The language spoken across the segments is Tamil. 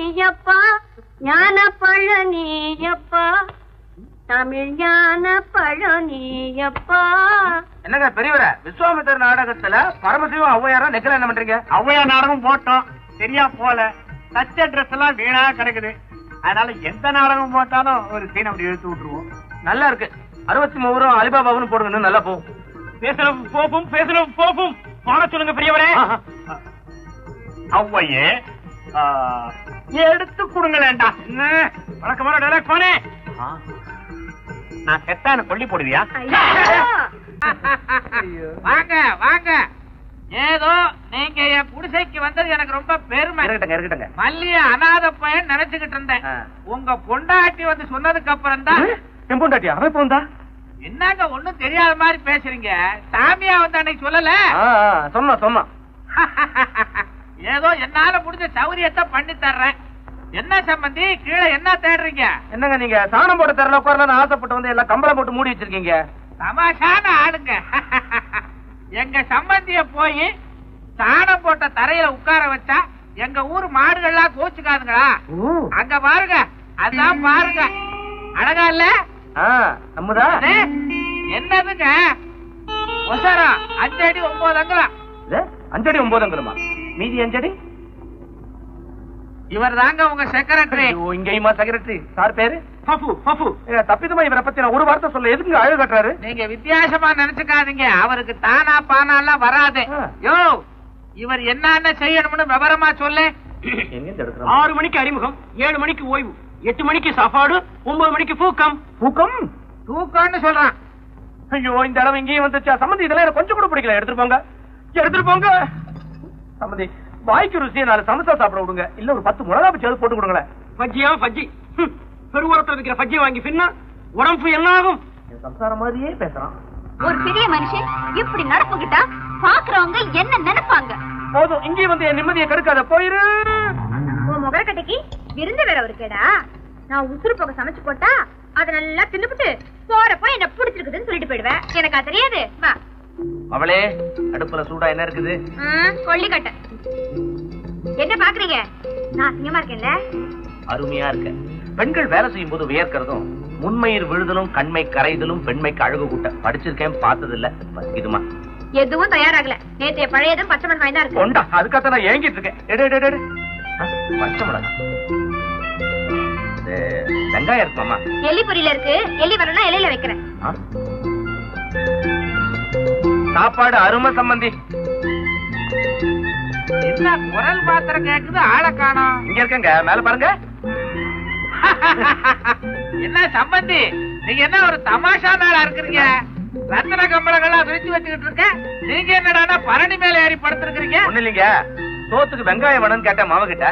பழனியப்பா, ஞான பழனியப்பா, தமிழ் ஞான பழனியப்பா. என்னங்க பெரியவர, விஸ்வாமித்திர நாடகத்துல பரமசிவம் ஔவையாரா நெக்கல என்ன பண்றீங்க? ஔவையார் நாடகம் போட்டோம், சரியா போல. தச்ச ட்ரெஸ் எல்லாம் வீணா கிடக்குது. அதனால எந்த நாடகம் போட்டாலும் ஒரு சீன் அப்படி எடுத்து விட்டுருவோம். நல்லா இருக்கு. 63 அலிபாபாவும் போடுங்க, நல்லா போகும். பேசலும் போப்பும் பாட சொல்லுங்க பெரியவரே. ஔவையே எடுத்து கொடுங்களேண்டா. வழக்கமான டைலாக் போனே. நான் செத்தான கொல்லி போடுவியா? வாங்க வாங்க. ஏதோ நீங்க என் குடிசைக்கு வந்தது எனக்கு ரொம்ப பெருமை. இருக்கட்டுங்க. மல்லிய அநாத பையன் நினைச்சுக்கிட்டு இருந்தேன். உங்க பொண்டாட்டி வந்து சொன்னதுக்கு அப்புறம் தான். என் பொண்டாட்டி அவன் போந்தா? என்னங்க ஒண்ணும் தெரியாத மாதிரி பேசுறீங்க? சாமியா வந்து அன்னைக்கு சொல்லல? சொன்னா ஏதோ என்னால முடிஞ்ச சௌரியத்தை பண்ணி தர்றேன். என்ன சம்பந்தி கீழே என்ன தேடுறீங்க? என்னங்க நீங்க சாணம் போட்டு தரல உட்காரலாம் ஆசைப்பட்டு வந்து எல்லாம் கம்பளம் போட்டு மூடி வச்சிருக்கீங்க. தமாஷான ஆளுங்க. எங்க சம்பந்திய போய் சாணம் போட்ட தரையில உட்கார வச்சா எங்க ஊர் மாடுகள்லாம் கோச்சுக்காதுங்களா? அங்க பாருங்க, அதான் பாருங்க. அழகா இல்ல? நம்மதா என்னதுங்க ஒசரம் 5 அடி 9 அங்குலம். 5 அடி 9 அங்குலமா? மீதி 5 அடி? இவர் தாங்க உங்க செக்ரட்டரி. இங்கேயுமா செக்ரட்டரி? சார் பேரு பப்பு. தப்பிதமா இவரை பத்தி நான் ஒரு வார்த்தை சொல்ல எதுக்கு அழகு கட்டுறாரு? நீங்க வித்தியாசமா நினைச்சுக்காதீங்க. அவருக்கு தானா பானாலாம் வராது. யோ, இவர் என்னென்ன செய்யணும்னு விவரமா சொல்லு. 6 மணிக்கு அறிமுகம், 7 மணிக்கு ஓய்வு, 8 மணிக்கு சாப்பாடு, 9 மணிக்கு தூக்கம்னு சொல்றான். ஐயோ, இந்த இடம் இங்கேயும் வந்துச்சா? சம்பந்தி இதெல்லாம் எனக்கு கொஞ்சம் கூட பிடிக்கல. எடுத்துட்டு போங்க சம்பந்தி. வாய்க்கு ருசியை 4 சமோசா சாப்பிட விடுங்க. இல்ல ஒரு 10 மிளகா பச்சி போட்டு கொடுங்களேன். பஜ்ஜி பெருவரத்தில் இருக்கிற பஜ்ஜி வாங்கி பின்னா உடம்பு என்ன ஆகும்? சம்சாரம் மாதிரியே பேசுறான். ஒரு பெரிய மனுஷன் இப்படி நடப்புகிட்டா பாக்குறவங்க என்ன நினைப்பாங்க? போதும், இங்கே வந்து என் நிம்மதியை கெடுக்காத, போயிரு. உன் முகக்கட்டைக்கு விருந்து வேற இருக்கேடா. நான் உசுறு போக சமைச்சு போட்டா அதை நல்லா தின்னுபிட்டு போறப்ப என்ன பிடிச்சிருக்குதுன்னு சொல்லிட்டு போயிடுவேன். எனக்கு அது தெரியாது. வா அவளே, அடுப்புல சூடா என்ன இருக்குது? கொல்லிக்கட்டை. என்ன பாக்குறீங்க? நான் அசிங்கமா இருக்கேன்ல? அருமையா இருக்க. பெண்கள் வேலை செய்யும் போது வியர்க்கிறதும் முன்மயிர் விழுதலும் கண்மை கரைதலும் பெண்மைக்கு அழகு கூட்ட படிச்சிருக்கேன், பார்த்தது இல்ல. இதுமா எதுவும் தயாராகல. நேற்றைய பழையதும் பச்சை மிளகாய் தான் இருக்கு. அதுக்காக நான் ஏங்கிட்டு இருக்கேன். பச்சை மிளகாய், வெங்காயம் இருக்குமாமா? எலி பொரியல இருக்கு. எலி வரலாம், இலையில வைக்கிறேன். சாப்பாடு அருமை சம்பந்தி. என்ன குரல் மாத்திரம் கேக்குது, ஆளை காணோம். இங்க இருக்கங்க, மேல பாருங்க. என்ன சம்பந்தி, நீங்க என்ன ஒரு தமாஷா நாளா இருக்கிறீங்க? ரத்தன கம்பளங்கள்லாம் விரிச்சு வச்சுக்கிட்டு இருக்க. நீங்க என்னடானா பரணி மேல ஏறி படுத்திருக்கீங்க? ஒண்ணு இல்லைங்க, சோத்துக்கு வெங்காயம் வேணும்னு கேட்டேன் மாவ கிட்ட.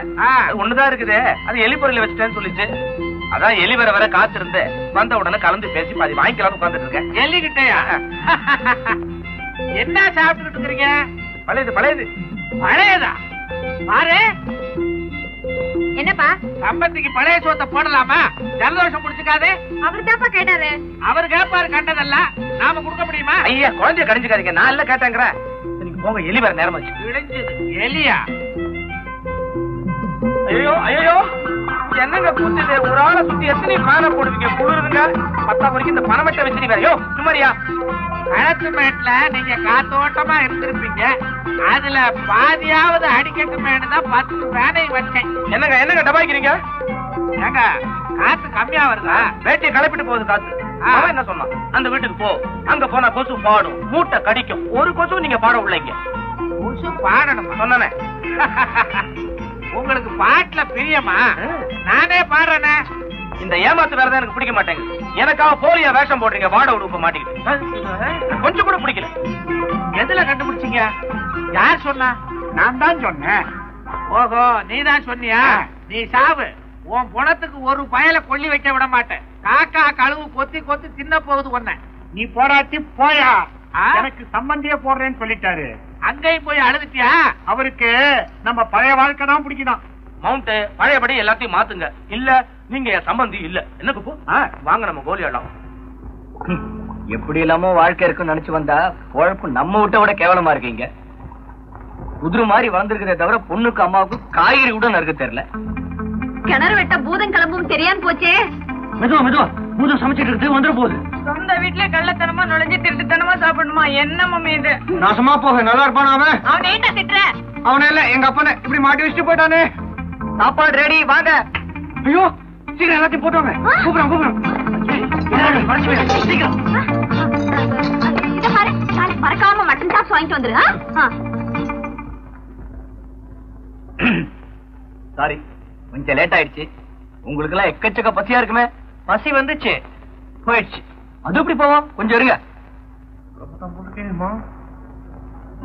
ஒண்ணுதான் இருக்குது, அது எலி பொருள் வச்சுட்டேன்னு சொல்லிச்சு. அதான் எலி வர காத்திருந்து வந்த உடனே கலந்து பேசி பாதி வாங்கிக்கலாம்னு உட்கார்ந்துட்டு இருக்கேன். எலி கிட்டயா? என்ன சாப்பிட்டுக்கிட்டு இருக்கிறீங்க? பழையதா? பாரு. என்னப்பா சம்பந்திக்கு பழைய சோத்தை போடலாமா? ஜலதோஷம் முடிச்சுக்காது. அவர் தான்ப்பா கேட்டாரு. அவர் கேட்பாரு, கண்டதல்ல நாம கொடுக்க முடியுமா? ஐயா, குழந்தைய கடிஞ்சுக்காதீங்க, நான் இல்ல கேட்டேங்கிறேன். போங்க, எலி வர நேரம் ஆச்சு. எலியா? ஐயோ, என்னங்க புரிஞ்சது? ஒரு ஆளை சுத்தி எத்தனை பேனை போடுவீங்க? குளிருங்க. 10 வரைக்கும் இந்த பணமட்டை வச்சிருக்கீங்க. ஐயோ சுமாரியா, கணத்து மேட்ல நீங்க காத்தோட்டமா இருந்திருப்பீங்க. அதுல பாதியாவது அடிக்கட்டுமேனு தான் 10 பேனை வச்சேன். என்னங்க டபாய்க்கிறீங்க? ஏங்க காத்து கம்மியா வருதா? வேட்டியை கிளப்பிட்டு போகுது காத்து. அவன் என்ன சொன்னான்? அந்த வீட்டுக்கு போ, அங்க போனா கொசு பாடும், மூட்டை கடிக்கும். ஒரு கொசு நீங்க பாட உள்ளீங்க. கொசு பாடணுமா? சொன்னே. உங்களுக்கு பாட்டுல பிரியமா? நானே பாடுறேனே. இந்த ஏமாத்து வேறதான் எனக்கு பிடிக்க மாட்டேங்குது. எனக்காக போலியா வேஷம் போடுறீங்க, வாட உடுப்ப மாட்டேங்குது. கொஞ்சம் கூட பிடிக்கல. எதுல கண்டுபிடிச்சீங்க? யார் சொன்னா? நான் தான் சொன்னேன். ஓஹோ, நீதான் சொன்னியா? நீ சாவு. உன் குணத்துக்கு ஒரு பயல கொல்லி வைக்க விட மாட்டேன். காக்கா கழுவு கொத்தி கொத்தி தின்ன போகுது ஒன்ன. நீ போராட்டி போயா. எனக்கு சம்பந்தியே போடுறேன்னு சொல்லிட்டாரு. அங்கேயும் போய் அழுதுட்டியா? அவருக்கு நம்ம பழைய வாழ்க்கை தான் பிடிக்கணும். மவுண்ட் பழையபடி எல்லாத்தையும் மாத்துங்க. இல்ல நீங்க என் சம்பந்தி இல்ல. என்ன குப்பு? வாங்க நம்ம கோலி ஆடலாம். எப்படி இல்லாம வாழ்க்கை இருக்குன்னு நினைச்சு வந்தா உழைப்பு நம்ம விட்ட விட கேவலமா இருக்கீங்க. குதிரை மாதிரி வளர்ந்துருக்கிறத தவிர பொண்ணுக்கு அம்மாவுக்கு காய்கறி கூட நறுக்க தெரியல. கிணறு வெட்ட பூதம் கிளம்பும் தெரியாம போச்சே. மெதுவா மெதுவா, பூதம் சமைச்சிட்டு இருக்கு, வந்துட போகுது. சொந்த வீட்டுல கள்ளத்தனமா நுழைஞ்சு திருட்டுத்தனமா சாப்பிடணுமா? என்ன மம்மி இது? நாசமா போக நல்லா இருப்பான் அவன். அவன் ஏன்டா திட்டுற? அவன இல்ல, எங்க அப்பனை இப்படி மாட்டி வச்சுட்டு போயிட்டானே. சாப்பாடு ரெடி, வாங்க. ஐயோ, சீக்கிரம் எல்லாத்தையும் போட்டோங்க. கூப்பிடுறோம். சீக்கிரம். இத பாரு, நாளைக்கு மறக்காம மட்டன் சாப்ஸ் வாங்கிட்டு வந்துரு. சாரி, கொஞ்சம் லேட் ஆயிடுச்சு. உங்களுக்கு எல்லாம் எக்கச்சக்க பசியா இருக்குமே. பசி வந்துச்சு, போயிடுச்சு. அது எப்படி போவோம்? கொஞ்சம் இருங்க.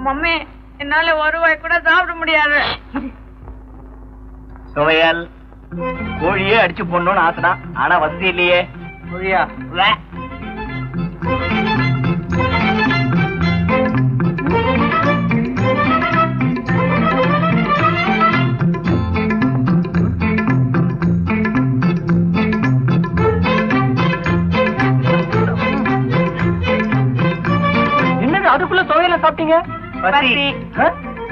மம்மி, என்னால ஒரு வாய் கூட சாப்பிட முடியாது. சுவையல் கோழியே அடிச்சு போடணும்னு ஆசைதான், ஆனா வசதி இல்லையே. கோழியா? என்னது அதுக்குள்ள சுவையில சாப்பிட்டீங்க?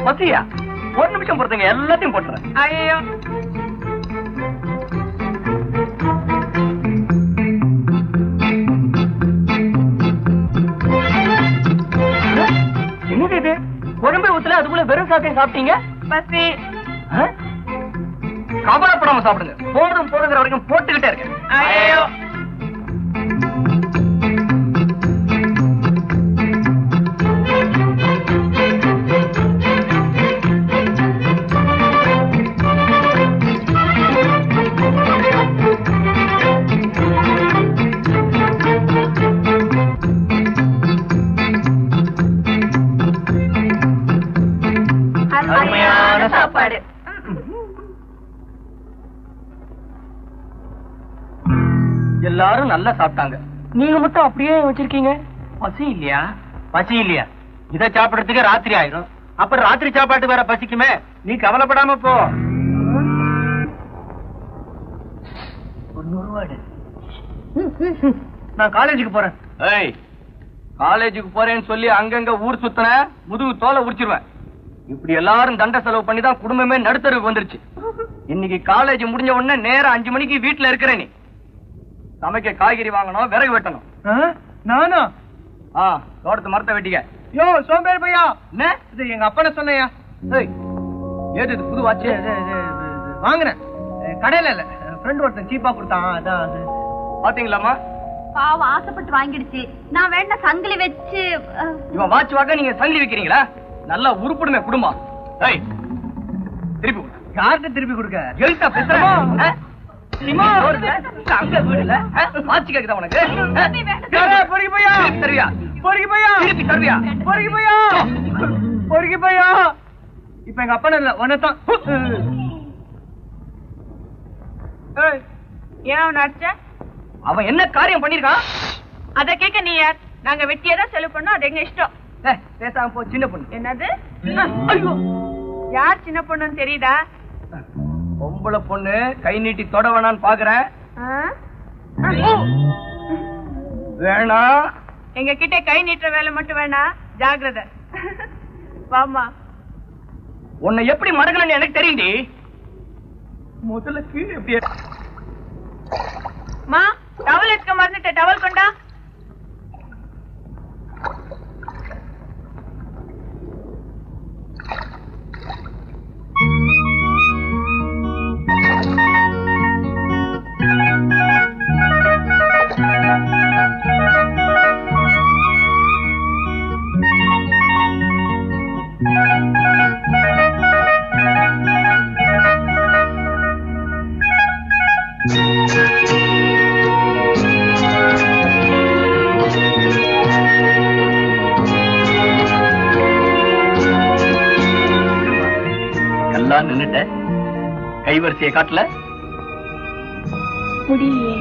பசியா? ஒரு நிமிஷம் பொறுத்துங்க, எல்லாத்தையும் போட்டுறேன். ஐயோ, என்னது இது? குழம்பு ஊத்துல அதுக்குள்ள வெறும் சாத்தையும் சாப்பிட்டீங்க? பசி. கவலைப்படாம சாப்பிடுங்க. போதும் போதுங்கிற வரைக்கும் போட்டுக்கிட்டே இருக்கேன். ஐயோ, அருமையான சாப்பாடு. எல்லாரும் நல்லா சாப்பிட்டாங்க, நீங்க மட்டும் அப்படியே வச்சிருக்கீங்க. பசி இல்லையா? பசி இல்லையா? இத சாப்பிடறதுக்கு ராத்திரி ஆயிடும். அப்புறம் ராத்திரி சாப்பாட்டு வேற பசிக்குமே. நீ கவலைப்படாம போ. நான் காலேஜுக்கு போறேன். ஏய், காலேஜுக்கு போறேன்னு சொல்லி அங்கங்க ஊர் சுத்தன முதுகு தோலை உரிச்சிருவேன். இப்படி எல்லாரும் தண்ட செலவு பண்ணி தான் குடும்பமே நடுத்தருக்கு வந்துருச்சு. இன்னைக்கு காலேஜ் முடிஞ்ச உடனே நேரம் 5 மணிக்கு வீட்டுல இருக்கிற நீ சமைக்க காய்கறி வாங்கணும், விறகு வெட்டணும். நானா? தோட்டத்து மரத்தை வெட்டிக்க. யோ சோம்பேறி பையா, என்ன இது எங்க அப்பனை சொன்னையா? ஏது இது புது வாட்ச்? வாங்கினேன் கடையில இல்ல, ஃப்ரெண்ட் ஒருத்தன் சீப்பா கொடுத்தான். அதான் அது. பாத்தீங்களாமா, பாவம் ஆசைப்பட்டு வாங்கிடுச்சு. நான் வேணா சங்கிலி வச்சு. இவன் வாட்ச் வாங்க நீங்க சங்கிலி வைக்கிறீங்களா? நல்லா உருப்படுமே குடும்பம். திருப்பி யார்கிட்ட திருப்பி கொடுக்க? எழுத்தா பேசுறமா? அங்க வீடுல வாட்ச் கேக்குதா உனக்கு? பொறுக்கி பையா, தருவியா? பொறுக்கி பையா, திருப்பி தருவியா? பொறுக்கி பையா, பொறுக்கி பையா. இப்ப எங்க அப்பன இல்ல, உனதான். ஏன் அவன் அடிச்ச? அவன் என்ன காரியம் பண்ணிருக்கான்? அத கேட்க நீ யார்? நாங்க வெட்டியதான் செலவு பண்ணோம், அது எங்க இஷ்டம். பேசாம போ, சின்ன பொண்ணு. என்னது? ஐயோ, யார் சின்ன பொண்ணுன்னு தெரியுதா? பொம்பளை பொண்ணு கை நீட்டி தொட வேணான்னு பாக்குறேன். வேணா, எங்க கிட்ட கை நீட்டுற வேலை மட்டும் வேணா, ஜாகிரதை. வாமா. உன்னை எப்படி மடக்கணும்னு எனக்கு தெரியும்டி. முதல்ல கீழே எப்படியே மா, டவல் எடுக்க மறந்துட்ட. டவல் கொண்டா. எல்லாம் நின்னுட்ட. கைவரிசையை காட்டல முடியலையே.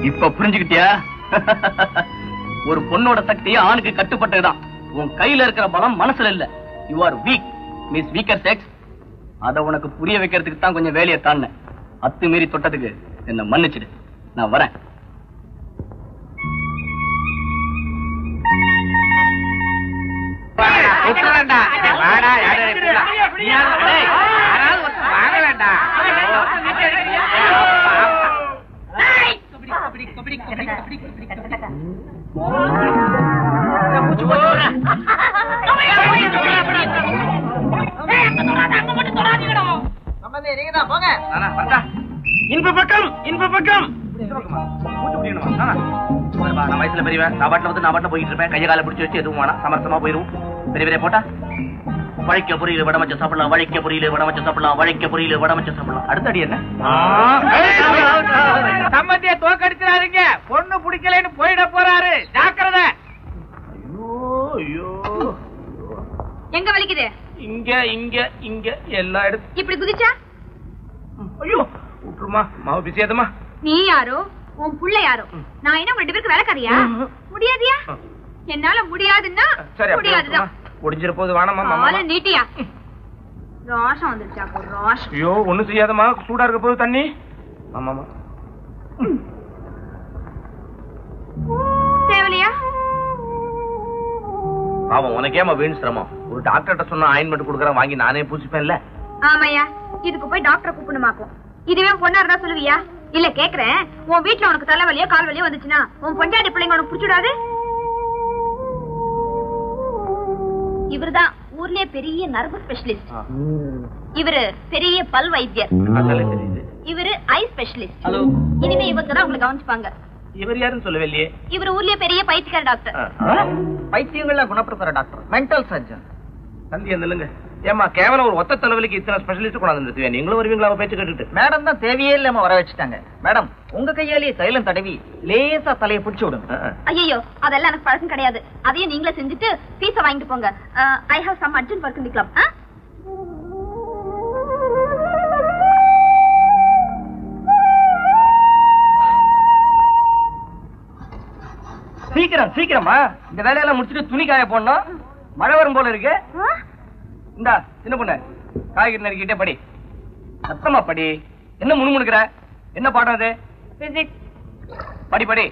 இப்ப புரிஞ்சுக்கிட்டியா? ஒரு பொண்ணோட சக்தி ஆணுக்கு கட்டுப்பட்டதுதான். உன் கையில இருக்கிற பலம் மனசுல இல்ல. You are week, miss weaker sex. அத உனக்கு புரிய வைக்கிறதுக்கு தான் கொஞ்சம் வேலையை தாண்டினேன். அத்துமீறி தொட்டதுக்கு என்ன மன்னிச்சிடு. நான் வரேன். வாங்கலண்டா. நீங்க தான் போங்க. இன்ப பக்கம் நான் வயசுல பெரியவன். நான் பாட்டில் போயிட்டு இருப்பேன். கைய கால பிடிச்சி வச்சு எதுவும் வேணாம், சமரசமா போயிருவோம். பெரிய போட்டா வளைக்க புரியல வடமச்ச சாப்பிடலாம், வளைக்க புரியல வடமச்ச சாப்பிடலாம், வளைக்க புரியல வடமச்ச சாப்பிடலாம். அடுத்த அடி என்ன? சம்பந்திய தோக்கடிச்சிடாதீங்க, பொண்ணு பிடிக்கலன்னு போயிட போறாரு, ஜாக்கிரதை. எங்க வலிக்குது? இங்க இங்க இங்க எல்லா இடத்தும். இப்படி குதிச்சா? ஐயோ விட்டுருமா, மாவு பிசியாதமா. நீ யாரோ, உன் புள்ள யாரோ, நான் என்ன 2 பேருக்கு வேலைக்காரியா? முடியாதியா? என்னால முடியாதுன்னா முடியாதுதான். முடிஞ்சிட போது வானமா மாமா நீட்டியா? ரோஷம் வந்துருச்சா? ரோஷம். ஐயோ ஒண்ணும் செய்யாதமா, சூடா இருக்க போது தண்ணி. ஆமாமா தேவலையா? பாவம் உனக்கேமா வீண் சிரமம். ஒரு டாக்டர்கிட்ட சொன்னா ஆயின்மெண்ட் கொடுக்குறேன், வாங்கி நானே பூசிப்பேன்ல. ஆமாயா, இதுக்கு போய் டாக்டரை கூப்பிடணுமாக்கும். இதுவே பொண்ணா இருந்தா சொல்லுவியா? இல்ல கேக்குறேன், உன் வீட்டுல உனக்கு தலைவலியோ கால் வலியோ வந்துச்சுன்னா உன் பொண்டாட்டி பிள்ளைங்க உனக்கு புடிச்சுடாது? இவர்தான் ஊர்லயே பெரிய நரம்பு ஸ்பெஷலிஸ்ட். இவரு பெரிய பல் வைத்தியர். இவரு ஐ ஸ்பெஷலிஸ்ட். இனிமே இவங்க தான் உங்களை கவனிச்சுப்பாங்க. இவர் யாருன்னு சொல்லவே இல்லையே. இவர் ஊர்லயே பெரிய பைத்தியக்கார டாக்டர். பைத்தியங்கள்லாம் குணப்படுத்துற டாக்டர், மென்டல் சர்ஜன். தந்தி இல்லங்க. ஏமா கேவலம் ஒரு ஒத்த தலைவலிக்கு இத்தனை ஸ்பெஷலிஸ்ட் கொண்டாந்து நீங்களும் வருவீங்களா பேச்சு கேட்டுட்டு? மேடம் தான் தேவையே இல்லாம வர வச்சுட்டாங்க. மேடம் உங்க கையாலேயே தைலம் தடவி லேசா தலையை பிடிச்சு விடுங்க. ஐயோ அதெல்லாம் எனக்கு பழக்கம் கிடையாது. அதையும் நீங்களே செஞ்சுட்டு பீஸ வாங்கிட்டு போங்க. I have some urgent work in the club. சீக்கிரம் சீக்கிரமா இந்த வேலையெல்லாம் முடிச்சுட்டு துணி காய போடணும். மழை வரும் போல இருக்கு. இந்தா சின்ன பொண்ணு, காய்கறி நறுக்கிட்டே படி. சத்தமா படி. என்ன முணுமுணுக்கிற? என்ன பாடம் அது? Physics. படி படி.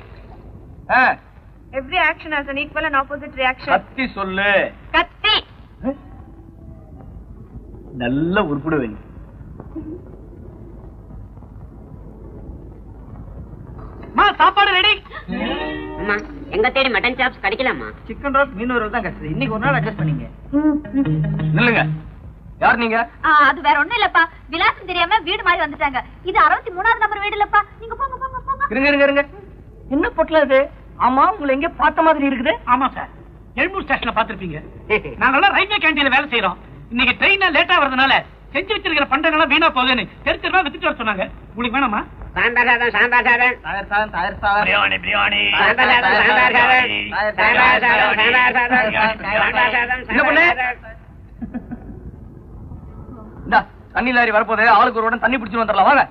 Every action has an equal and opposite reaction. கத்தி சொல்லு. கத்தி. நல்ல உருப்பிடுவேன். சாப்பாடு ரெடி. அம்மா எங்க தேடி மட்டன் சாப்ஸ் கிடைக்கலாமா? சிக்கன் ரோஸ்ட் மீன் ரோல் தான் கிடைச்சது. இன்னைக்கு ஒரு நாள் அட்ஜஸ்ட் பண்ணீங்க. நில்லுங்க. யார் நீங்க? அது வேற ஒண்ணும் இல்லப்பா, விலாசம் தெரியாம வீடு மாதிரி வந்துட்டாங்க. இது 63வது நம்பர் வீடு இல்லப்பா. நீங்க போங்க போங்க போங்க. இருங்க இருங்க இருங்க. என்ன பொட்டல இது? ஆமா உங்களை எங்க பார்த்த மாதிரி இருக்குது. ஆமா சார், எழும்பூர் ஸ்டேஷன்ல பாத்திருப்பீங்க. நாங்கெல்லாம் ரயில்வே கேண்டீன்ல வேலை செய்யறோம். இன்னைக்கு ட்ரெயின் லேட்டா வரதுனால செஞ்சு வச்சிருக்கிற பண்டங்கள்லாம் வீணா போகுதுன்னு தெருவா வித்துட்டு வர சொன்னாங்க. உங்களுக்கு வேணாமா? சாம்பார் சாதம் சாம்பார் சாதம் தயிர் சாதம் தயிர் சாதம் பிரியாணி பிரியாணி சாம்பார் சாதம் சாம்பார் சாதம் சாம்பார் சாதம் சாம்பார் சாதம் சாம்பார் சாதம். என்ன பண்ணு? இந்தா தண்ணி லாரி வரப்போதே, ஆளுக்கு ஒரு உடனே தண்ணி பிடிச்சு வந்துடலாம். வாங்க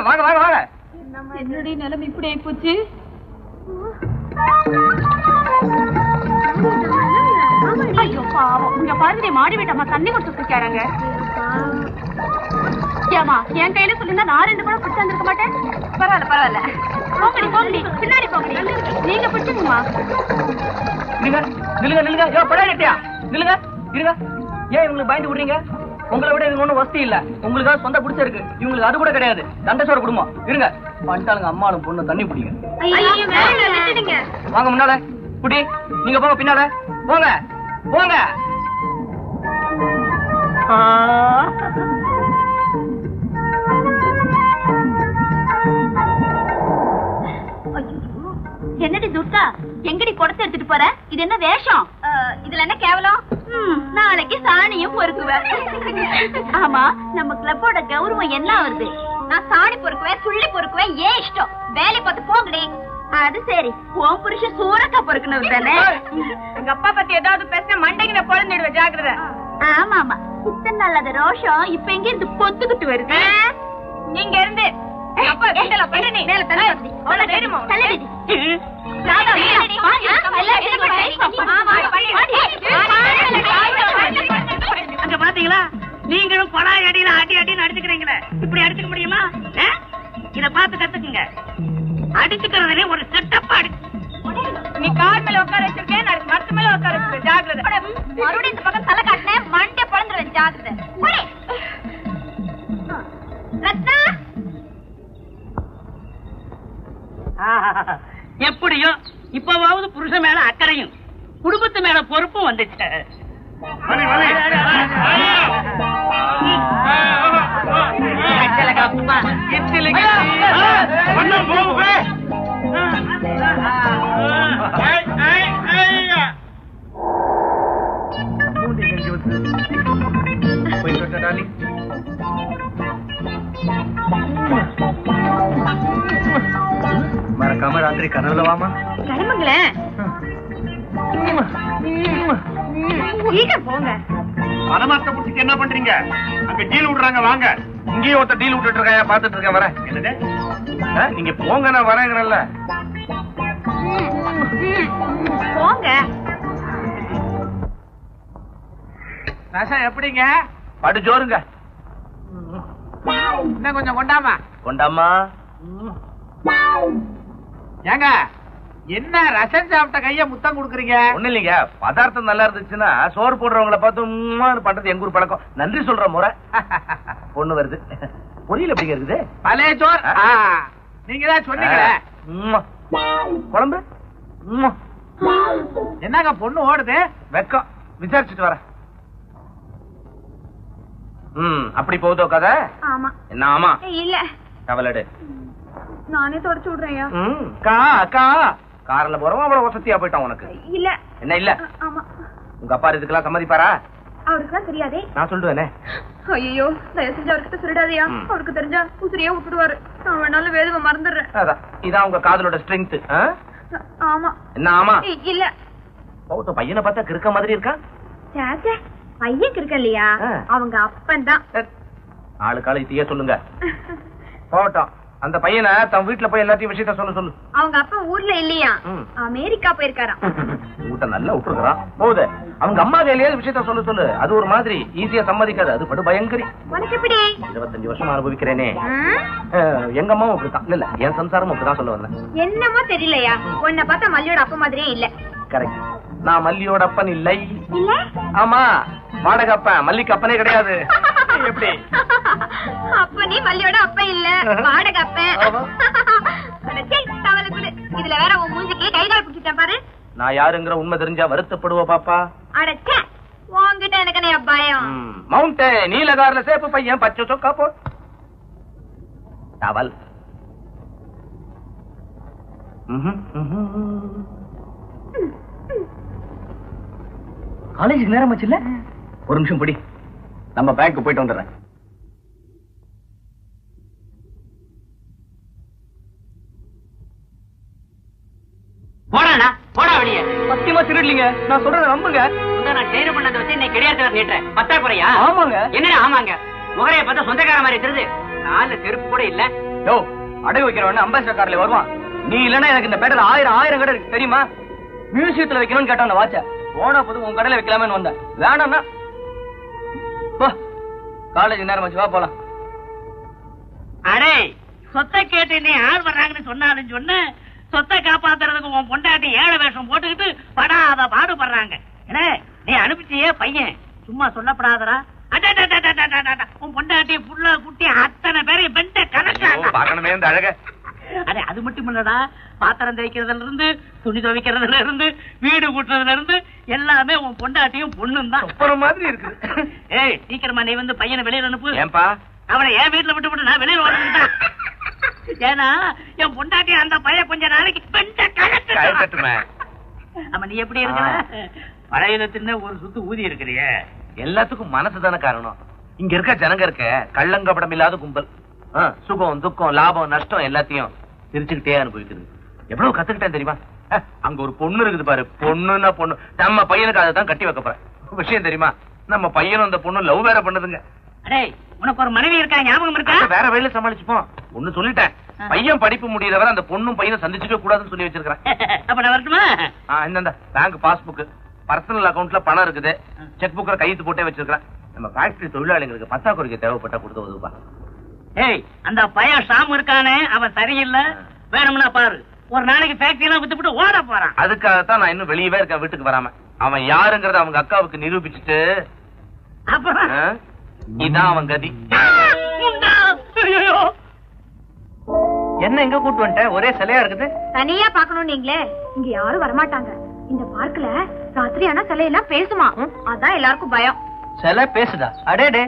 வாங்க வாங்க வாங்க. என்னுடைய நிலைமை இப்படி ஆயி போச்சு. ஐயோ பாவம், இங்க பாருங்க மாடி வீட்டம்மா தண்ணி கொடுத்து குடிக்காராங்க. ஏமா என் கையில சொல்லிருந்தா நான் 2 கூட பிடிச்சு வந்திருக்க மாட்டேன். பரவாயில்ல பரவாயில்ல, போங்கடி போங்கடி, பின்னாடி போங்கடி. நீங்க பிடிச்சுங்கம்மா. நில்லுங்க நில்லுங்க நில்லுங்க. ஏன் பழைய கட்டியா? நில்லுங்க இருங்க. ஏன் இவங்களுக்கு பயந்து விடுறீங்க? உங்களை விட இது ஒண்ணும் வசதி இல்ல. உங்களுக்காக சொந்த பிடிச்சிருக்கு, இவங்களுக்கு அது கூட கிடையாது. தண்டசோர குடும்பம். இருங்க பண்ணிட்டாளுங்க அம்மாளும் பொண்ணு தண்ணி பிடிங்க. வாங்க முன்னால குடி. நீங்க போங்க பின்னால போங்க போங்க. என்னடி துர்கா, எங்கடி குடத்தை எடுத்துட்டு போற? இது என்ன வேஷம்? இதுல என்ன கேவலம்? நாளைக்கு சாணியும் பொறுக்குவேன். ஆமா நம்ம கிளப்போட கௌரவம் என்ன வருது? நான் சாணி பொறுக்குவேன், சுள்ளி பொறுக்குவேன், ஏன் இஷ்டம். வேலை பார்த்து போங்கடி. அது சரி, உன் புருஷன் சூரக்கா பொறுக்கணும் தானே? எங்க அப்பா பத்தி ஏதாவது பேச மண்டைக்கு நான் பொழந்துடுவேன், ஜாக்கிரதை. ஆமா ஆமா, இத்தனை நாள் அது ரோஷம் இப்ப எங்க இருந்து பொத்துக்கிட்டு வருது. நீங்க இருந்து அப்பா கிண்டல பண்ணி மேல தலை வச்சு அவ்வளவு தைரியமா தள்ளிடி. அங்க பாத்தீங்களா, நீங்களும் கொடாய் அடியில அடி அடின்னு அடிச்சுக்கிறீங்களே, இப்படி அடிச்சுக்க முடியுமா? இத பார்த்து கத்துக்குங்க. அடிச்சுக்கிறதுலே ஒரு செட்டப்பா அடி. நீ கார் மேல உட்கார வச்சிருக்கேன், நான் மரத்து மேல உட்கார வச்சிருக்கேன், ஜாக்கிரதை. மறுபடியும் இந்த பக்கம் தலை காட்டினேன், மண்டே பொழந்துருவேன், ஜாக்கிரதை. ரத்னா எப்படியோ இப்பவாவது புருஷன் மேல அக்கறையும் குடும்பத்து மேல பொறுப்பும் வந்துச்சு. போதுமா கிச்சிலிங்க மறக்காம ராத்திரி கனவுல வாமா. கிளம்புங்களேன், சீக்கிரம் போங்க. பணமாத்த முடிச்சுட்டு என்ன பண்றீங்க? அங்க டீல் விடுறாங்க, வாங்க. இங்கேயும் ஒருத்த டீல் விட்டுட்டு இருக்கேன், பாத்துட்டு இருக்கேன், வரேன். நீங்க போங்க, நான் வரேங்கிறேன்ல. போங்க. ரசம் எப்படிங்க? படு ஜோருங்க. இன்னும் கொஞ்சம் கொண்டாமா. கொண்டாமா. ஏங்க என்ன ரசம் சாப்பிட்ட கைய முத்தம் கொடுக்குறீங்க? ஒண்ணு இல்லைங்க, பதார்த்தம் நல்லா இருந்துச்சுன்னா சோறு போடுறவங்களை பார்த்து பண்றது எங்க ஊர் பழக்கம். நன்றி சொல்ற முறை. பொண்ணு வருது. பொரியல் எப்படிங்க இருக்குது? பழைய சோறு. நீங்க தான் சொன்னீங்களே. குழம்பு என்னங்க பொண்ணு ஓடுது? வெக்கம். விசாரிச்சுட்டு வரேன். அப்படி போகுதோ கதை? ஆமா. என்ன ஆமா? இல்ல, கவலடு. நானே தொடச்சு விடுறேன். கார்ல போறவன் அவ்வளவு வசதியா போயிட்டான் உனக்கு. இல்ல. என்ன இல்ல? ஆமா. உங்க அப்பா இதுக்கெல்லாம் சம்மதிப்பாரா? அவருக்கு தான் தெரியாதே. நான் சொல்லுவேனே. ஐயோ, தயவு செஞ்சு அவர்கிட்ட சொல்லிடாதயா. அவருக்கு தெரிஞ்சா உசிரியா விட்டுடுவாரு. நான் வேணாலும் வேதுவ மறந்துடுறேன். அதான் இதான் உங்க காதலோட ஸ்ட்ரென்த். ஆமா. என்ன ஆமா? இல்ல. பையனை பார்த்தா கிறுக்க மாதிரி இருக்கா? சாச்சா, பையன் கிறுக்க இல்லையா, அவங்க அப்பன் தான். ஆளு காலையே சொல்லுங்க. போட்டோம். அந்த பையனை தன் வீட்டுல போய் எல்லாத்தையும் விஷயத்த சொல்லு. அவங்க அப்பா ஊர்ல இல்லையா, அமெரிக்கா போயிருக்காராம். ஊட்ட நல்லா விட்டுருக்கான். போகுது. அவங்க அம்மா கையிலேயே விஷயத்த சொல்லு. அது ஒரு மாதிரி ஈஸியா சம்மதிக்காது. அது படு பயங்கரி. உனக்கு எப்படி? 25 வருஷமா அனுபவிக்கிறேனே. எங்க அம்மாவும் அப்படித்தான். இல்ல என் சம்சாரமும் அப்படிதான் சொல்ல வந்தேன். என்னமோ தெரியலையா, உன்னை பார்த்தா மல்லியோட அப்பா மாதிரியே இல்ல. கரெக்ட். நான் மல்லியோட அப்பன் இல்லை. இல்ல? ஆமா, வாடகை அப்பன். மல்லிக்கு அப்பனே கிடையாது. எப்படி? அப்ப நீ மல்லியோட அப்ப இல்ல, வாடகை அப்பன். இதுல வேற உன் மூஞ்சிக்கு கை கால் பிடிச்சிட்டேன் பாரு. நான் யாருங்கிற உண்மை தெரிஞ்சா வருத்தப்படுவ பாப்பா. அடச்சே, உன்கிட்ட எனக்கு என்ன பயம்? மவுண்ட் நீலகார்ல சேப்பு பையன் பச்சை சொக்கா போ. டவல். காலேஜுக்கு நேரம் ஆச்சுல்ல? ஒரு நிமிஷம் பிடி, நம்ம பேங்க் போயிட்டு வந்துடுறேன். போடா போடா வெளியே. சத்தியமா திருடலீங்க, நான் சொல்றத நம்புங்க. நான் செயின் பண்ணதை வச்சு நீ கிடையாது நீட்டுறேன். பத்தா குறையா? ஆமாங்க. என்ன ஆமாங்க? முகரைய பார்த்தா சொந்தக்கார மாதிரி திருது. நாலு செருப்பு கூட இல்ல. யோ, அடகு வைக்கிறவன அம்பாசிடர் கார்ல வருவான். நீ இல்லன்னா எனக்கு இந்த பேட்டர் 1000 கடை இருக்கு தெரியுமா? மியூசியத்துல வைக்கணும்னு கேட்டான் அந்த வாட்ச. போன போது உன் கடையில வைக்கலாமேன்னு வந்தேன். வேணாம்னா காலேஜ் நேரம் வச்சு வா போலாம். அடே, சொத்தை கேட்டு நீ ஆள் வர்றாங்கன்னு சொன்னாலும் சொன்ன, சொத்தை காப்பாத்துறதுக்கு உன் பொண்டாட்டி ஏழை வேஷம் போட்டுக்கிட்டு படாத பாடுபடுறாங்க. என்ன நீ அனுப்பிச்சியே பையன், சும்மா சொல்லப்படாதரா? உன் பொண்டாட்டி புள்ள குட்டி அத்தனை பேரையும் பெண்ட கணக்காங்க. பார்க்கணுமே இந்த அழக. அடே, அது மட்டும் இல்லடா, பாத்திரம் தேய்க்கிறதுல இருந்து துணி துவைக்கிறதுல இருந்து வீடு கூட்டுறதுல இருந்து எல்லாமே உன் பொண்டாட்டியும் பொண்ணும் தான். மாதிரி இருக்கு. ஏய், சீக்கிரமா நீ வந்து பையனை வெளியில அனுப்பு. ஏன்பா? அவனை என் வீட்டுல விட்டு நான் வெளியில ஓடிக்கிட்டேன். ஏன்னா என் பொண்டாட்டி அந்த பையன் கொஞ்ச நாளைக்கு பெண்ட கணக்கு. ஆமா, நீ எப்படி இருக்கிற? பழையில தின்ன ஒரு சுத்து ஊதி இருக்கிறிய. எல்லாத்துக்கும் மனசுதான காரணம். இங்க இருக்க ஜனங்க இருக்க கள்ளங்கபடம் இல்லாத கும்பல். சுகம் துக்கம் லாபம் நஷ்டம் எல்லாத்தையும் சிரிச்சுக்கிட்டே அனுபவிக்குது. எவ்வளவு கத்துக்கிட்டேன் தெரியுமா? அங்க ஒரு பொண்ணு இருக்குது பாரு. பொண்ணுன்னா பொண்ணு. நம்ம பையனுக்கு அதை தான் கட்டி வைக்க போறேன். விஷயம் தெரியுமா? நம்ம பையனும் அந்த பொண்ணு லவ் வேற பண்ணுதுங்க. அடே, உனக்கு ஒரு மனைவி இருக்கா, ஞாபகம் இருக்கா? வேற வழியில சமாளிச்சுப்போம். ஒண்ணு சொல்லிட்டேன், பையன் படிப்பு முடியறவரை அந்த பொண்ணும் பையனும் சந்திச்சுக்க கூடாதுன்னு சொல்லி வச்சிருக்கேன். அப்ப நான் வரட்டுமா? இந்த பேங்க் பாஸ்புக், பர்சனல் அக்கவுண்ட்ல பணம் இருக்குது, செக் புக்ல கையெழுத்து போட்டே வச்சிருக்கேன். நம்ம ஃபேக்டரி தொழிலாளிகளுக்கு பத்தாக்குறைக்கு தேவைப்பட்டா கொடுத்து உதவுப்பா. ஏய், அந்த பையன் ஷாம் இருக்கானே, அவன் சரியில்லை. வேணும்னா பாரு, ஒரு நாளைக்கு ஃபேக்டரி எல்லாம் வித்துட்டு ஓட போறான். அதுக்காகத்தான் நான் இன்னும் வெளியவே இருக்கேன், வீட்டுக்கு வராம. அவன் யாருங்கறத அவங்க அக்காவுக்கு நிரூபிச்சுட்டு அப்புறம் இதான் அவன் கதி. என்ன எங்க கூட்டு வந்துட்ட? ஒரே சிலையா இருக்குது. தனியா பாக்கணும் நீங்களே, இங்க யாரும் வரமாட்டாங்க. இந்த பார்க்ல ராத்திரி ஆனா சிலையெல்லாம் பேசுமா, அதான் எல்லாருக்கும் பயம். சிலை பேசுதா? அடேடே,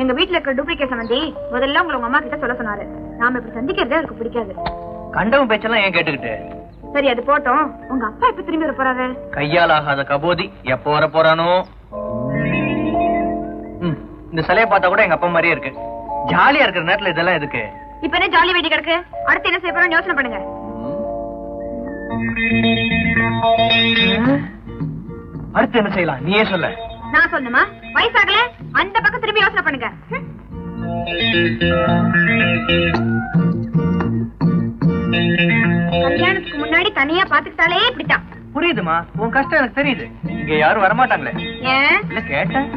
எங்க வீட்டுல இருக்க டூப்ளிகேட் சம்பந்தி முதல்ல உங்க அம்மா கிட்ட சொல்ல சொன்னாரு. நாம இப்படி சந்திக்கிறதே அவருக்கு பிடிக்காது. கண்டவன் பேச்செல்லாம் ஏன் கேட்டுக்கிட்டு? சரி அது போட்டோம். உங்க அப்பா எப்ப திரும்பி வர போறாரு? கையால் ஆகாத கபோதி எப்ப வர போறானோ. இந்த சிலையை பார்த்தா கூட எங்க அப்பா மாதிரியே இருக்கு. ஜாலியா இருக்கிற நேரத்துல இதெல்லாம் எதுக்கு? இப்ப என்ன ஜாலி வேண்டி கிடக்கு? அடுத்து என்ன செய்ய போறோம் யோசனை பண்ணுங்க. அடுத்து என்ன செய்யலாம் நீயே சொல்ல. நான் சொன்னமா? வயசாகல அந்த பக்கம் திரும்பி யோசனை பண்ணுங்க. கல்யாணத்துக்கு முன்னாடி தனியா பாத்துக்கிட்டாலே இப்படித்தான். புரியுதுமா, உன் கஷ்டம் எனக்கு தெரியுது. இங்க யாரும் வரமாட்டாங்களே. ஏன் இல்ல கேட்டேன்.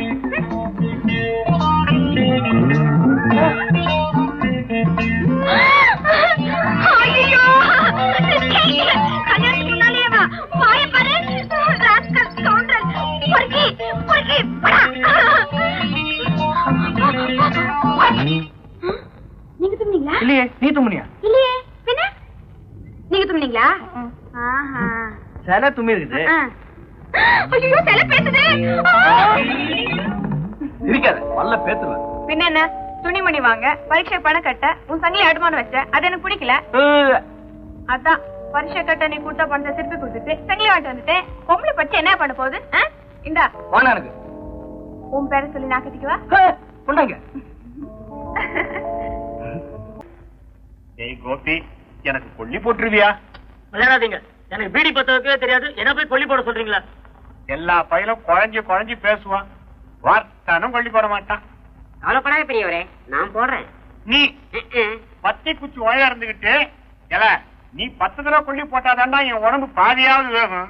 கல்யாணத்துக்கு முன்னாலேவா? வாய பாரு. நீங்க தும்னீங்களா? இல்லையே. நீ தும்னியா? இல்லையே. பின்ன நீங்க தும்னீங்களா? சில தும்மி இருக்குது. ஐயோ சில பேசுது. இருக்காது வல்ல பேசுவேன். பின்ன என்ன? துணிமணி வாங்க, பரீட்சை பணம் கட்ட உன் சங்கிலி அடமானம் வச்ச. அது எனக்கு பிடிக்கல. அதான் பரீட்சை கட்ட நீ கொடுத்த பணத்தை திருப்பி கொடுத்துட்டு சங்கிலி வாங்கிட்டு வந்துட்டேன். பொம்பளை பச்சு என்ன பண்ண போகுது? இந்தா வாங்க. எனக்கு உன் பேரை சொல்லி நான் கட்டிக்குவா. கொண்டாங்க. ஏய் கோபி, எனக்கு கொல்லி போட்டுருவியா? விளையாடாதீங்க. எனக்கு பீடி பத்தவே தெரியாது. என்ன போய் கொல்லி போட சொல்றீங்களா? எல்லா பையலும் குழஞ்சு பேசுவான். வார்த்தானும் கொல்லி போட மாட்டான். கவலைப்படாத பெரியவரே, நான் போடுறேன். நீ பத்தி குச்சி ஓயா இருந்துகிட்டு நீ 10 தடவை கொல்லி போட்டாதான்டா என் உடம்பு பாதியாவது வேகும்.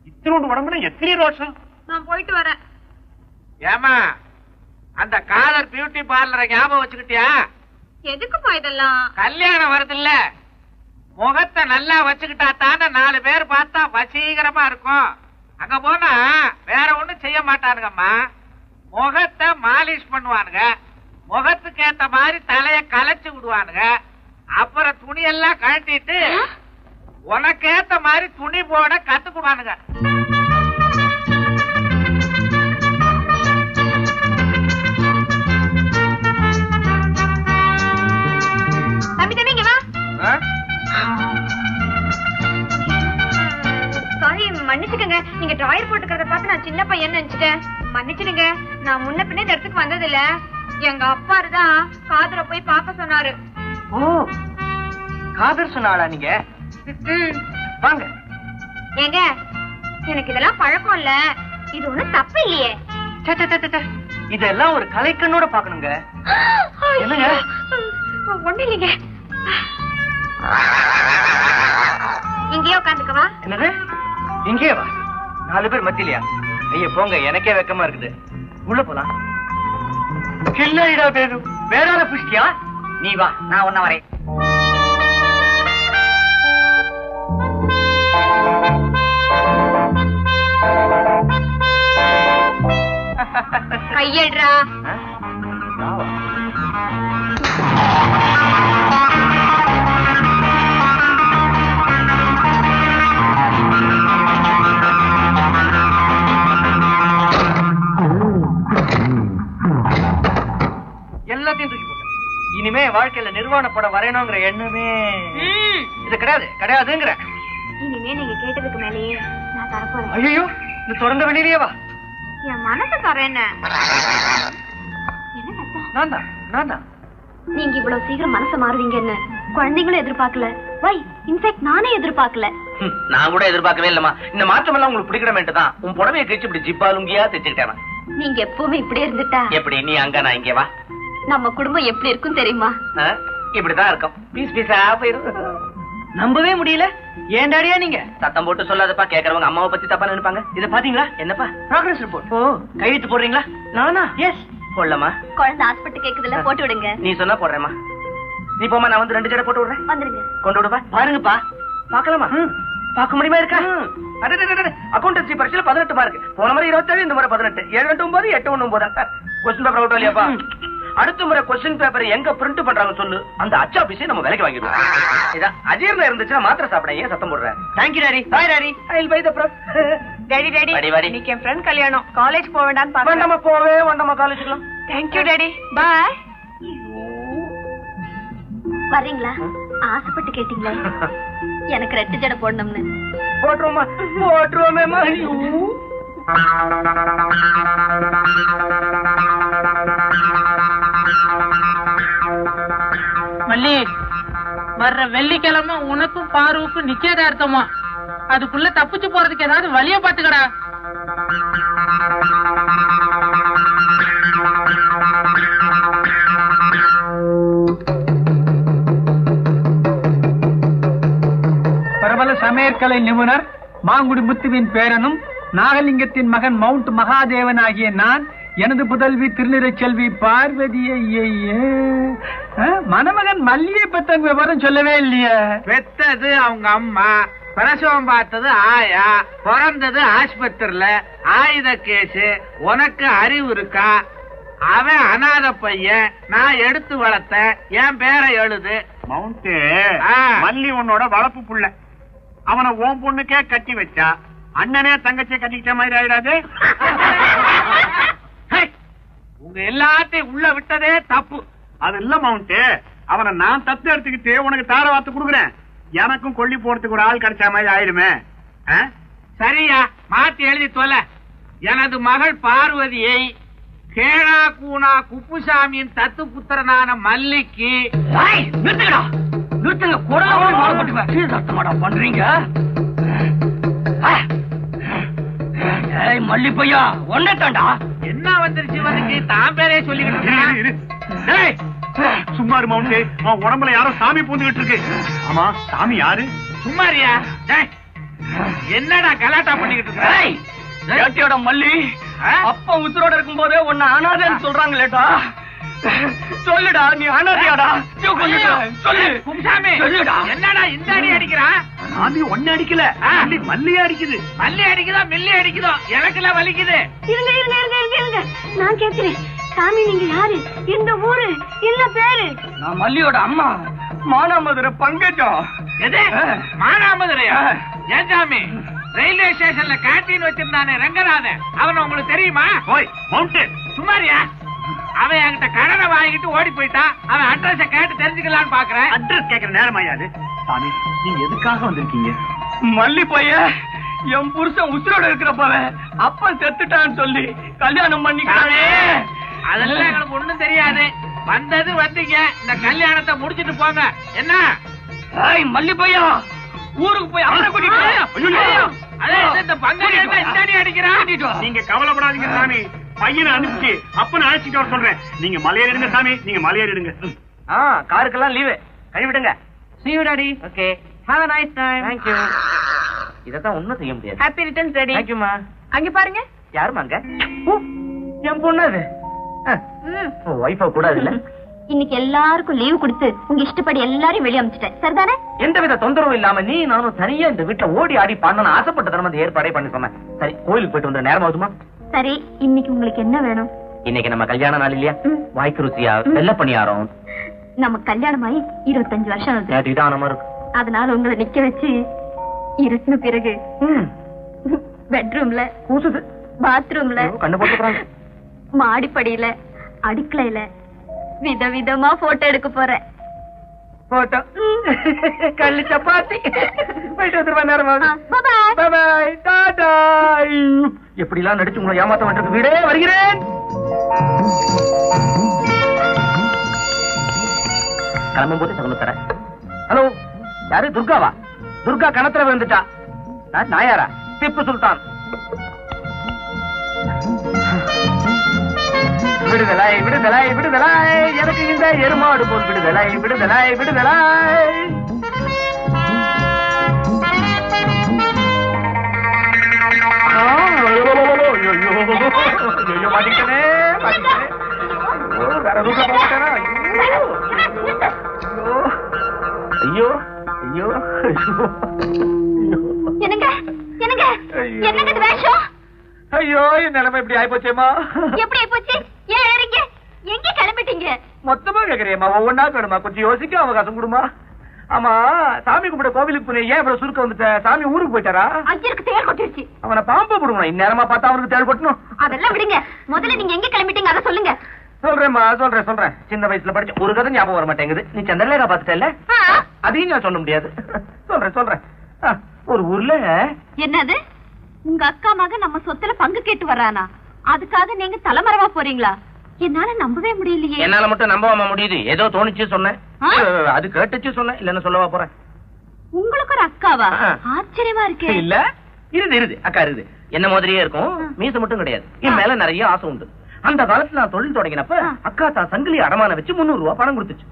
இத்தனோடு உடம்புல எத்தனை ரோஷம். நான் போயிட்டு வரேன். ஏமா அந்த காதர் பியூட்டி பார்லரை ஞாபகம் வச்சுக்கிட்டியா? எதுக்குப்பா இதெல்லாம்? கல்யாணம் வருது இல்ல, முகத்தை நல்லா வச்சுக்கிட்டா தானே 4 பேர் பார்த்தா வசீகரமா இருக்கும். அங்க போனா வேற ஒண்ணும் செய்ய மாட்டானுங்கம்மா. முகத்தை மாலிஷ் பண்ணுவானுங்க, முகத்துக்கு ஏத்த மாதிரி தலைய கலைச்சு விடுவானுங்க. அப்புறம் துணியெல்லாம் கழட்டிட்டு உனக்கு ஏத்த மாதிரி துணி போட கத்துக்குவானுங்க. சாரி மன்னிச்சுக்கங்க. நீங்க டிராயர் போட்டுக்கிறத பார்த்து நான் சின்ன பையன் நினைச்சிட்டேன். மன்னிச்சிடுங்க. நான் முன்ன பின்ன இந்த இடத்துக்கு வந்தது இல்ல. எங்க அப்பா தான் காதரை போய் பார்க்க சொன்னாரு. ஓ, காதர் சொன்னாளா? நீங்க வாங்க. ஏங்க எனக்கு இதெல்லாம் பழக்கம் இல்ல. இது ஒண்ணும் தப்பு இல்லையே. இதெல்லாம் ஒரு கலைக்கண்ணோட பாக்கணுங்க. என்னங்க? ஒண்ணு இல்லைங்க. இங்கேயே உட்காந்துக்கவா? என்னது இங்கேயே வா? 4 பேர் மத்தியிலையா? ஐயா போங்க, எனக்கே வெக்கமா இருக்குது. உள்ள போலாம். கில்லடா பேரு வேற புஷ்டியா? நீ வா, நான் ஒன்ன வரேன். கையெடுறா. எல்லாத்தையும் தூக்கி போட்டு இனிமே வாழ்க்கையில நிர்வாண படம் வரையணுங்கிற எண்ணமே இது கிடையாதுங்கிற. இனிமே நீங்க கேட்டதுக்கு மேலேயே நான் தரப்போறேன். ஐயோ, இந்த திறந்த வெளியிலேயே வா. என் மனசு தரேன். நான் தான். நீங்க இவ்வளவு சீக்கிரம் மனசை மாறுவீங்கன்னு குழந்தைங்களும் எதிர்பார்க்கல. வை, இன்ஃபேக்ட் நானே எதிர்பார்க்கல. நான் கூட எதிர்பார்க்கவே இல்லம்மா. இந்த மாற்றம் எல்லாம் உங்களுக்கு பிடிக்கணுமேட்டு தான் உன் புடவையை கிழிச்சு இப்படி ஜிப்பாலுங்கியா தைச்சுக்கிட்டேன். நீங்க எப்பவுமே இப்படி இருந்துட்டா எப்படி நீ அங்க நான் இங்கே வா. நம்ம குடும்பம் எப்படி இருக்கும் தெரியுமா? இப்படிதான் இருக்கும். பீஸ் பீஸா போயிரும். நம்பவே முடியல. ஏண்டாடியா நீங்க? சத்தம் போட்டு சொல்லாதப்பா, கேக்குறவங்க அம்மாவை பத்தி தப்பா நினைப்பாங்க. இத பாத்தீங்களா? என்னப்பா? Progress report. ஓ, கையெழுத்து போடுறீங்களா? நானா? எஸ் போடலாமா? குழந்தை ஹாஸ்பிட்டல் கேக்குதுல, போட்டு விடுங்க. நீ சொன்னா போடுறேம்மா. நீ போமா, நான் வந்து 2 ஜடை போட்டு விடுறேன். வந்துருங்க. கொண்டு விடுப்பா. பாருங்கப்பா. பாக்கலாமா? பாக்க முடியுமா? இருக்கா? அக்கௌண்டன்சி பரீட்சையில 18 மார்க். போன முறை 27, இந்த முறை 18. 7 2 9 8 1 9. கொஸ்டின் பேப்பர் அவுட் இல்லையாப்பா? அடுத்த முறை கொஸ்டின் பேப்பர் எங்க பிரிண்ட் பண்றாங்க சொல்லு, அந்த அச்சா ஆபீஸை நம்ம விலைக்கு வாங்கிடுவோம். இதான் அஜீர்ணம் இருந்துச்சுன்னா மாத்திரை சாப்பிட ஏன் சத்தம் போடுறேன்? Thank you daddy. Bye daddy. I will buy the press. Daddy daddy இன்னைக்கு என் ஃப்ரெண்ட் கல்யாணம், காலேஜ் போக வேண்டாம்னு பாருங்க. வேண்டாமா போவே வேண்டாமா காலேஜ்க்குலாம். Thank you daddy. பை. வர்றீங்களா? ஆசைப்பட்டு கேட்டீங்களே எனக்கு ரெட்டு ஜடை போடணும்னு. போட்டுருவோமே. மல்லி, வர்ற வெள்ளிக்கிழமை உனக்கும் பாருவுக்கும் நிச்சயதார்த்தமா. அதுக்குள்ள தப்பிச்சு போறதுக்கு ஏதாவது வழிய பாத்துக்கடா. பிரபல சமையற்கலை நிபுணர் மாங்குடி முத்துவின் பேரனும் நாகலிங்கத்தின் மகன் மவுண்ட் மகாதேவன் ஆகிய நான் எனது புதல்வி திருநிறைச்செல்வி பார்வதியை மணமகன் மல்லியை பெற்றவங்க விவரம் சொல்லவே இல்லையே. பெத்தது அவங்க அம்மா, பிரசவம் பார்த்தது ஆயா, பிறந்தது ஆஸ்பத்திரியில, ஆயுத கேசு. உனக்கு அறிவு இருக்கா? அவன் அநாத பையன், நான் எடுத்து வளர்த்த, என் பேரை எழுது. மவுண்ட் மல்லி உன்னோட வளர்ப்பு புள்ள. அவனை உன் பொண்ணுக்கே கட்டி வச்சா அண்ணனே தங்கச்சியை கட்டிக்கிட்ட மாதிரி ஆயிடாது? உங்க எல்லாத்தையும் உள்ள விட்டதே தப்பு. அது இல்ல மவுண்ட், அவனை நான் தத்து எடுத்துக்கிட்டு உனக்கு தார வார்த்தை கொடுக்குறேன். எனக்கும் கொல்லி போறதுக்கு ஒரு ஆள் கிடைச்ச மாதிரி ஆயிடுமே. சரியா, மாத்தி எழுதி தொலை. எனது மகள் பார்வதியை கேணா கூனா குப்புசாமியின் தத்து புத்திரனான மல்லிக்கு. நிறுத்துங்க, குரலை பண்றீங்க. மல்லி பையா ஒன்னே தாண்டா. என்ன வந்துருச்சு இவனுக்கு? தான் பேரே சொல்லிக்கிட்டு சும்மாரு மவுண்ட், அவன் உடம்புல யாரோ சாமி பூந்துகிட்டு இருக்கு. ஆமா, சாமி யாரு? சும்மாரியா? என்னடா கலாட்டா பண்ணிக்கிட்டு இருக்க? மல்லி அப்பா உசுரோட இருக்கும் போதே உன்னை அனாதைன்னு சொல்றாங்களேடா. சொல்லுடா, நீ அனாதையாடா? சொல்லு கும்சாமி. என்னடா இந்த அடி அடிக்கிறான்? சாமி ஒன்னு அடிக்கல, மல்லியா அடிக்குது. மல்லி அடிக்குதோ மில்லி அடிக்குதோ, எனக்குலாம் வலிக்குது. இருங்க, நான் கேட்கிறேன். சாமி நீங்க யாரு? இந்த ஊரு இல்ல பேரு? நான் மல்லியோட அம்மா, மானாமதுரை பங்கஜம். எது மானாமதுரையா? ஏன் சாமி, ரயில்வே ஸ்டேஷன்ல கேண்டீன் வச்சிருந்தானே ரங்கநாதன், அவன் உங்களுக்கு தெரியுமா? ஓய் மவுண்ட், சும்மாரியா? அவன் என்கிட்ட கடனை வாங்கிட்டு ஓடி போயிட்டான். அவன் அட்ரஸ கேட்டு தெரிஞ்சுக்கலான்னு பாக்குறேன். அட்ரஸ் கேட்கிற நேரம் ஆயாது. சாமி, நீங்க எதுக்காக வந்திருக்கீங்க? மல்லி பைய என் புருஷன் உசுரோட இருக்கிறப்பவே அப்பா செத்துட்டான்னு சொல்லி கல்யாணம் பண்ணிக்கிறானே. அதெல்லாம் எங்களுக்கு ஒண்ணும் தெரியாது. வந்தது வந்தீங்க, இந்த கல்யாணத்தை முடிச்சிட்டு போங்க. என்ன மல்லி பையா, ஊருக்கு போய் அவரை கூட்டிட்டு அடிக்கிறான். நீங்க கவலைப்படாதீங்க சாமி, பையனை அனுப்பிச்சு அப்பனை அழைச்சிட்டு வர சொல்றேன். நீங்க மலையேறிடுங்க சாமி, நீங்க மலையேறிடுங்க. காருக்கெல்லாம் leave, கழிவிடுங்க. See you daddy. Okay. Have a nice time. Thank you. இதத்தான் ஒண்ணும் செய்ய முடியாது. Happy returns daddy. Thank you மா. அங்க பாருங்க. யாருமா அங்க? என் பொண்ணு அது. வைஃபா கூடாது இல்ல? இன்னைக்கு எல்லாருக்கும் லீவு கொடுத்து உங்க இஷ்டப்படி எல்லாரும் வெளியே அனுப்பிச்சிட்டேன். சரிதானே? எந்தவித தொந்தரவும் இல்லாம நீ நானும் தனியா இந்த வீட்டுல ஓடி ஆடி பண்ணணும் ஆசைப்பட்ட தரம் அந்த ஏற்பாடே பண்ணி சொன்னேன். சரி, கோயிலுக்கு போயிட்டு வந்த நேரம் ஆகுதுமா? சரி, இன்னைக்கு உங்களுக்கு என்ன வேணும்? இன்னைக்கு நம்ம கல்யாண நாள் இல்லையா? வாய்க்கு ருசியா வெள்ள பணியாரம். நம்ம கல்யாணமாயி 25 வருஷம் ஆகுது. இதானமா இருக்கு. அதனால உங்களை நிக்க வச்சு இருட்டின பிறகு பெட்ரூம்ல, பாத்ரூம்ல, கண்ணு போட்டுக்கிறாங்க, மாடிப்படியில, அடுக்கலையில விதவிதமா போட்டோ எடுக்க போறேன். போட்டோ கல்லு சப்பாத்தி. போயிட்டு வந்துருவா நேரமா. எப்படி எல்லாம் நடிச்சு உங்களை ஏமாத்த வேண்டியது. வீடே வருகிறேன். கிளம்பும் போது சகுனம் தரேன். ஹலோ, யாரு? துர்காவா? துர்கா கணத்துல விழுந்துட்டா. நாயாரா? திப்பு சுல்தான். விடுதலை விடுதலை விடுதலை, எனக்கு இந்த எருமாடு போல் விடுதலை விடுதலை விடுதலை. மாட்டிக்கிட்டே வேற ரூட்ல போட்டேனா? ஐயோ ஐயோ என்னங்க என்னங்க என்னங்க வேஷம்? ஐயோ, என் நிலைமை இப்படி ஆயிப்போச்சேமா. எப்படி ஆயிப்போச்சு? ஏன் எழுறீங்க? எங்க கிளம்பிட்டீங்க? சொல்லாதீங்க. மொத்தமா கேக்குறியம்மா, ஒவ்வொன்னா வேணுமா? கொஞ்சம் யோசிக்க அவகாசம் கொடுமா. ஆமா, சாமி கும்பிட கோவிலுக்கு போனே, ஏன் இவ்வளவு சுருக்க வந்துட்ட? சாமி ஊருக்கு போயிட்டாரா? ஐயருக்கு தேள் கொட்டிருச்சு. அவனை பாம்பு போடுவான். இந்நேரமா பார்த்தா அவனுக்கு தேள் கொட்டணும். அதெல்லாம் விடுங்க, முதல்ல நீங்க எங்க கிளம்பிட்டீங்க அதை சொல்லுங்க. சொல்றேம்மா, சொல்றேன். சின்ன வயசுல படிச்ச ஒரு கதை ஞாபகம் வர மாட்டேங்குது. நீ சந்திரலேகா பாத்துட்டல? அதையும் நான் சொல்ல முடியாது. சொல்றேன். ஒரு ஊர்ல என்னது, உங்க அக்கா மகன் நம்ம சொத்துல பங்கு கேட்டு வர்றானா? அதுக்காக நீங்க தலைமறைவா போறீங்களா? என்னால நம்பவே முடியலையே. என்னால மட்டும் நம்பவாம முடியுது? ஏதோ தோணிச்சு சொன்னேன், அது கேட்டுச்சு சொன்னேன், இல்லன்னு சொல்லவா போறேன். உங்களுக்கு ஒரு அக்காவா? ஆச்சரியமா இருக்கு. இல்ல, இருது அக்கா இருக்குது. என்ன மாதிரியே இருக்கும், மீச மட்டும் கிடையாது. என் மேல நிறைய ஆசை உண்டு. அந்த காலத்துல நான் தொழில் தொடங்கினப்ப அக்கா தான் சங்கிலி அடமான வச்சு 300 ரூபாய் பணம் கொடுத்துச்சு.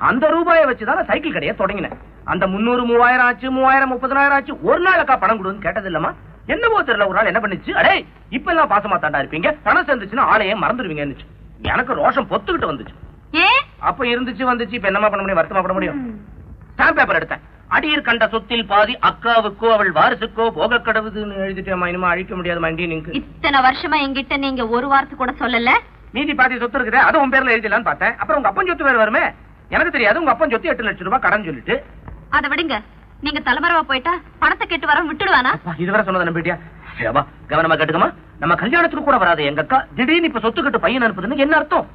அந்த ரூபாயை வச்சுதான் சைக்கிள் கடையை தொடங்கினேன். அந்த 300 3000 ஆச்சு, 3000 30,000 ஆச்சு. ஒரு நாள் அக்கா பணம் கொடுன்னு கேட்டது இல்லமா? என்னவோ தெரியல, ஒரு நாள் என்ன பண்ணிச்சு, அடே இப்ப எல்லாம் பாசமா தாண்டா இருப்பீங்க, பணம் சேர்ந்துச்சுன்னா ஆளையே மறந்துடுவீங்கன்னு. எனக்கு ரோஷம் பொத்துக்கிட்டு வந்துச்சு. அப்ப வந்துச்சு. இப்ப என்னமா பண்ண முடியும்? வருத்தமா பண்ண முடியும்? ஸ்டாம்ப் பேப்பர் எடுத்தேன். அடியர் கண்ட சொத்தில் பாதி அக்காவுக்கோ அவள் வாரிசுக்கோ போக கடவுதுன்னு எழுதிட்டேமா. இனிமே அழிக்க முடியாதுமா. இத்தனை வருஷமா என்கிட்ட நீங்க ஒரு வார்த்தை கூட சொல்லல. மீதி பாதி சொத்து இருக்குது, அது உன் பேர்ல எழுதிடலான்னு பார்த்தேன். அப்புறம் உங்க அப்பன் சொத்து வேற வருமே. எனக்கு தெரியாது, உங்க அப்பன் சொத்து 8 லட்சம் ரூபாய் கடன் சொல்லிட்டு. அதை விடுங்க, நீங்க தலைமறைவா போயிட்டா பணத்தை கேட்டு வர விட்டுடுவானா? இதுவரை சொன்னதை நம்பிட்டியா? கவனமா கேட்டுக்கமா. நம்ம கல்யாணத்துக்கு கூட வராது எங்க அக்கா திடீர்னு இப்ப சொத்து கட்டு பையன் அனுப்புதுன்னு என்ன அர்த்தம்?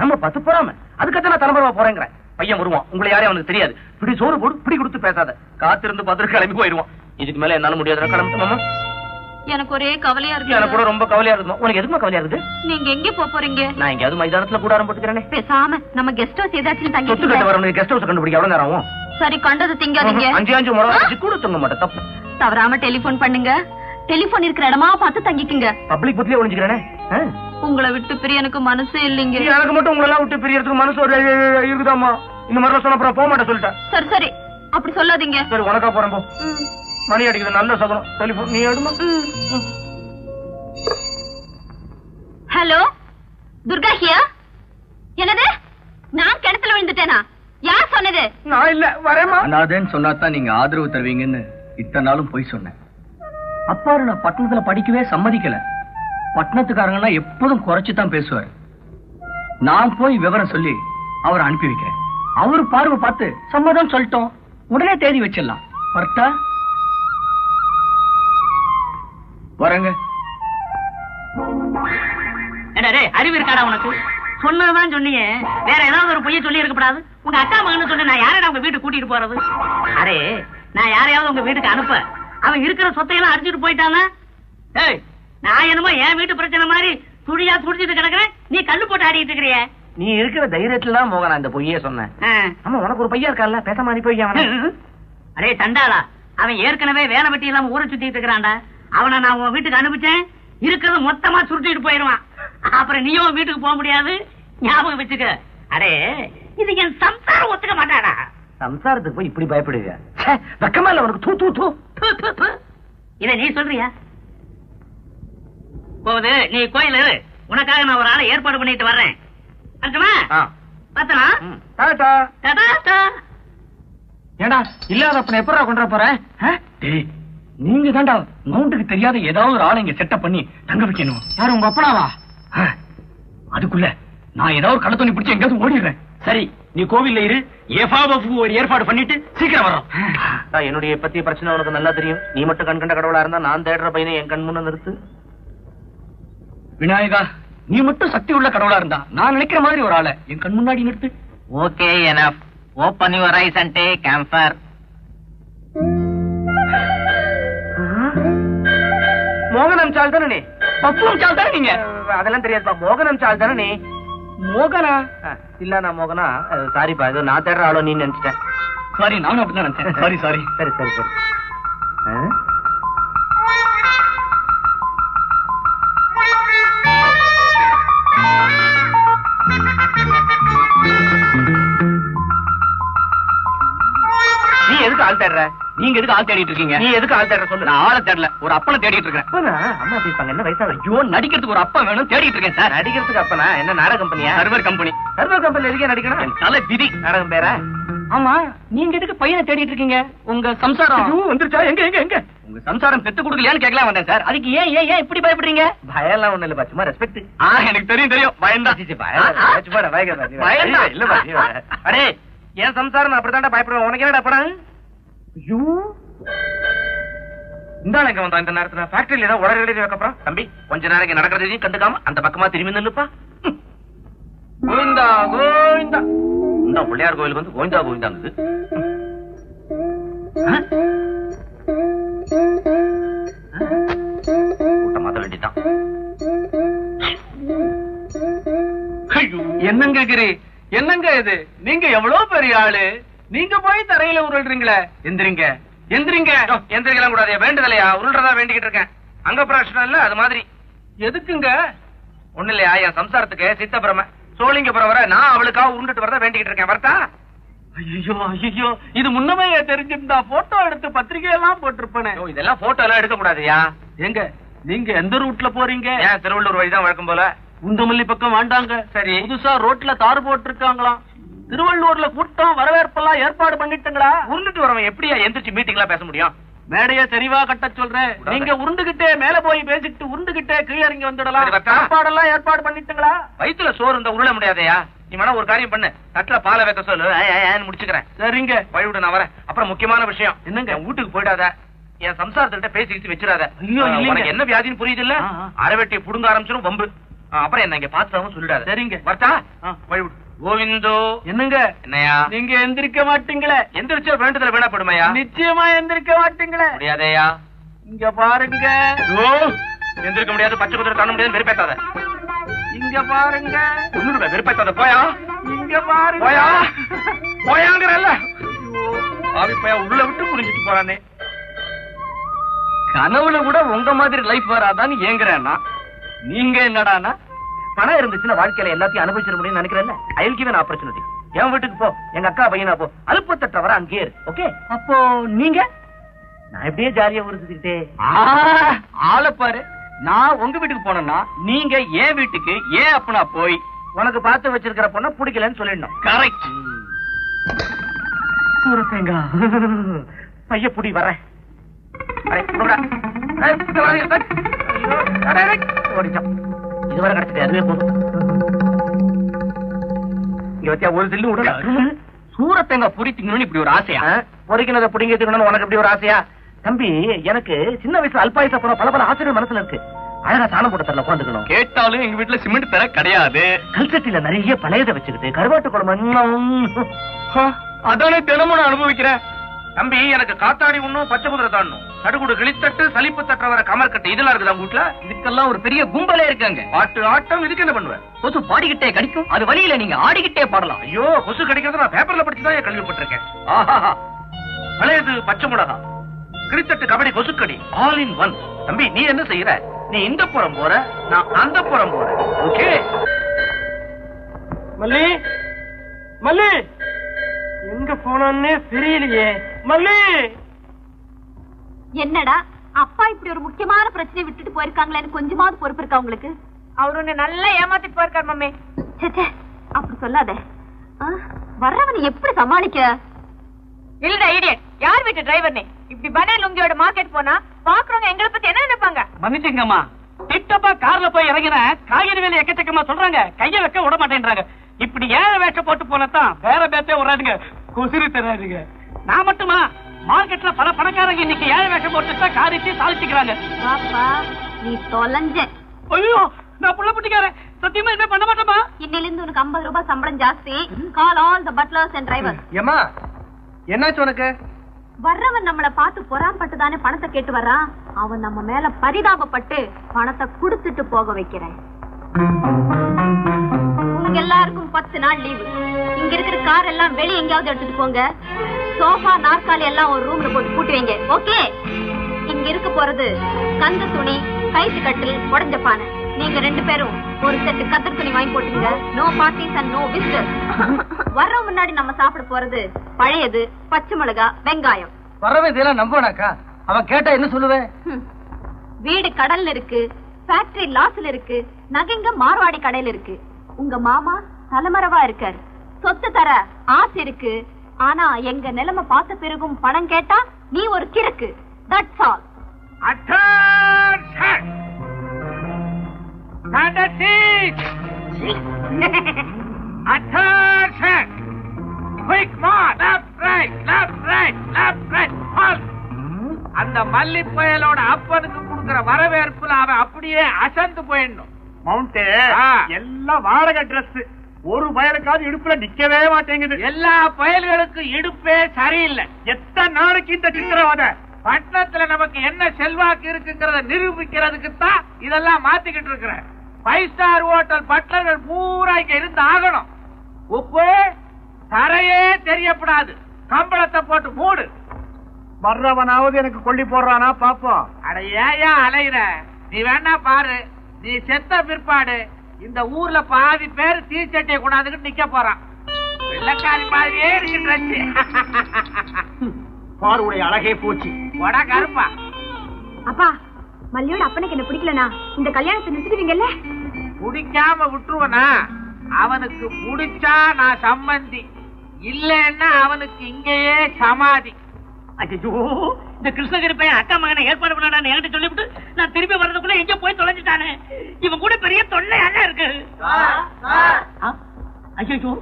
நம்ம 10 போறாம அதுக்கத்தான் நான் தலைமறைவா போறேங்கிறேன். பையன் வருவான், உங்களை யாரையும் அவனுக்கு தெரியாது. இப்படி சோறு போடு, இப்படி கொடுத்து பேசாத. காத்திருந்து பதில் கிளம்பி போயிருவான். இதுக்கு மேல என்னால முடியாது. கிளம்பிட்டோமா? எனக்கு ஒரே கவலையா இருக்கு. எனக்கு கூட ரொம்ப கவலையா இருக்கு. உனக்கு எதுமா கவலையா இருக்கு? நீங்க எங்க போறீங்க? நான் எங்கயாவது மைதானத்துல கூட ஆரம்பிச்சுக்கிறேன். பேசாம நம்ம கெஸ்ட் ஹவுஸ் ஏதாச்சும் தங்கி சொத்து கட்ட வரவனுக்கு கெஸ்ட் ஹவுஸ் கண்டுபிடிக்க எவ்வளவு நேரம் ஆகும்? சரி, கண்டது திங்காதீங்க. 5 முறை வச்சு கூட தூங்க மாட்டேன். தப்பு. தவறாம டெலிபோன் பண்ணுங்க. டெலிபோன் இருக்கிற இடமா பார்த்து தங்கிக்குங்க. பப்ளிக் புத்திலே ஒளிஞ்சுக்கிறேனே. உங்களை விட்டு பிரிய எனக்கு மனசு இல்லைங்க. எனக்கு மட்டும் உங்களெல்லாம் விட்டு பிரியறதுக்கு மனசு இருக்குதாமா? இந்த மாதிரி சொன்ன அப்புறம் போக மாட்டேன் சொல்லிட்டேன். சரி அப்படி சொல்லாதீங்க. சரி, உனக்கா போறேன் போ. மணி அடிக்குது, நல்ல சகனம். டெலிபோன் நீ எடுமா. ஹலோ, துர்கா ஹியா. என்னது, நான் கிணத்துல விழுந்துட்டேனா? யார் சொன்னது? நான் இல்ல, வரேமா. அனாதேன்னு சொன்னாதான் நீங்க ஆதரவு தருவீங்கன்னு இத்தனை நாளும் போய் சொன்னேன். அப்பாரு நான் பட்டணத்துல படிக்கவே சம்மதிக்கல. பட்டணத்துக்காரங்கன்னா எப்போதும் குறைச்சுதான் பேசுவாரு. நான் போய் விவரம் சொல்லி அவரை அனுப்பி வைக்கிறேன். அவரு பார்வை பார்த்து சம்மதம் சொல்லிட்டோம், உடனே தேதி வச்சிடலாம். கரெக்டா? வரங்க. அறிவு இருக்காடா உனக்கு? சொன்னதுதான் சொன்னீங்க, வேற ஏதாவது ஒரு பொய்ய சொல்லி இருக்கப்படாது. உங்க அக்கா மகன் சொன்ன நான் யாரையா உங்க வீட்டுக்கு கூட்டிட்டு போறது? அரே, நான் யாரையாவது உங்க வீட்டுக்கு அனுப்ப அவன் இருக்கிற சொத்தையெல்லாம் அடிச்சுட்டு போயிட்டானா? ஏய், நான் என்னமோ என் வீட்டு பிரச்சனை மாதிரி துடியா துடிச்சிட்டு கிடக்குறேன், நீ கல்லு போட்டு ஆடிட்டு இருக்கிறிய. நீ இருக்கிற தைரியத்துல தான் மோகன் அந்த பொய்யே சொன்னேன். ஆமா, உனக்கு ஒரு பையன் இருக்கான்ல, பேச மாதிரி போய். அரே தண்டாளா, அவன் ஏற்கனவே வேலை வெட்டி இல்லாம ஊரை சுத்திட்டு இருக்கிறான்டா. அவனை நான் உன் வீட்டுக்கு அனுப்பிச்சேன், இருக்கிறத மொத்தமா சுருட்டிட்டு போயிருவான். அப்புறம் நீயும் வீட்டுக்கு போக முடியாது, ஞாபகம் வச்சுக்க. அரே, இது என் சம்சாரம் ஒத்துக்க மாட்டாடா. சம்சாரத்துக்கு போய் இப்படி பயப்படுங்க? வெக்கமா இல்ல உனக்கு? தூ தூ தூ. இத நீ சொல்றியா? போகுது, நீ கோயில உனக்காக நான் ஒரு ஆளை ஏற்பாடு பண்ணிட்டு வர்றேன். ஏடா இல்லாதப்ப எப்படா கொண்டு போறேன்? நீங்க தாண்டா நோண்டுக்கு தெரியாத ஏதாவது ஒரு ஆளை இங்க செட்டப் பண்ணி தங்க வைக்கணும். யாரு, உங்க அப்பனாவா? அதுக்குள்ள நான் ஏதாவது கடை துணி பிடிச்சி எங்கேயாவது ஓடிடுறேன். சரி, நீ கோவில்ல இரு, ஒரு ஏற்பாடு பண்ணிட்டு சீக்கிரம் வரோம். என்னுடைய பத்திய பிரச்சனை உனக்கு நல்லா தெரியும். நீ மட்டும் கண் கண்ட கடவுளா இருந்தா நான் தேடுற பையனை என் கண் முன்ன நிறுத்து. விநாயகா, நீ மட்டும் சக்தி உள்ள கடவுளா இருந்தா நான் நினைக்கிற மாதிரி ஒரு ஆளை என் கண் முன்னாடி நிறுத்து. Okay, enough. Open your eyes and take camphor. மோகனம் சால் தானே? பப்பும் சால் தானே நீங்க? அதெல்லாம் தெரியாதுப்பா. மோகனம் சால் தானே நீ? மோகனா? இல்ல, நான் மோகனா. சாரிப்பா, இது நான் தேடுற ஆளோ நீ நினைச்சிட்டேன். சாரி, நானும் அப்படிதான் நினைச்சேன். சாரி. சரி. நீ எதுக்கு ஆள் தேடுற? நீங்க எதுக்கு ஆள் தேடிட்டு இருக்கீங்க? நீ எதுக்கு ஆள் தேடுற சொல்லு. நான் ஆளை தேடல, ஒரு அப்பனை தேடிட்டு இருக்கேன். அம்மா பேசுவாங்க, என்ன வயசா? ஐயோ, நடிக்கிறதுக்கு ஒரு அப்பா வேணும், தேடிட்டு இருக்கேன் சார். நடிக்கிறதுக்கு அப்பனா? என்ன நாடக கம்பெனியா? Server company. சர்வர் கம்பெனில எதுக்கே நடிக்கணும்? தலை விதி. நாடகம் பேரா? ஆமா, நீங்க எதுக்கு பையனை தேடிட்டு இருக்கீங்க? உங்க சம்சாரம் வந்துருச்சா? எங்க எங்க எங்க? உங்க சம்சாரம் பெத்து கொடுக்கலையான்னு கேட்கலாம் வந்தேன் சார். அதுக்கு ஏன் ஏன் ஏன் இப்படி பயப்படுறீங்க? பயம்லாம் ஒண்ணு இல்ல, சும்மா ரெஸ்பெக்ட். எனக்கு தெரியும் பயம்தான். அடே, என் சம்சாரம் நான் அப்படித்தான்டா பயப்படுவேன். உனக்கு என்னடா படம்? ஐயோ, இந்தாங்க இங்க வந்தா இந்த நேரத்துல ஃபேக்டரியில ஏதாவது உடனே வைக்கப்புறம். தம்பி, கொஞ்ச நேரம் நடக்கிறதையும் கண்டுக்காம அந்த பக்கமா திரும்பி நில்லுப்பா. கோவிந்தா கோவிந்தா. இந்த பிள்ளையார் கோயிலுக்கு வந்து கோவிந்தா கோவிந்தாங்குது. மாத்த வேண்டிதான். என்னங்க கிரி, என்னங்க இது? நீங்க எவ்வளவு பெரிய ஆளு, நீங்க போய் தரையில உருள்றீங்களே. எந்திரிங்க எந்திரிங்க. எந்திரிக்கலாம் கூடாது, வேண்டுதலையா? உருள்றதா வேண்டிக்கிட்டு இருக்கேன். அங்க பிரச்சனை இல்ல, அது மாதிரி. எதுக்குங்க? ஒண்ணு இல்லையா, என் சம்சாரத்துக்கு சித்தபிரம சோழிங்கபுரம் வர நான் அவளுக்காக உருண்டுட்டு வரதா வேண்டிக்கிட்டு இருக்கேன். வரட்டா? ஐயோ ஐயோ, இது முன்னமே தெரிஞ்சிருந்தா போட்டோ எடுத்து பத்திரிகையெல்லாம் போட்டிருப்பேனே. இதெல்லாம் போட்டோ எல்லாம் எடுக்க கூடாதுயா. எங்க நீங்க எந்த ரூட்ல போறீங்க? ஏன் திருவள்ளூர் வழிதான் வழக்கம் போல. உந்தமல்லி பக்கம் வேண்டாங்க. சரி, புதுசா ரோட்ல தார் போட்டிருக்காங்களாம். திருவள்ளூர்ல கூட்டம் வரவேற்பெல்லாம் ஏற்பாடு பண்ணிட்டுங்களா? உருண்டுட்டு வரவன் எப்படியா எந்திரிச்சு மீட்டிங்லாம் பேச முடியும்? மேடைய தெளிவா கட்ட சொல்றேன். நீங்க உருண்டுகிட்டே மேல போய் பேசிட்டு உருண்டுகிட்டே கீழே இறங்கி வந்துடலாம். சாப்பாடெல்லாம் ஏற்பாடு பண்ணிட்டுங்களா? வயிற்றுல சோறு இந்த உருள முடியாதையா. நீ வேணா ஒரு காரியம் பண்ணு, தட்டுல பாலை வைக்க சொல்லு, முடிச்சுக்கிறேன். சரிங்க, வழிவிட நான் வரேன். அப்புறம் முக்கியமான விஷயம் என்னங்க, வீட்டுக்கு போயிடாத. என் சம்சாரத்துக்கிட்ட பேசிக்கிட்டு வச்சிடாத. உனக்கு என்ன வியாதின்னு புரியுது இல்ல? அரைவெட்டியை புடுங்க ஆரம்பிச்சிடும் வம்பு. அப்புறம் என்ன இங்க பார்த்தாவும் சொல்லிடாத. சரிங்க, வரட்டா? வழிவிடு. கோவிந்தோ. என்னங்க என்னையா? நீங்க எந்திரிக்க மாட்டீங்களே. எந்திரிச்சா வேண்டுதல வீணாப்படுமையா? நிச்சயமா எந்திரிக்க மாட்டீங்களே. முடியாதையா? இங்க பாருங்க. எந்திரிக்க முடியாது, பச்சை குதிரை தாண்ட முடியாது, வெறுப்பேத்தாத. இங்க பாருங்க. ஒண்ணுமே வெறுப்பேத்தாத. போயா? இங்க பாருங்க. போயா போயாங்கிறல்ல. ஆவி போயா, உள்ள விட்டு புரிஞ்சுட்டு போறானே. கனவுல கூட உங்க மாதிரி லைஃப் வராதான்னு ஏங்குறேன்னா நீங்க என்னடானா? பணம் இருந்துச்சுன்னா வாழ்க்கையில எல்லாத்தையும் அனுபவிச்சிட முடியும்னு நினைக்கிறேன். I will give an opportunity. என் வீட்டுக்கு போ, எங்க அக்கா பையனா போ, அலுப்பத்தட்ட வர அங்கே இரு. ஓகே? அப்போ நீங்க? நான் எப்படியே ஜாலியா உருந்துக்கிட்டே. ஆளை பாரு. நான் உங்க வீட்டுக்கு போனேன்னா நீங்க என் வீட்டுக்கு ஏன் அப்பனா போய் உனக்கு பார்த்து வச்சிருக்கிற பொண்ண பிடிக்கலன்னு சொல்லிடணும். கரெக்ட். சூரத்தேங்கா பைய புடி வரேன். ஓடிச்சான். இதுவரை கிடைச்சது அதுவே போதும். இங்க வச்சா ஒரு தில்லு விட. சூரத்தேங்காய் பொரித்தீங்கன்னு இப்படி ஒரு ஆசையா? பொறிக்கிறத புடிங்க எடுத்துக்கணும்னு உனக்கு எப்படி ஒரு ஆசையா? தம்பி, எனக்கு சின்ன வயசுல அல்பாயுசா போன பல பல ஆசிரியர் மனசுல இருக்கு. அழகா சாணம் போட்ட தரல உட்காந்துக்கணும். கேட்டாலும் எங்க வீட்டுல சிமெண்ட் தர கிடையாது. கல்சட்டில நிறைய பழையதை வச்சுக்கிட்டு கருவாட்டு குழம்பு அதானே தினமும் நான் அனுபவிக்கிறேன். தம்பி, எனக்கு காத்தாடி ஒண்ணும் பச்சை குதிரை தாண்டணும், சடுகுடு கிழித்தட்டு சலிப்பு தட்ட வர கமர்கட்டு இதெல்லாம் இருக்குதா வீட்டுல? இதுக்கெல்லாம் ஒரு பெரிய கும்பலே இருக்காங்க. பாட்டு ஆட்டம் இதுக்கு என்ன பண்ணுவேன்? கொசு பாடிக்கிட்டே கடிக்கும், அது வழியில நீங்க ஆடிக்கிட்டே பாடலாம். ஐயோ, கொசு கடிக்கிறது நான் பேப்பர்ல படிச்சுதான் கேள்விப்பட்டிருக்கேன். ஆஹா, பழையது பச்சை மிளகா, கிழித்தட்டு கபடி, கொசுக்கடி, ஆல் இன் ஒன். தம்பி, நீ என்ன செய்யற? நீ இந்த புறம் போற, நான் அந்த புறம் போறேன். ஓகே? மல்லி மல்லி எங்க போனான்னே தெரியலையே. மல்லி, என்னடா அப்பா இப்படி ஒரு முக்கியமான பிரச்சனை விட்டுட்டு போயிருக்காங்களேன்னு கொஞ்சமாவது பொறுப்பு இருக்கா உங்களுக்கு? அவரு உன்னை நல்லா ஏமாத்திட்டு போயிருக்காரு மம்மி. சே, அப்படி சொல்லாத. வர்றவனை எப்படி சமாளிக்க? இல்லடா ஐடியட், யார் வீட்டு டிரைவர் நீ? இப்படி பனே லுங்கியோட மார்க்கெட் போனா பாக்குறவங்க எங்களை பத்தி என்ன நினைப்பாங்க? மன்னிச்சுங்கம்மா, கிட்டப்பா கார்ல போய் இறங்கின காய்கறி வேலை எக்கச்சக்கமா சொல்றாங்க, கைய வைக்க விட மாட்டேன்றாங்க. இப்படி ஏன் வேஷம் போட்டு போனதான் வேற பேத்தே விடாதுங்க, கொசுறு தராதுங்க. நான் மட்டுமா, மார்க்கெட்ல பல பணக்காரங்க இன்னைக்கு ஏழை வேஷம் போட்டு காரிச்சு சாதிச்சுக்கிறாங்க. பாப்பா, நீ தொலைஞ்ச. ஐயோ, நான் புள்ள புட்டிக்காரன், சத்தியமா இனிமே பண்ண மாட்டேமா. இன்னில இருந்து உனக்கு 50 ரூபாய் சம்பளம் ஜாஸ்தி. Call all the butlers and drivers. ஏமா, என்னாச்சு உனக்கு? வர்றவன் நம்மள பார்த்து பொறாம்பட்டு தானே பணத்தை கேட்டு வர்றான். அவன் நம்ம மேல பரிதாபப்பட்டு பணத்தை குடுத்துட்டு போக வைக்கிறேன். உங்க எல்லாருக்கும் 10 நாள் லீவு. இங்க இருக்கிற கார் எல்லாம் வெளியே எங்கேயாவது எடுத்துட்டு போங்க. சோஃபா நாற்காலி எல்லாம் ஒரு ரூம்ல போட்டு பூட்டி வைங்க. ஓகே? இங்க இருக்க போறது கந்த துணி, கைத்து கட்டில், உடஞ்ச பானை. நீங்க 2 பேரும் ஒரு செட்டு கத்தர் துணி வாங்கி போட்டுங்க. No parties and no visitors. வர்ற முன்னாடி நம்ம சாப்பிட போறது பழையது, பச்சை மிளகா, வெங்காயம். வரவே இதெல்லாம் நம்பனாக்கா? அவன் கேட்டா என்ன சொல்லுவேன்? வீடு கடல்ல இருக்கு, ஃபேக்டரி லாஸ்ல இருக்கு, நகைங்க மார்வாடி கடையில இருக்கு. உங்க மாமா தலைமறைவா இருக்காரு, சொத்து தர ஆசை இருக்கு. ஆனா எங்க நிலைமை பார்த்த பிறகும் பணம் கேட்டா நீ ஒரு கிறுக்கு. That's all. Attention. Attention! Quick march! Left, right, left, right, left, right, halt! அந்த மல்லி புயலோட அப்பனுக்கு கொடுக்கிற வரவேற்புல அவன் அப்படியே அசந்து போயிடணும். மவுண்ட் எல்லாம் வாடகை டிரஸ். ஒரு பயலுக்காவது இடுப்புல நிக்கவே மாட்டேங்குது. எல்லா பயல்களுக்கு இடுப்பே சரியில்லை. எத்தனை நாளைக்கு இந்த சித்திரவதை? பட்டணத்துல நமக்கு என்ன செல்வாக்கு இருக்குங்கிறத நிரூபிக்கிறதுக்கு தான் இதெல்லாம் மாத்திக்கிட்டு இருக்கிறேன். 5 ஸ்டார் ஹோட்டல் பட்லர்கள் பூரா இங்க இருந்து ஆகணும். உப்பு தரையே தெரியப்படாது. கம்பளத்தை போட்டு மூடு. வர்றவனாவது எனக்கு கொல்லி போடுறானா பாப்போம். அட ஏயா அலையிற? நீ வேணா பாரு. நீ செத்த பிற்பாடு இந்த ஊர்ல பாதி பேர் தீச்சட்டியை கொண்டாந்துக்கிட்டு நிக்க போறான். வெள்ளக்காரி மாதிரியே இருக்கு ட்ரெஸ். பாருடைய அழகே போச்சு. வட கருப்பா. அப்பா, மல்லியோட அப்பனுக்கு என்ன பிடிக்கலனா இந்த கல்யாணத்தை நிறுத்திடுவீங்கல்ல? பிடிக்காம விட்டுருவனா? அவனுக்கு பிடிச்சா நான் சம்மந்தி, இல்லன்னா அவனுக்கு இங்கேயே சமாதி. ஐயோ, இந்த கிருஷ்ணகிரி பையன் அக்கா மகனை ஏற்பாடு பண்ணான்னு என்கிட்ட சொல்லிவிட்டு நான் திரும்பி வர்றதுக்குள்ள எங்க போய் தொலைஞ்சிட்டானே. இவன் கூட பெரிய தொல்லையாக இருக்கு. ஐயோ,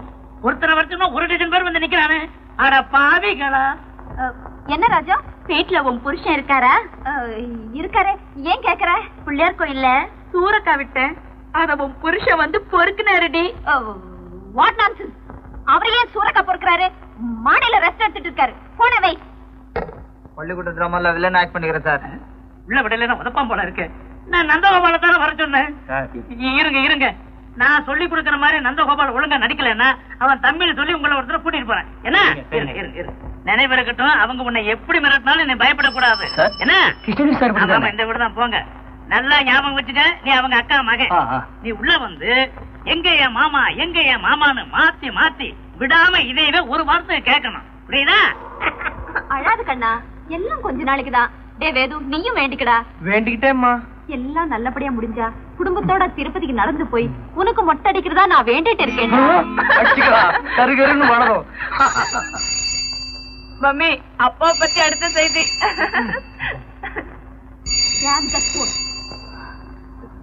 ஒருத்தரை வருஷமா 1 டஜன் பேர் வந்து நிக்கிறானே. அட பாவிகளா. என்ன ராஜா, வீட்டுல உன் புருஷன் இருக்காரா? இருக்காரு. ஏன் கேக்குற? பிள்ளையார் கோயில்ல சூரக்கா விட்டேன். அத உன் புருஷன் வந்து பொறுக்குனாருடி. What nonsense. அவர் ஏன் சூரக்கா பொறுக்கிறாரு? மாடியில ரெஸ்ட் எடுத்துட்டு இருக்காரு. போன வை. பள்ளிக்கூட டிராமால வில்லன் ஆக்ட் பண்ணிக்கிறேன் சார். உள்ள விடல உதப்பான் போல இருக்கு. நான் நந்தகோபால தானே வர சொன்னேன். இருங்க, நான் சொல்லி கொடுக்கற மாதிரி நந்தகோபால் ஒழுங்கா நடிக்கலன்னா அவன் தமிழ் சொல்லி உங்களை ஒருத்தர் கூட்டிட்டு போறேன். என்ன நினைவு இருக்கட்டும். அவங்க உன்னை எப்படி மிரட்டினாலும் நீ பயப்படக்கூடாது. என்ன இந்த வீடுதான் போங்க. நல்லா ஞாபகம் வச்சுக்க. நீ அவங்க அக்கா மகன். நீ உள்ள வந்து எங்க என் மாமா எங்க என் மாமான்னு மாத்தி மாத்தி விடாம இதையவே ஒரு வார்த்தை கேட்கணும். புரியுதா? அழாது கண்ணா, எல்லாம் கொஞ்ச நாளைக்குதான். டே வேது, நீயும் வேண்டிக்கடா. வேண்டிக்கிட்டேம்மா. எல்லாம் நல்லபடியா முடிஞ்சா குடும்பத்தோட திருப்பதிக்கு நடந்து போய் உனக்கு மொட்டை அடிக்கிறதா நான் வேண்டிட்டு இருக்கேன். கருகருன்னு வளரும். மம்மி, அப்பா பத்தி அடுத்த செய்தி.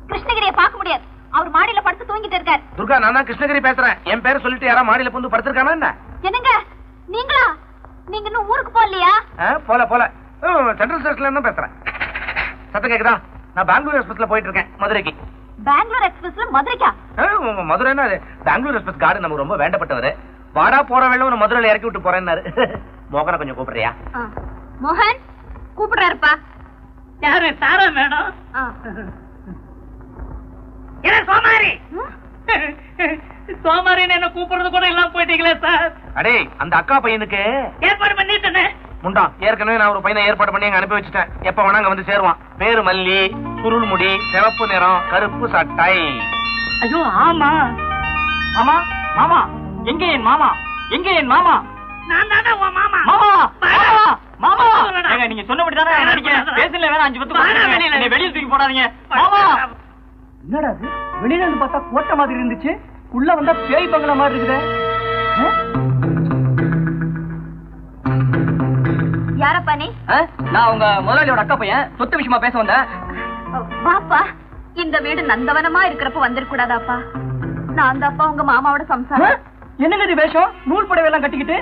கிருஷ்ணகிரியை பார்க்க முடியாது. அவர் மாடியில படுத்து தூங்கிட்டு இருக்காரு. துர்கா, நான் தான் கிருஷ்ணகிரி பேசுறேன். என் பேரை சொல்லிட்டு யாரா மாடியில வந்து படுத்திருக்கானா என்ன? என்னங்க நீங்களா? நீங்க இன்னும் ஊருக்கு போகலையா? போல சென்ட்ரல் ஸ்டேஷன்ல இருந்து பேசுறேன். சத்தம் கேக்குதா? நான் பெங்களூர் எக்ஸ்பிரஸ்ல போயிட்டு இருக்கேன் மதுரைக்கு. பெங்களூர் எக்ஸ்பிரஸ்ல மதுரைக்கா? மதுரைன்னா அது பெங்களூர் எக்ஸ்பிரஸ் கார்டு நமக்கு ரொம்ப வேண்டப்பட்டவர். வாடா போற வேலை மதுரையில இறக்கி விட்டு போறேன்னாரு. மோகனை கொஞ்சம் கூப்பிடுறியா? மோகன் கூப்பிடுறாருப்பா. யாரு? தாரா மேடம். சோமாரி சோமாரின்னு என்ன கூப்பிடுறது கூட எல்லாம் போயிட்டீங்களே சார். அடே, அந்த அக்கா பையனுக்கு ஏற்பாடு பண்ணிட்டேனே. முண்டா, ஏற்கனவே நான் ஒரு பையனை ஏற்பாடு பண்ணி அங்க அனுப்பி வச்சுட்டேன். எப்ப வேணா அங்க வந்து சேருவான். பேரு மல்லி, சுருள் முடி, சிவப்பு நிறம், கருப்பு சட்டை. ஐயோ ஆமா. மாமா மாமா, எங்க என் மாமா? எங்க என் மாமா? நான் தானே உன் மாமா. மாமா மாமா மாமா, நீங்க சொன்னபடிதானே நடிக்கிறேன். பேசல வேற 5 பத்து வெளியே தூக்கி போடாதீங்க மாமா. என்னடா அது? வெளியில இருந்து பார்த்தா கோட்டை மாதிரி இருந்துச்சு, உள்ள வந்தா பேய் பங்களா மாதிரி இருக்குதே. யாரப்பா நீ? நான் உங்க முதலாளியோட அக்கா பையன். சொத்து விஷயமா பேச வந்தேன். பாப்பா, இந்த வீடு நந்தவனமா இருக்கிறப்ப வந்துடக்கூடாதாப்பா? நான் தாப்பா உங்க மாமாவோட சம்சாரம். என்னங்க இது வேஷம்? நூல் புடவை எல்லாம் கட்டிக்கிட்டு?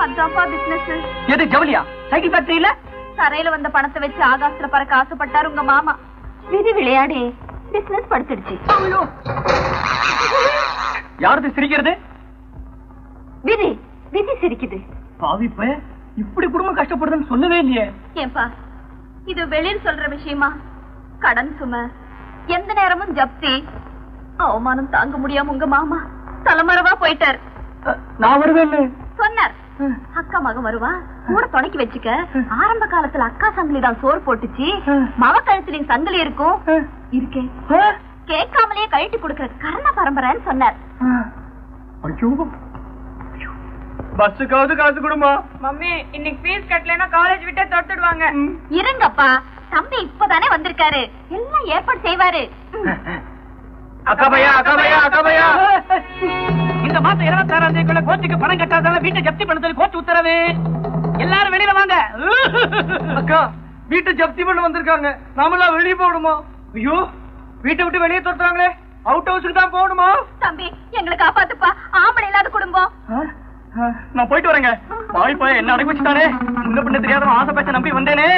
அதாப்பா பிசினஸ். எது ஜவுளியா? சைக்கிள் ஃபேக்டரியில தரையில வந்த பணத்தை வச்சு ஆகாசத்துல பறக்க ஆசைப்பட்டாரு உங்க மாமா. விதி விளையாடி பிசினஸ் படுத்துடுச்சு. யாரது சிரிக்கிறது? விதி விதி சிரிக்குது. பாவிப்ப இப்படி குடும்பம் கஷ்டப்படுதுன்னு சொல்லவே இல்லையே. ஏன்பா, இது வெளியில் சொல்ற விஷயமா? கடன் சுமை, எந்த நேரமும் ஜப்தி, அவமானம் தாங்க முடியாம உங்க மாமா தலைமறைவா போயிட்டார். நான் வருவேன் சொன்னார். அக்கா மகன் வருவா, கூட துணைக்கி வச்சுக்க. ஆரம்ப காலத்துல அக்கா சங்கிலி தான் சோறு போட்டுச்சு. மவ கழுத்துலின் சங்கிலி இருக்கும். இருக்கேன் கேட்காமலேயே கழட்டி கொடுக்கிற கர்ண பரம்பரைன்னு சொன்னார். பஸ்ஸுக்காவது காசு கொடுமா. மம்மி, இன்னைக்கு ஃபீஸ் கட்டலைன்னா காலேஜ் விட்டே தொட்டுடுவாங்க. இருங்கப்பா, தம்பி இப்பதானே வந்திருக்காரு, எல்லாம் ஏற்பாடு செய்வாரு. அக்கா பையா, அக்கா பையா, அக்கா பையா. இந்த மாசம் 26ஆம் தேதிக்குள்ள கோச்சுக்கு பணம் கட்டாதால வீட்டை ஜப்தி பண்ண சொல்லி கோச்சு உத்தரவு. எல்லாரும் வெளியில வாங்க. அக்கா வீட்டை ஜப்தி பண்ண வந்திருக்காங்க. நாமெல்லாம் வெளியே போகணுமா? ஐயோ வீட்டை விட்டு வெளியே துரத்துறாங்களே. அவுட் ஹவுஸுக்கு தான் போகணுமா? தம்பி எங்களை காப்பாத்துப்பா. ஆம்பளை இல்லாத குடும்பம். நான் போயிட்டு வரேங்க. பாய் பாய் என்ன அடக்கி வச்சுட்டானே. முன்ன பின்ன தெரியாத ஆசை பேச நம்பி வந்தேனே.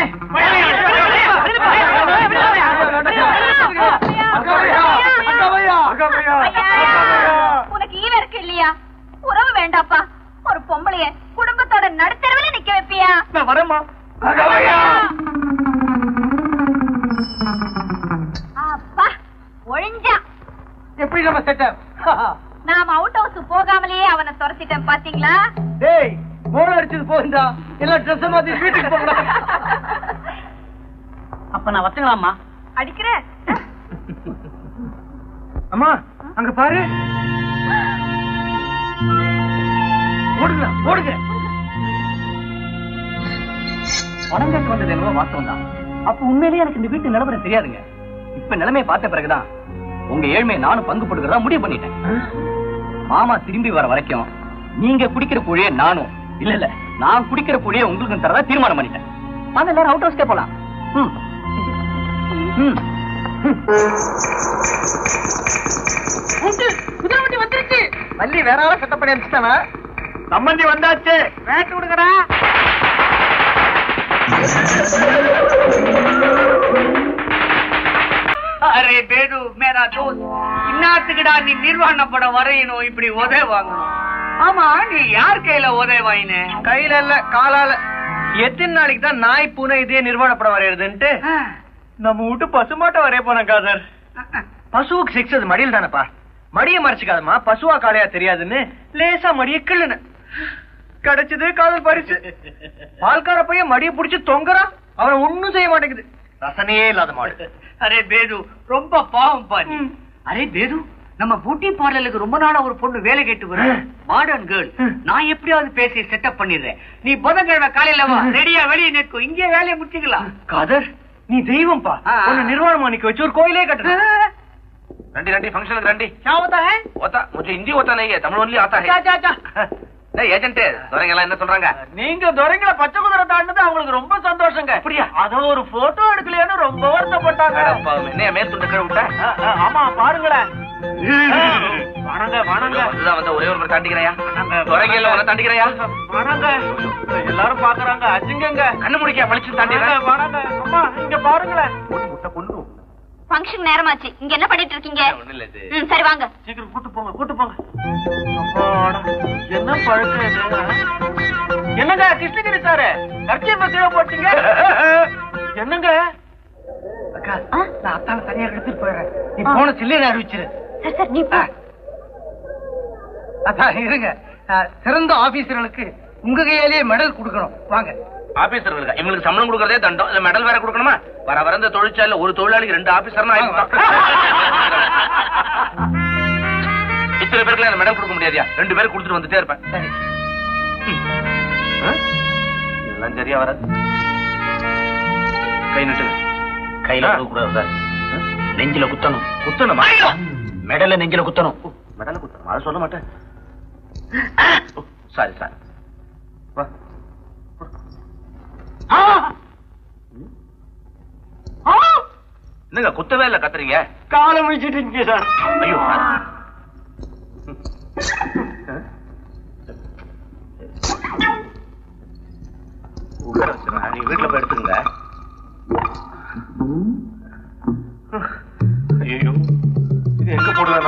உனக்கு ஈவ இருக்கு இல்லையா? உறவு வேண்டாப்பா. ஒரு பொம்பளைய குடும்பத்தோட நடுத்தரவுல நிக்க வைப்பியா? நான் வரேம்மா. அப்பா ஒழிஞ்சா. எப்படி நம்ம செட்டப்? நாம அவுட் ஹவுஸ் போகாமலேயே அவனை துரத்திட்டேன் பாத்தீங்களா? டேய் மோள அடிச்சது போகுதா? எல்லாம் ட்ரெஸ் மாத்தி வீட்டுக்கு போகலாம். அப்ப நான் வச்சுக்கலாமா? அடிக்கிற அம்மா அங்க பாரு. ஓடுங்க ஓடுங்க. பணம் கேட்டு வந்தது என்னவோ வாஸ்தவம் தான். அப்ப உண்மையிலேயே எனக்கு இந்த வீட்டு நிலவரம் தெரியாதுங்க. இப்ப நிலைமையை பார்த்த பிறகுதான் உங்க ஏழ்மையை நானும் பங்கு போட்டுக்கிறதா முடிவு பண்ணிட்டேன். மாமா திரும்பி வர வரைக்கும் நீங்க குடிக்கிற கூழிய நானும் இல்ல நான் குடிக்கிற கூழிய உங்களுக்கு தரதா தீர்மானம் பண்ணிட்டேன். வாங்க எல்லாரும் அவுட் ஹவுஸ்க்கே போலாம். குதிரை வந்துருச்சு. மல்லி வேற ஆள செட்டப் பண்ணி அனுப்பிச்சிட்டானா? சம்பந்தி வந்தாச்சு. வேட்டு விடுங்கடா. அரே பேடு மேரா தோஸ்த், இன்னாத்துக்குடா நீ நிர்வாண படம் வரையணும் இப்படி உதவி வாங்கணும்? ஆமா நீ யார் கையில உதவி வாங்கின? கையில இல்ல காலால. எத்தனை நாளைக்கு தான் நாய் பூனை இதே நிர்வாண படம் வரையறதுன்ட்டு நம்ம விட்டு பசுமாட்டை வரைய போன காதர். பசுவுக்கு சிக்ஸது மடியில் தானப்பா. மடிய மறைச்சுக்காதமா பசுவா காளையா தெரியாதுன்னு லேசா மடிய கிள்ளுன. கிடைச்சது காதல் பறிச்சு. பால்கார பையன் மடிய புடிச்சு தொங்குறான். அவனை ஒண்ணும் செய்ய மாட்டேங்குது. ரசனையே இல்லாத மாடு. அரே பேது ரொம்ப பாவம் பாரு. அரே பேது நம்ம பியூட்டி பார்லருக்கு ரொம்ப நாளா ஒரு பொண்ணு வேலை கேட்டு வர மாடர்ன் கேர்ள். நான் எப்படியாவது பேசி செட்டப் பண்ணிடுறேன். நீ புதன்கிழமை காலையில வா, ரெடியா வெளியே நிற்கும். இங்கே வேலையை முடிச்சுக்கலாம். காதர் நீ தெய்வம்பா. உன்னை நிர்வாணமா நிக்க வச்சு ஒரு கோயிலே கட்டுற. रंडी रंडी फंक्शन रंडी क्या होता है? होता मुझे हिंदी होता नहीं है, तमिल ओनली आता है. नहीं ஏஜென்ட் துரைங்க எல்லாம் என்ன சொல்றாங்க? நீங்க துரைங்களை பச்சை குதிரை தாண்டது அவங்களுக்கு ரொம்ப சந்தோஷங்க. அப்படியா? அத ஒரு போட்டோ எடுக்கலையான்னு ரொம்ப வருத்தப்பட்டாங்க. என்ன மேல் துண்டு கீழ விட்டா? ஆமா பாருங்களேன். வணங்க வணங்க. அதுதான் வந்து ஒரே ஒரு முறை தாண்டிக்கிறையா? துரைங்க எல்லாம் உன தாண்டிக்கிறையா? வணங்க. எல்லாரும் பாக்குறாங்க. அஜிங்கங்க கண்ணு முடிக்க பளிச்சு தாண்டிடுற. வணங்க. அம்மா இங்க பாருங்களேன். முட்டை கொண்டு ஃபங்க்ஷன் நேரமாச்சு. இங்க என்ன பண்ணிட்டு இருக்கீங்க? ஒண்ணு இல்ல இது. சரி வாங்க. சீக்கிரம் கூட்டு போங்க கூட்டு போங்க. என்ன பழக்கம் இது? என்னங்க கிருஷ்ணகிரி சாரு கர்ச்சீஃப் கீழே போட்டீங்க? என்னங்க? அக்கா நான் அத்தான தனியா எடுத்துட்டு போயிடுறேன். நீ போன சில்லையை அறிவிச்சிரு. சரி சரி நீ போ. அதான் இருங்க. சிறந்த ஆபீசர்களுக்கு உங்க கையாலேயே மெடல் கொடுக்கணும். வாங்க. ஆபீசர் இருக்கா? இவங்களுக்கு சம்பளம் கொடுக்கறதே தண்டம். இல்ல மெடல் வேற கொடுக்கணுமா? வர வர இந்த தொழிற்சாலையில ஒரு தொழிலாளிக்கு 2 ஆபீசர்னா இத்தனை பேருக்கு மெடல் கொடுக்க முடியாதியா? 2 பேருக்கு கொடுத்துட்டு வந்துட்டே இருப்பேன். சரி இதெல்லாம் சரியா வராது. கை நட்டுங்க. கையில கூடாது சார். நெஞ்சில குத்தணும். குத்தணுமா? மெடல நெஞ்சில குத்தணும். மெடல குத்தணும் அதை சொல்ல மாட்டேன். Sorry sorry. என்னங்க குத்தவே இல்ல கத்துறீங்க? காலை முடிச்சிட்டு சார். ஐயோ நீங்க வீட்டுல போய் எடுத்துங்க. ஐயோ இது எங்க போடுவேன்?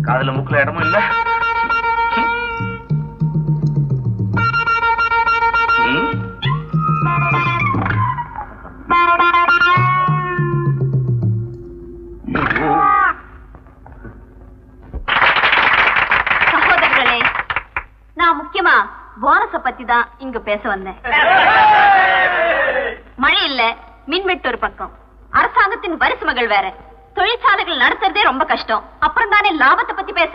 காதுல மூக்குல இடமும் இல்ல. சகோதரர்களே, நான் முக்கியமா போனஸ பத்தி தான் இங்க பேச வந்தேன். மழை இல்ல, மின்வெட்டு ஒரு பக்கம், அரசாங்கத்தின் வரி சுமைகள் வேற, தொழிற்சாலைகள் நடத்துறதே ரொம்ப கஷ்டம். அப்புறம் தானே லாபத்தை பத்தி பேச?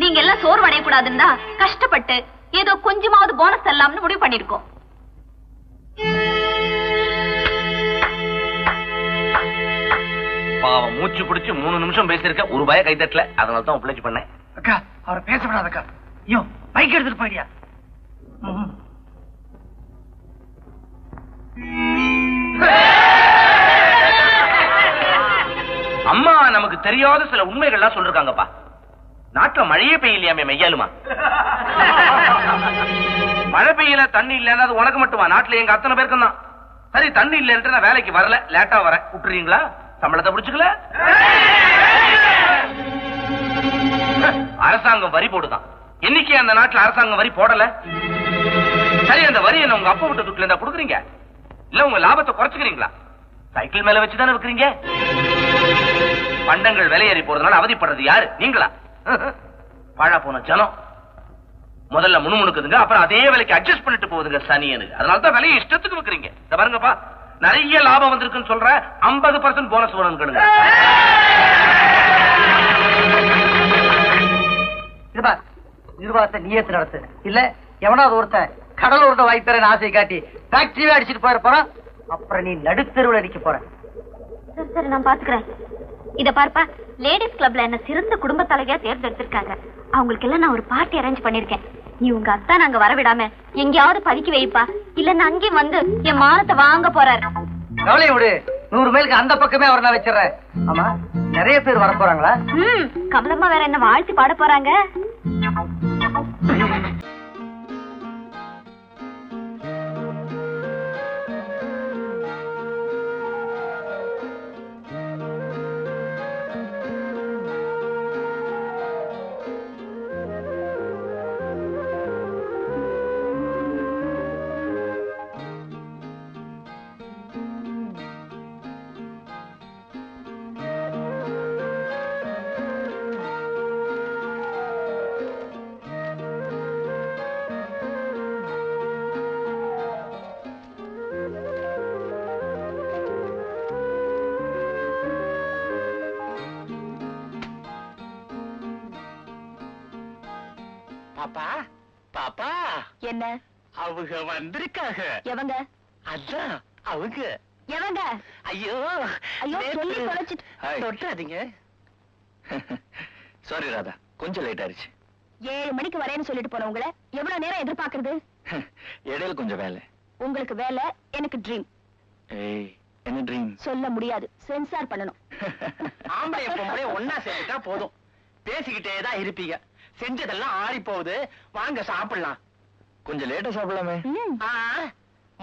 நீங்க எல்லாம் சோர்வடைய கூடாதுன்னா கஷ்டப்பட்டு ஏதோ கொஞ்சமாவது போனஸ் தரலாம்னு முடிவு பண்ணிருக்கோம். பாவம் மூச்சு பிடிச்சு 3 நிமிஷம் பேசியிருக்க ஒரு பய கை தட்டல, அதனால தான் பிள்ளைச்சு பண்ணேன். அக்கா அவரை பேச விடாதக்கா. ஐயோ பைக் எடுத்துட்டு போயிடியா? அம்மா நமக்கு தெரியாத சில உண்மைகள்லாம் சொல்லிருக்காங்கப்பா. நாட்டுல மழையே பெய்யலையாமே மெய்யாலுமா? மழை பெய்யல, தண்ணி இல்லன்னா அது உனக்கு மட்டுமா? நாட்டுல எங்க அத்தனை பேருக்கும் தான். சரி, தண்ணி இல்லன்ட்டு நான் வேலைக்கு வரல, லேட்டா வரேன், விட்டுறீங்களா? சம்பளத்தை பிடிச்சுக்கல. அரசாங்கம் வரி போடுதான். இன்னைக்கு அந்த நாட்டுல அரசாங்கம் வரி போடல. சரி, அந்த வரி என்ன உங்க அப்பா விட்டு துட்டுல இருந்தா கொடுக்குறீங்க, இல்ல உங்க லாபத்தை குறைச்சுக்கிறீங்களா? சைக்கிள் மேல வச்சுதானே விற்கிறீங்க. பண்டங்கள் விலையேறி போறதுனால அவதிப்படுறது யாரு? நீங்களா? பாழா போன ஜனம் முதல்ல முணுமுணுக்குதுங்க, அப்புறம் அதே விலைக்கு அட்ஜஸ்ட் பண்ணிட்டு போகுதுங்க சனியனுக்கு. அதனாலதான் விலையை இஷ்டத்துக்கு விற்கிறீங்க. இத பாருங்கப்பா, நிறைய லாபம் வந்திருக்குன்னு சொல்ற, 50% போனஸ் வேணும்னு. நிர்வாகத்தை நீயத்து நடத்து, இல்ல எவனாவது ஒருத்தன் கடல் உருட்ட வாய்த்தரன்னு ஆசை காட்டி ஃபேக்டரியே அடிச்சுட்டு போயிட போறான். அப்புறம் நீ நடுத்தருவில் அடிக்க போற. சரி நான் பாத்துக்கிறேன். இத பார்ப்பா, லேடிஸ் கிளப்ல என்ன சிறந்த குடும்ப தலைவியா தேர்ந்தெடுத்திருக்காங்க. அவங்களுக்கு எல்லாம் நான் ஒரு பார்ட்டி அரேஞ்ச் பண்ணிருக்கேன். நீ உங்க அத்தா நாங்க வரவிடாம எங்கேயாவது பதுக்கி வைப்பா, இல்லன்னா அங்கேயும் வந்து என் மானத்தை வாங்க போறாரு. கவலையை விடு, 100 மைலுக்கு அந்த பக்கமே அவர் நான் வச்சிடறேன். ஆமா, நிறைய பேர் வர போறாங்களா? கமலம்மா வேற என்ன வாழ்த்தி பாட போறாங்க. பாப்பா பாப்பா, என்ன அவங்க வந்திருக்காங்க. எவங்க? அதான் அவங்க. எவங்க? ஐயோ ஐயோ சொல்லி தொலைச்சிட்டு. தொட்டாதீங்க. சாரி ராதா, கொஞ்சம் லேட் ஆயிடுச்சு. 7 மணிக்கு வரேன்னு சொல்லிட்டு போன உங்களை எவ்வளவு நேரம் எதிர்பார்க்கறது? இடையில கொஞ்சம் வேலை. உங்களுக்கு வேலை, எனக்கு ட்ரீம். ஏய், என்ன ட்ரீம்? சொல்ல முடியாது, சென்சார் பண்ணணும். ஆம்பளை பொம்பளை ஒன்னா சேர்ந்துட்டா போதும், பேசிக்கிட்டே தான் இருப்பீங்க. செஞ்சதெல்லாம் ஆறி போகுது, வாங்க சாப்பிடலாம். கொஞ்சம் லேட்டா சாப்பிடலாமே.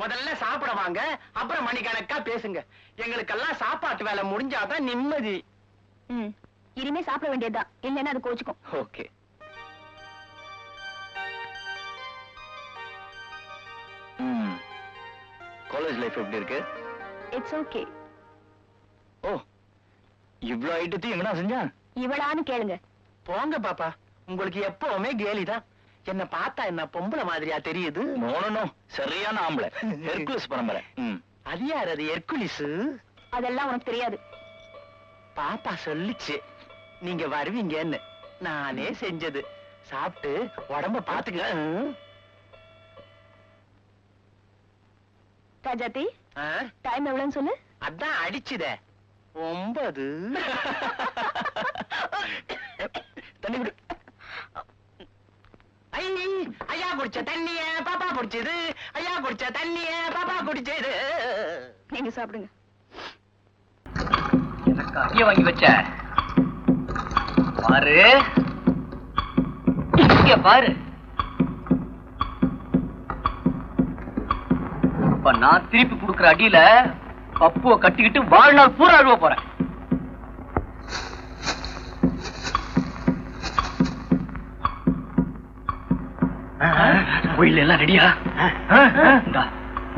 முதல்ல சாப்பிட வாங்க, அப்புறம் மணிக்கணக்கா பேசுங்க. எங்களுக்கெல்லாம் சாப்பாட்டு வேலை முடிஞ்சாதான் நிம்மதி. இனிமே சாப்பிட வேண்டியதுதான், இல்லைன்னா அது கோச்சுக்கும். ஓகே. காலேஜ் லைஃப் எப்படி இருக்கு? It's okay. ஓ, இவ்ளோ ஐட்டத்தையும் எங்கடா செஞ்சா? இவளான்னு கேளுங்க. போங்க பாப்பா, உங்களுக்கு எப்பவுமே கேலிதான். என்ன பார்த்தா என்ன பொம்பளை மாதிரியா தெரியுது? நோ நோ நோ, சரியான ஆம்பளை, ஹெர்குலிஸ் பரம்பரை. அது யார்? அது ஹெர்குலிஸ்? அதெல்லாம் உனக்கு தெரியாது. பாப்பா சொல்லிச்சு நீங்க வருவீங்கன்னு. நானே செஞ்சது. சாப்பிட்டு உடம்ப பாத்துக்க. ராஜாத்தி, டைம் எவ்வளவுன்னு சொல்லு. அதான் அடிச்சுதே 9. தண்ணி குடி. ஐயா குடிச்ச தண்ணிய பாப்பா குடிச்சது. ஐயா குடிச்ச தண்ணிய பாப்பா குடிச்சது. நீங்க சாப்பிடுங்க. எனக்கு அடிய வாங்கி வச்ச பாரு, இங்க பாரு. இப்ப நான் திருப்பி கொடுக்கிற அடியில பப்புவ கட்டிக்கிட்டு வாழ்நாள் பூரா அழுவ போறேன். கோயில் எல்லாம் ரெடியா?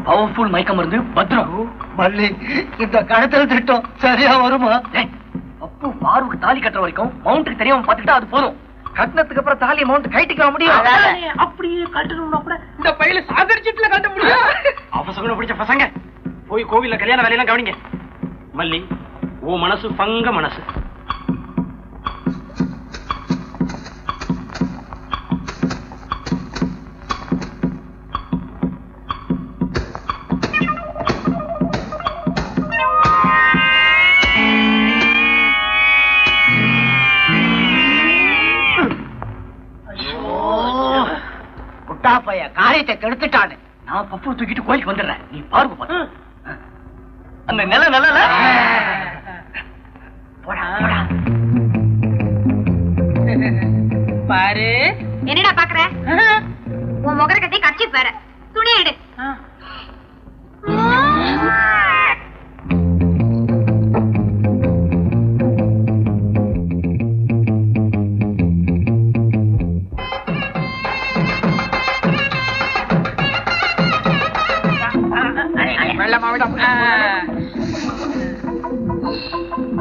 பவர்ஃபுல் மயக்கம் மருந்து பத்திரம். மல்லி, இந்த கடத்தல் திட்டம் சரியா வருமா? அப்பு பாருக்கு தாலி கட்டுற வரைக்கும் மவுண்ட்டுக்கு தெரியாம பாத்துக்கிட்டா அது போதும். கட்டினத்துக்கு அப்புறம் தாலி மவுண்ட் கைட்டிக்க முடியும். அப்படியே கட்டணும்னா கூட இந்த பையில சாகரிச்சிட்டுல கட்ட முடியும். அவசரம் பிடிச்ச பசங்க போய் கோவில்ல கல்யாண வேலையெல்லாம் கவனிங்க. மல்லி, ஓ மனசு பங்க மனசு. காரியத்தை கெடுத்துட்டான்னு. நான் பப்பு தூக்கிட்டு கோயிலுக்கு வந்துடுறேன், நீ பாருங்க பாரு. அந்த நில நல்ல பாரு. என்னடா பாக்குற? உன் முகர கட்டி கட்சி பாரு. துணி எடு.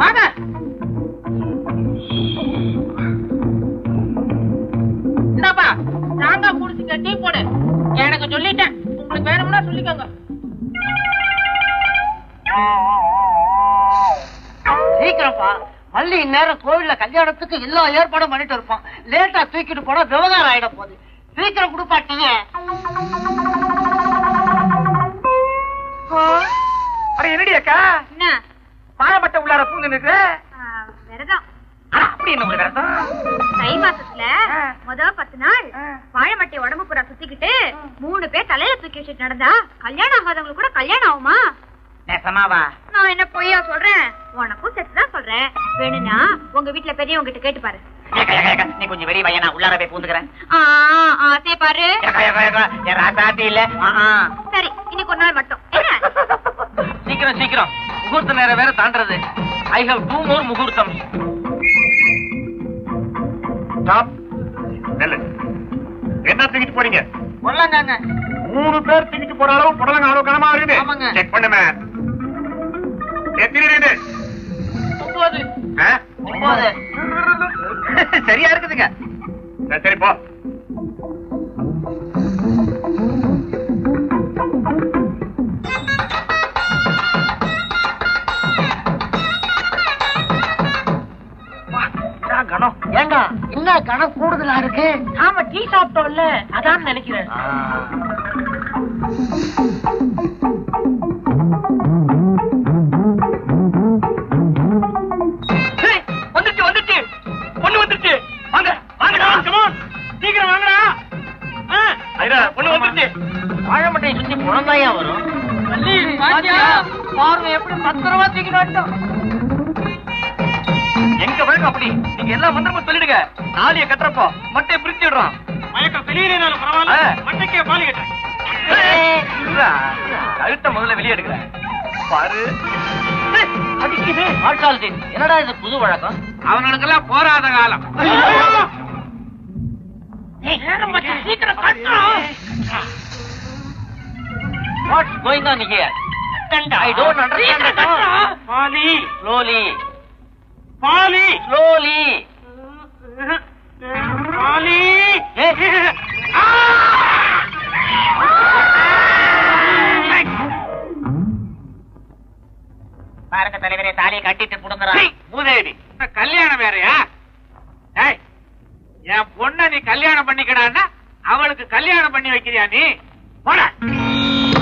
வாங்க. இந்தாப்பா நாங்க குடிச்சுக்க, டீ போடு. எனக்கு சொல்லிட்டேன், உங்களுக்கு வேணும்னா சொல்லிக்கோங்க. சீக்கிரம்ப்பா, மல்லி இந்நேரம் கோவில்ல கல்யாணத்துக்கு எல்லா ஏற்பாடும் பண்ணிட்டு இருப்பான். லேட்டா தூக்கிட்டு போனா விவகாரம் ஆயிட போகுது. சீக்கிரம் கொடுப்பாட்டீங்க. என்னடி அக்கா என்ன பாரம்பட்ட உள்ளார பூந்து நிற்கு? விரதம். அப்படி என்ன ஒரு விரதம்? தை மாசத்துல முதல் 10 நாள் வாழைமட்டை உடம்பு பூரா சுத்திக்கிட்டு 3 பேர் தலையில தூக்கி வச்சுட்டு நடந்தா கல்யாணம் ஆகாதவங்களுக்கு கூட கல்யாணம் ஆகுமா? நெசமாவா? நான் என்ன பொய்யா சொல்றேன்? உனக்கும் சேர்த்துதான் சொல்றேன். வேணும்னா உங்க வீட்டுல பெரியவங்க கிட்ட கேட்டு பாரு. நீ கொஞ்சம் வெளிய வைய, நான் உள்ளார போய் பூந்துக்கிறேன். ஆசை பாரு. ராசாத்தி இல்ல. சரி, இன்னைக்கு ஒரு நாள் மட்டும். என்ன சீக்கிரம் சீக்கிரம், முகூர்த்த நேரம் வேற தாண்டறது. ஐ ஹவ் 2 more முகூர்த்தம். என்ன தூக்கிட்டு போறீங்க? பொடலங்காங்க. 3 பேர் தூக்கிட்டு போற அளவு புடலங்க அளவு கனமா இருக்குது. செக் பண்ணுமே. எத்தனை ரேடு? 9. சரியா இருக்குதுங்க. சரி போ. கணம் ஏங்க என்ன கணம் கூடுதலா இருக்கு? ஆமா, டீ சாப்பிட்டோம்ல, அதான் நினைக்கிறேன். வந்துருச்சு வந்துருச்சு, பொண்ணு வந்துருச்சு. வாங்க வாங்கடா, சீக்கிரம் வாங்கடா. பொண்ணு வந்துருச்சு. வாழைமட்டையை சுத்தி குழந்தையா வரும். பாருங்க எப்படி பத்திரமா தூக்கிட்டு வந்துட்டோம். எங்க வேணும் அப்படி நீங்க எல்லா மந்திரமும் சொல்லிடுங்க. தாலிய கட்டுறப்போ மட்டையை பிரிச்சுடுறோம். மயக்கம் வெளியேறினாலும் பரவாயில்ல, மட்டைக்கே பாலி கட்டுறேன். கழுத்த முதல்ல வெளியே எடுக்கிறேன் பாரு. அடிக்குது. என்னடா இது புது வழக்கம்? அவனுக்கெல்லாம் போராத காலம். சீக்கிரம் கட்டுறோம். What's going on here? I don't understand at all. பாலி Slowly. பாலி Slowly. பாலி. பாருங்க தலைவரே, தாலியை கட்டிட்டு புடுங்குறான். மூதேவி, கல்யாணம் வேறையா? என் பொண்ண நீ கல்யாணம் பண்ணிக்கடான்னா அவளுக்கு கல்யாணம் பண்ணி வைக்கிறியா நீ? போட.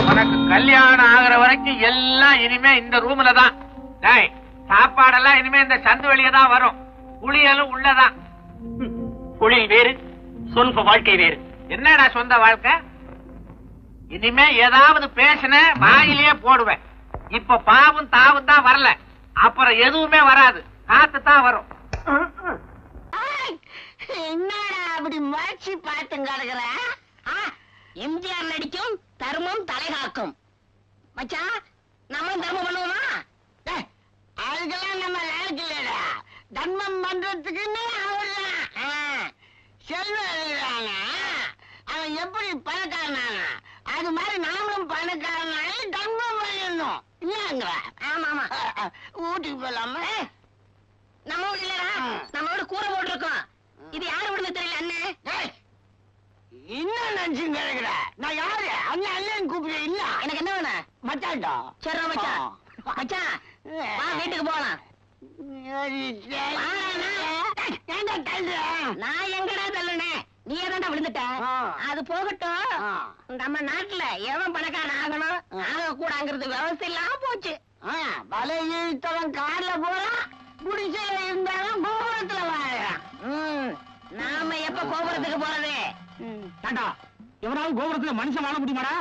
உனக்கு கல்யாணம் ஆகுற வரைக்கும் எல்லாம் இனிமே இந்த ரூம்ல தான். சாப்பாடெல்லாம் இனிமே இந்த சந்து வெளியே தான் வரும். குளியலும் உள்ளதான். தொழில் வேறு, சொந்த வாழ்க்கை வேறு. என்னடா சொந்த வாழ்க்கை? இனிமே ஏதாவது பேசின வாயிலேயே போடுவேன். இப்ப பாவும் தாவும் தான் வரல, அப்புறம் எதுவுமே வராது, காத்து தான் வரும். என்னடா அப்படி முயற்சி பார்த்துங்க? எம்ஜிஆர் நடிக்கும் தர்மம் தலைகாக்கும். மச்சான், நம்ம தர்மம் பண்ணுவோமா? அதுக்கெல்லாம் நம்ம லாய்க்கு இல்லடா. தர்மம் பண்றதுக்குன்னு அவர்தான் செல்வம். அவன் எப்படி பணக்காரனானா அது மாதிரி நாமளும் பணக்காரனாயி தர்மம் பண்ணணும் இல்லங்க? ஆமா ஆமா. ஊட்டிக்கு போலாமா? நம்ம வீடு இல்லடா, நம்ம வீடு கூரை போட்டிருக்கோம். இது யாரு விடுங்க தெரியல. அண்ணே என்ன நினைச்சுங்க? நான் யாரு? அண்ணன் அண்ணன் கூப்பிடு. இல்ல எனக்கு என்ன வேணும்? மச்சான்டா. சரி மச்சான். மச்சான் வா, வீட்டுக்கு போலாம். நான் எங்கடா தள்ளுனேன்? நீ ஏதாண்டா விழுந்துட்ட? அது போகட்டும். நம்ம நாட்டுல எவன் பணக்காரன் ஆகணும் ஆக கூடாங்கிறது விவசாயம் இல்லாம போச்சு. வலை இழுத்தவன் கார்ல போறான், குடிசையில இருந்தாலும் கோபுரத்துல வாழறான். நாம எப்ப கோபுரத்துக்கு போறது? எவனாவது கோபுரத்துல மனுஷன் வாழ முடியுமாடா?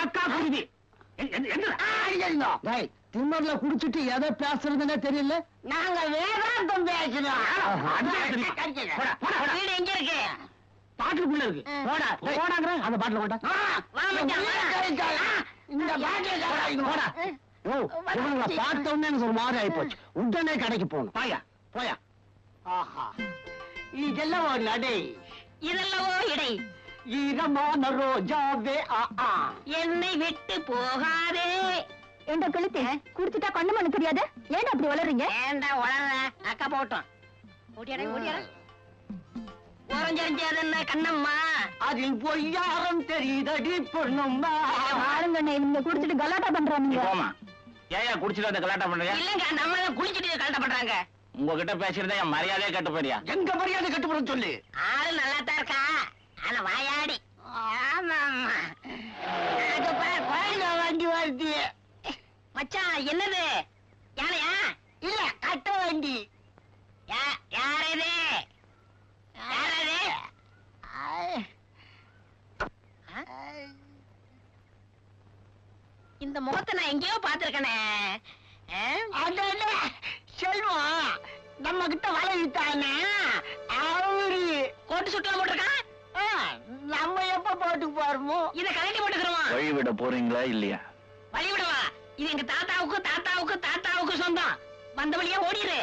அக்கா குருதி திம்மர்ல குடிச்சிட்டு எதை பேசுறதுன்னே தெரியல. நாங்க வேதாந்தம் பேசுறோம். எங்க இருக்கு? பாட்டுக்குள்ள இருக்கு. போடா போடாங்கற அந்த பாட்டுல போடா. இந்த பாட்டுல பார்த்த உடனே எனக்கு ஒரு மாதிரி ஆயிப்போச்சு. உடனே கடைக்கு போகணும். போயா போயா. ஆஹா இதெல்லாம் ஒரு நடை. இதெல்லவோ இடை. ஈரமான ரோஜாவே என்னை விட்டு போகாதே. எந்த கழுத்து குடுத்துட்டா கண்ணு மண்ணு தெரியாது. ஏன் அப்படி வளர்றீங்க? ஏண்டா வளர்ற? அக்கா போட்டோம். உறஞ்சறிஞ்சது கண்ணம்மா. அதில் பொய்யாரம் தெரியுதடி பொண்ணும்மா. ஆளுங்கண்ணே இவங்க குடிச்சிட்டு கலாட்டா பண்றாங்க. ஏயா குடிச்சிட்டு வந்து கலாட்டா பண்றீங்க? இல்லங்க நம்ம தான் குளிச்சிட்டு கலாட்டா பண்றாங்க. உங்ககிட்ட பேசிருந்தா என் மரியாதையே கட்டு போறியா? எங்க மரியாதை கட்டுப்படும் சொல்லு. ஆளு நல்லா தான் இருக்கா, ஆனா வாயாடி. ஆமா வண்டி வருது மச்சான். என்னது யானையா? இல்ல கட்ட வண்டி. யார் இது? இந்த முகத்தை நான் எங்கேயோ பாத்திருக்கனே. செல்வம் நம்ம கிட்ட வலை விட்டானே அவரு கோட்டு சுட்டலாம் போட்டிருக்கான். நம்ம எப்ப போட்டு போறோமோ இதை கலட்டி போட்டுக்கிறோமா? வழிவிட போறீங்களா இல்லையா? வழிவிடவா? இது எங்க தாத்தாவுக்கு தாத்தாவுக்கு தாத்தாவுக்கு சொந்தம். வந்த வழியா ஓடிடு.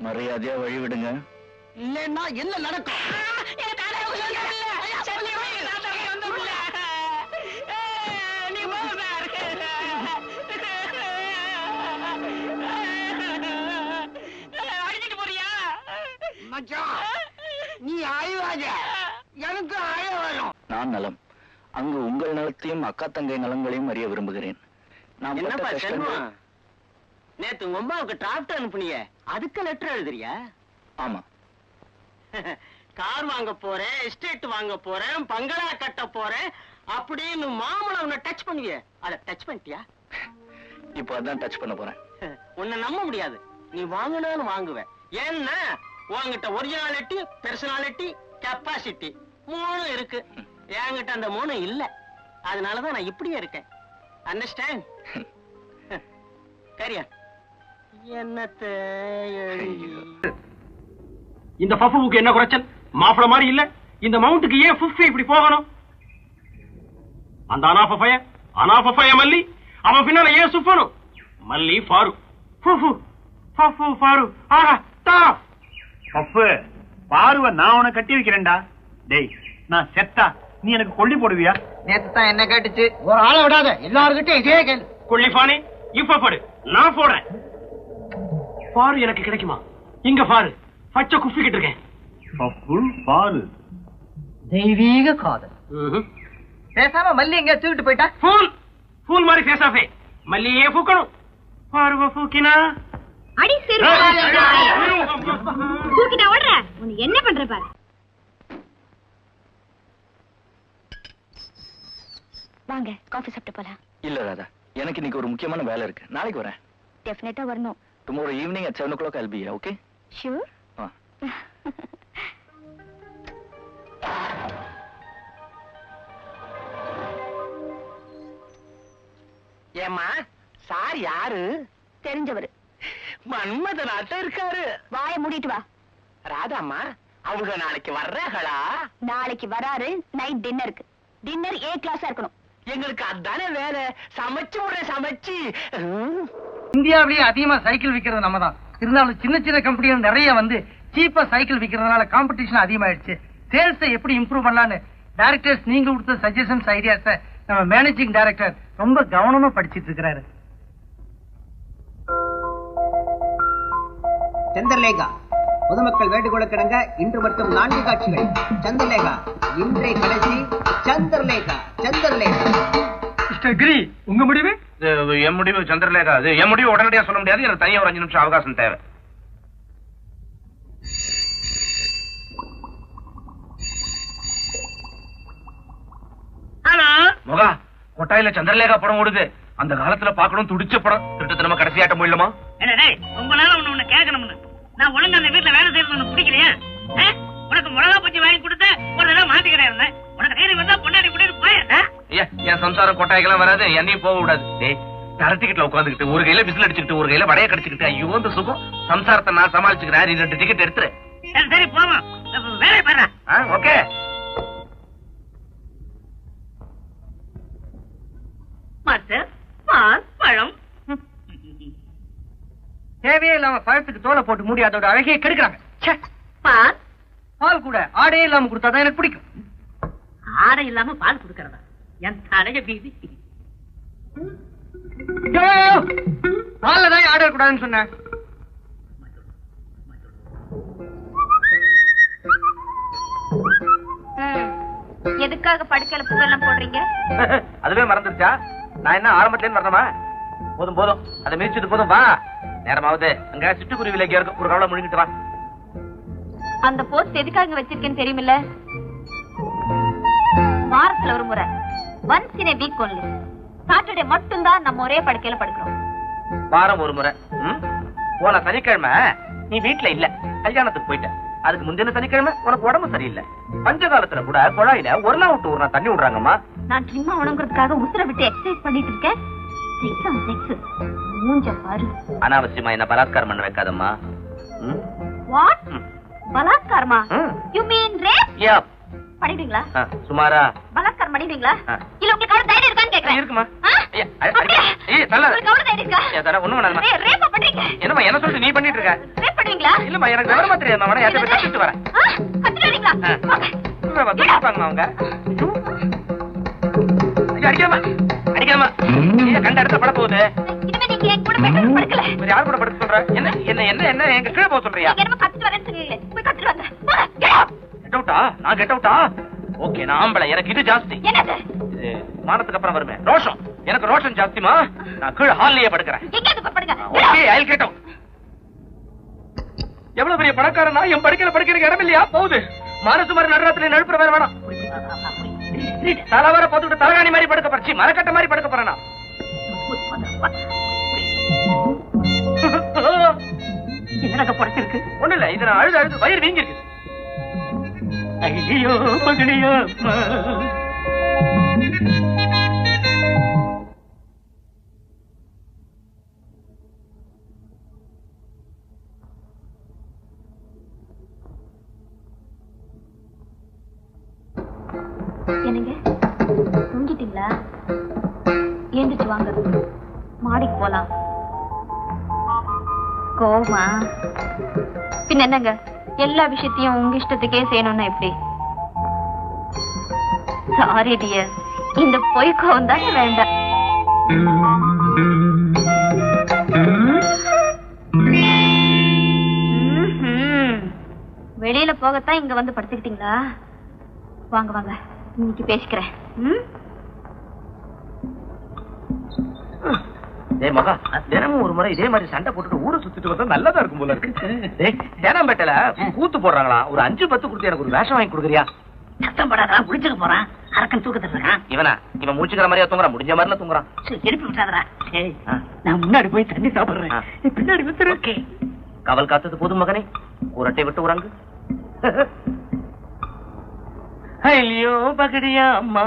மரியாதையா வழிவிடுங்க. இல்லன்னா என்ன நடக்கும்? எங்க தாத்தாவுக்கு சொந்தம் இல்ல. சத்தியமா எங்க தாத்தாவுக்கு சொந்தம் இல்ல. நீ போக அடிச்சிட்டு போறியா? மச்சான் நீ ஆய்வாத, எனக்கு ஆய வரும். நான் நலம். அங்கு உங்கள் நலத்தையும் அக்கா தங்கை நலங்களையும் அறிய விரும்புகிறேன். நான் என்னப்பா பட்ட செல்வம், கஷ்டங்கள். நேத்து உங்க அம்மாவுக்கு டிராப்ட் அனுப்புனிய, அதுக்கு லெட்டர் எழுதுறியா? ஆமா. கார் வாங்க போறேன், எஸ்டேட் வாங்க போறேன், பங்களா கட்ட போறேன் அப்படின்னு மாமலை உன்னை டச் பண்ணுவிய, அத டச் பண்ணிட்டியா? இப்போ அதான் டச் பண்ண போறேன். உன்னை நம்ப முடியாது. நீ வாங்கினாலும் வாங்குவேன். ஏன்னா உன்கிட்ட ஒரிஜினாலிட்டி, பெர்சனாலிட்டி, கெப்பாசிட்டி மூணு இருக்கு. என்கிட்ட அந்த மூணு இல்ல. அதனாலதான் நான் இப்படியே இருக்கேன். அண்டர்ஸ்டாண்ட்? கரியா என்னத்த இந்த பஃபுவுக்கு என்ன குறைச்சல்? மாப்பிள மாதிரி இல்ல. இந்த மவுண்ட்டுக்கு ஏன் 50 இப்படி போகணும்? அந்த அனாஃபய மல்லி அவன் பின்னால ஏன் சுப்பனும்? மல்லி ஃபாரு ஃபுஃபு ஃபஃபு ஃபாரு. ஆஹா டா பஃபு பாருவ நான் உனக்கு கட்டி வைக்கிறேன்டா. டேய் நான் செத்தா நீ எனக்கு கொள்ளி போடுவியா? நேத்து தான் என்ன கேட்டுச்சு. ஒரு ஆளை விடாத, எல்லாருக்கிட்ட இதே கேள்வி. கொள்ளி பானி இப்ப போடு, நான் போடுறேன். பாரு எனக்கு கிடைக்குமா? இங்க பாரு, பச்சை குஃபிக்கிட்டு இருக்கேன். பஃபு பாரு தெய்வீக காதல். பேசாம மல்லி எங்க தூக்கிட்டு போயிட்டா? ஃபூல் மாதிரி பேசாஃபே மல்லியே பூக்கணும். பாருவ பூக்கினா அடி சரி தூக்கிட்ட ஓடுற. உனக்கு என்ன பண்ற பாரு. வாங்க காஃபி சாப்பிட்டு போலாம். இல்ல ராதா, எனக்கு இன்னைக்கு ஒரு முக்கியமான வேலை இருக்கு. நாளைக்கு வரேன். டெஃபினட்டா வரணும். Tomorrow evening at 7 o'clock I'll be here, okay? Sure. ஏமா சார் யாரு? தெரிஞ்சவரு. மன்மதனாட்ட இருக்காரு. வாயை மூடிட்டு வா. ராதாம்மா அவங்க நாளைக்கு வர்றாங்களா? நாளைக்கு வராரு. நைட் டின்னருக்கு. டின்னர் A கிளாஸா இருக்கணும். எங்களுக்கு அதானே வேலை. சமைச்சு விடுறேன் சமைச்சு. இந்தியாவிலேயே அதிகமா சைக்கிள் விக்கிறது நம்ம தான். இருந்தாலும் சின்ன சின்ன கம்பெனிகள் நிறைய வந்து சீப்பா சைக்கிள் விக்கிறதுனால காம்படிஷன் அதிகமாயிடுச்சு. சேல்ஸை எப்படி இம்ப்ரூவ் பண்ணலான்னு டைரக்டர்ஸ் நீங்க கொடுத்த சஜஷன்ஸ் ஐடியாஸ நம்ம மேனேஜிங் டைரக்டர் ரொம்ப கவனமா படிச்சிட்டு இருக்கிறாரு. சந்திரலேகா பொதுமக்கள் வேண்டுகோள கிடங்க இன்று மட்டும் 4 காட்சிகள். சந்திரலேகா இன்றைய கடைசி. சந்திரலேகா சந்திரலேகா. கிரி உங்க முடிவு? என் முடிவு சந்திரலேகா. என் முடிவு உடனடியா சொல்ல முடியாது. எனக்கு தனியா ஒரு 5 நிமிஷம் அவகாசம் தேவை. ஹலோ முகா, கொட்டாயில சந்திரலேகா படம் ஓடுது. அந்த காலத்துல பாக்கணும் துடிச்ச படம். திருட்டு கடைசியாட்ட முடியலமா? என்ன உங்களால ஒண்ணு கேட்கணும்னு நான் ஒழுங்கா அந்த வீட்டுல வேலை செய்யறது உனக்கு பிடிக்கலையா? உனக்கு மிளகா பச்சி வாங்கி கொடுத்த ஒரு தடவை மாத்திக்கிறேன். உனக்கு தைரியம் வந்தா பொண்டாட்டி கூட்டிட்டு போயிருந்தா என் சம்சாரம் கொட்டாய்க்கெல்லாம் வராது, என்னையும் போக விடாது. டேய் டிக்கெட்ல உட்காந்துக்கிட்டு ஒரு கையில விசில் அடிச்சுக்கிட்டு ஒரு கையில வடைய கடிச்சுக்கிட்டு ஐயோ இந்த சுகம். சம்சாரத்தை நான் சமாளிச்சுக்கிறேன், நீ 2 டிக்கெட் எடுத்துரு. சரி போவோம், வேலையை பாரு. ஓகே. மாஸ்டர் பால் பழம் தேவையே இல்லாம பழத்துக்கு தோலை போட்டு மூடி அதோட அழகையே கெடுக்கிறாங்க. பால் பால் கூட ஆடையே இல்லாம கொடுத்தாதான் எனக்கு பிடிக்கும். ஆடை இல்லாம பால் கொடுக்கறதா? என் தலைய பீதி. பால்ல தான் ஆடை கூடாதுன்னு சொன்னேன். எதுக்காக படுக்கையில புகெல்லாம் போடுறீங்க? அதுவே மறந்துருச்சா? நான் என்ன ஆரம்பத்திலே மறந்தமா? போதும் போதும், அதை மிதிச்சது போதும். வா, நேரமாவது. அங்க சிட்டுக்குருவி விலைக்கு இருக்கு, ஒரு கவலை முழுங்கிட்டு வா. அந்த போஸ்ட் எதுக்காக வச்சிருக்கேன்னு தெரியுமில்ல? வாரத்துல ஒரு முறை, once in a week only, Saturday மட்டும் தான் நம்ம ஒரே படுக்கையில படுக்கிறோம். வாரம் ஒரு முறை. போன சனிக்கிழமை நீ வீட்டுல இல்ல, கல்யாணத்துக்கு போயிட்ட. அதுக்கு முந்தின சனிக்கிழமை உனக்கு உடம்பு சரியில்லை. பஞ்ச காலத்துல கூட குழாயில ஒரு நாள் விட்டு ஒரு நாள் தண்ணி விடுறாங்கம்மா. நான் சும்மா உணங்குறதுக்காக உசுர விட்டு எக்ஸசைஸ் பண்ணிட்டு இருக்கேன். மூஞ்ச பாரு. அனாவசியமா என்ன பலாத்காரம் பண்ண வைக்காதம்மா. வாட்? பலாத்காரமா? You mean rape? யா. பண்ணிடுவீங்களா? சுமாரா பலாத்காரம் பண்ணிடுவீங்களா? இல்ல உங்களுக்கு அவ்வளவு தைரியம் இருக்கான்னு கேக்குறேன். இருக்குமா? ரேப் பண்றீங்க? என்னம்மா என்ன சொல்லிட்டு நீ பண்ணிட்டு இருக்க? ரேப் பண்ணுவீங்களா? இல்லம்மா, எனக்கு விவரமா தெரியாது. நான் யார்கிட்ட போய் கட்டிட்டு வரேன். கட்டிடுவீங்களா? அவங்க அடிக்காம அடிக்காம கண்ட இடத்துல பட போகுது. இனிமே நீங்க என் கூட படுக்கல. யார் கூட படுக்க சொல்ற? என்ன என்ன என்ன என்ன எங்க கீழே போக சொல்றியா? என்ன கட்டிட்டு வரேன்னு சொன்னீங்களே, போய் கட்டிட்டு வாங்க. கெட் அவுட்டா? நான் கெட் அவுட்டா? ஓகே, நான் ஆம்பளை, எனக்கு இது ஜாஸ்தி. என்னது? மானத்துக்கு அப்புறம் வருமே ரோஷம். எனக்கு ரோஷம் ஜாஸ்திமா. நான் கீழே ஹால்லயே படுக்கிறேன். எங்க படுங்க? ஓகே, ஐல் கெட் அவுட். எவ்வளவு பெரிய பணக்காரனா என் படுக்கையில படுக்கிறதுக்கு இடம் இல்லையா? போகுது. மனசு மாதிரி நடுறத்துல நடுப்புற வேற வேணாம். தலைவர போட்டுட்டு தலகாணி மாதிரி படுக்க பறிச்சு மரக்கட்ட மாதிரி படுக்க போறேனா? என்னங்க படுத்திருக்கு? ஒண்ணு இல்ல, இது நான் அழுது அழுது வயிறு வீங்கிருக்கு. ஐயோ மகனியா. என்னங்க தூங்கிட்டீங்களா? ஏந்திச்சு வாங்க, மாடிக்கு போலாம். கோமா பின்ன என்னங்க, எல்லா விஷயத்தையும் உங்க இஷ்டத்துக்கே செய்யணும்னா எப்படி? சாரி டியர், இந்த பொய் கோவம் தானே வேண்டாம். வெளியில போகத்தான் இங்க வந்து படுத்துக்கிட்டீங்களா? வாங்க வாங்க, இன்னைக்கு பேசிக்கிறேன். மகா, தினமும் ஒரு முறை இதே மாதிரி சண்டை போட்டுட்டு ஊரை சுத்திட்டு வந்தா நல்லதா இருக்கும் போல இருக்கு. தேனாம்பேட்டையில கூத்து போடுறாங்களா, ஒரு 5-10 கொடுத்து எனக்கு ஒரு வேஷம் வாங்கி கொடுக்குறியா? சத்தம் படாதா, முடிச்சுக்க போறான். அரக்கன் தூக்கத்துல இருக்கான். இவன் முடிச்சுக்கிற மாதிரியா தூங்குறான்? முடிஞ்ச மாதிரில தூங்குறான். எழுப்பி விட்டாதரா. நான் முன்னாடி போய் தண்ணி சாப்பிடுறேன், பின்னாடி வந்துரு. ஓகே, கவல் காத்தது போதும் மகனே, உரட்டை விட்டு உறங்கு. ஐயோ பகடியா அம்மா.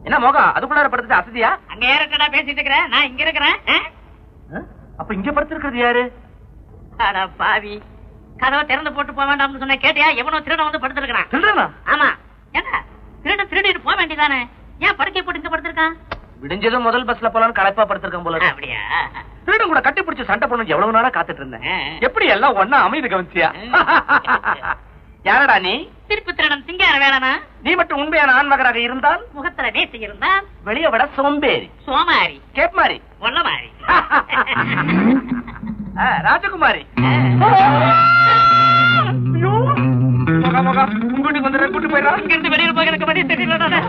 என்ன மோகா, அதுக்குள்ளார படுத்துட்டு அசதியா? அங்க யாருக்கடா பேசிட்டு இருக்கிற? நான் இங்க இருக்கிறேன். அப்ப இங்க படுத்திருக்கிறது யாரு? அட பாவி, கதவை திறந்து போட்டு போக வேண்டாம்னு சொன்ன கேட்டியா? எவனோ திருடன் வந்து படுத்திருக்கான். திருடனா? ஆமா. என்ன திருடிட்டு போக வேண்டியதானே? ஏன் படுக்கை போட்டு இங்க படுத்திருக்கான்? விடிஞ்சதும் முதல் பஸ்ல போலான்னு களைப்பா படுத்திருக்கான் போல. அப்படியா? திருடன் கூட கட்டி பிடிச்சு சண்டை போடணும் எவ்வளவு நாளா காத்துட்டு இருந்தேன். எப்படி எல்லாம் ஒன்னா அமைதி கவனிச்சியா? யாரடா நீ? திருப்பி திருடன் சிங்கார வேணனா? நீ மட்டும் உண்மையான ஆண்மகராக இருந்தால் முகத்துல நேசி இருந்தால் வெளியே விட சோம்பேறி, சோமாரி, கேப்மாரி, ஒல்லமாரி, ராஜகுமாரி. உங்கூட்டி வந்து கூட்டு போயிடா. இங்க இருந்து வெளியில போக எனக்கு வழி தெரியல.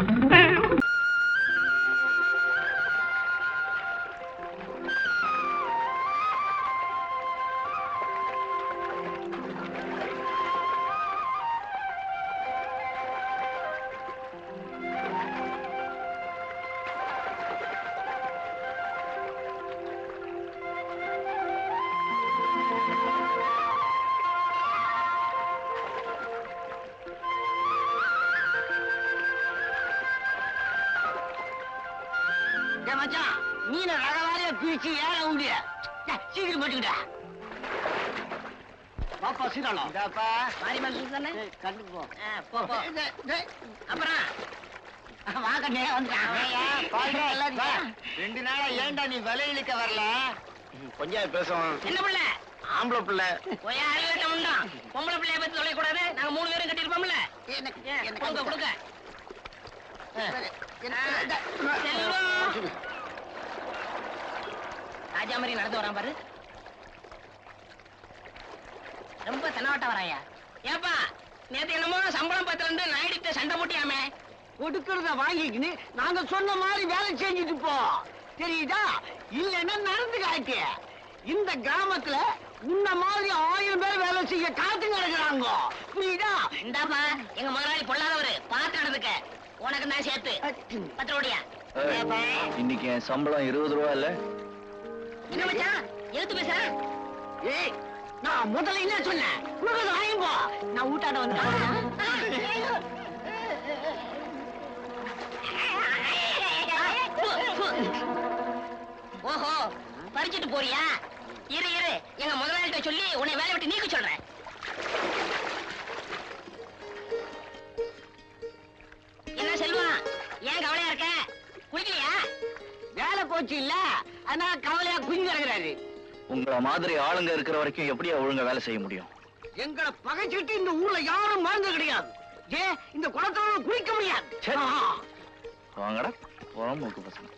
மச்சான் மீனை ரகவாரியா பிரிச்சு ஏற முடிய சீக்கிரம் போட்டுக்கிட்டா பாப்பா சீராளம் மாறி மனசு தானே கண்டு போ அப்புறம் வாங்கண்ணே வந்துட்டான் 2 நாளா ஏன்டா நீ விலை இழுக்க வரல கொஞ்சம் பேசுவோம் என்ன பிள்ளை ஆம்பளை பிள்ளை போய் அறிவேட்டம் உண்டாம் பொம்பளை பிள்ளைய பத்தி சொல்லக்கூடாது நாங்க 3 பேரும் கட்டிருப்போம்ல கொடுங்க கொடுங்க ராஜா மாதிரி நடந்து வரான் பாரு ரொம்ப தென்னாவட்ட வராயா ஏப்பா நேத்து என்னமோ சம்பளம் பத்திரம் நாயுடிட்ட சண்டை போட்டியாமே கொடுக்கறத வாங்கிக்கின்னு நாங்க சொன்ன மாதிரி வேலை செஞ்சுட்டு போ தெரியுதா இல்லன்னா நடந்து காட்டு இந்த கிராமத்துல உன்ன மாதிரி 1000 பேர் வேலை செய்ய காத்து கிடக்குறாங்க புரியுதா இந்தாப்பா எங்க முதலாளி பொல்லாதவரு பார்த்து நடந்துக்க உனக்கு தான் சேர்த்து 10 ரூபாயா இன்னைக்கு என் சம்பளம் 20 ரூபா இல்ல என்ன மச்சான் எழுத்து பேச ஏய் நான் முதல்ல என்ன சொன்னேன் முதல்ல வாங்கி போ நான் ஊட்டாட வந்துட்டேன் ஓஹோ பறிச்சுட்டு போறியா இரு இரு எங்க முதலாளிகிட்ட சொல்லி உன்னை வேலை விட்டு நீக்க சொல்றேன் என்ன செல்வா ஏன் கவலையா இருக்க குளிக்கலையா வேலை போச்சு இல்ல அதனால கவலையா குஞ்சு கிடக்குறாரு உங்களை மாதிரி ஆளுங்க இருக்கிற வரைக்கும் எப்படியா ஒழுங்கா வேலை செய்ய முடியும் எங்களை பகைச்சிட்டு இந்த ஊர்ல யாரும் மறந்து கிடையாது ஏன் இந்த குளத்தோட குளிக்க முடியாது வாங்கடா போறோம் பசங்க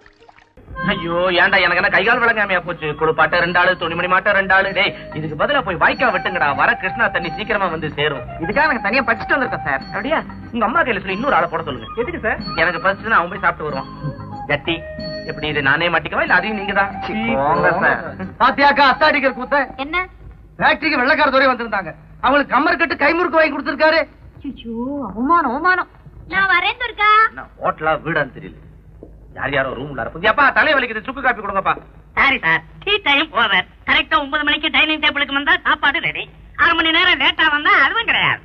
ஐயோ ஏன்டா எனக்கு என்ன கைகால் விளங்காமையா போச்சு குளிப்பாட்ட 2 ஆளு துணிமணி மாட்ட 2 ஆளு டேய் இதுக்கு பதிலா போய் வாய்க்கா வெட்டுங்கடா வர கிருஷ்ணா தண்ணி சீக்கிரமா வந்து சேரும் இதுக்காக நாங்க தனியா படிச்சுட்டு வந்திருக்கோம் சார் அப்படியா உங்க அம்மா கையில சொல்லி இன்னொரு ஆளை போட சொல்லுங்க எதுக்கு சார் எனக்கு பறிச்சுன்னு அவன் போய் சாப்பிட்டு வருவான் ஜட்டி எப்படி இது நானே மாட்டிக்கவா இல்ல அதையும் நீங்க தான் பாத்தியாக்கா அத்தாடிக்கிற கூத்த என்ன ஃபேக்டரிக்கு வெள்ளக்கார துறை வந்திருந்தாங்க அவங்களுக்கு கம்மர் கட்டு கைமுறுக்கு வாங்கி கொடுத்திருக்காரு அவமானம் அவமானம் நான் வரேன் துர்கா ஹோட்டலா வீடான்னு தெரியல யார் யாரோ ரூம்ல இருப்பது அப்பா தலை வலிக்குது சுக்கு காப்பி கொடுங்கப்பா sorry sir tea time over கரெக்டா 9 மணிக்கு டைனிங் டேபிளுக்கு வந்தா சாப்பாடு ரெடி 1/2 மணி நேரம் லேட்டா வந்தா அதுவும் கிடையாது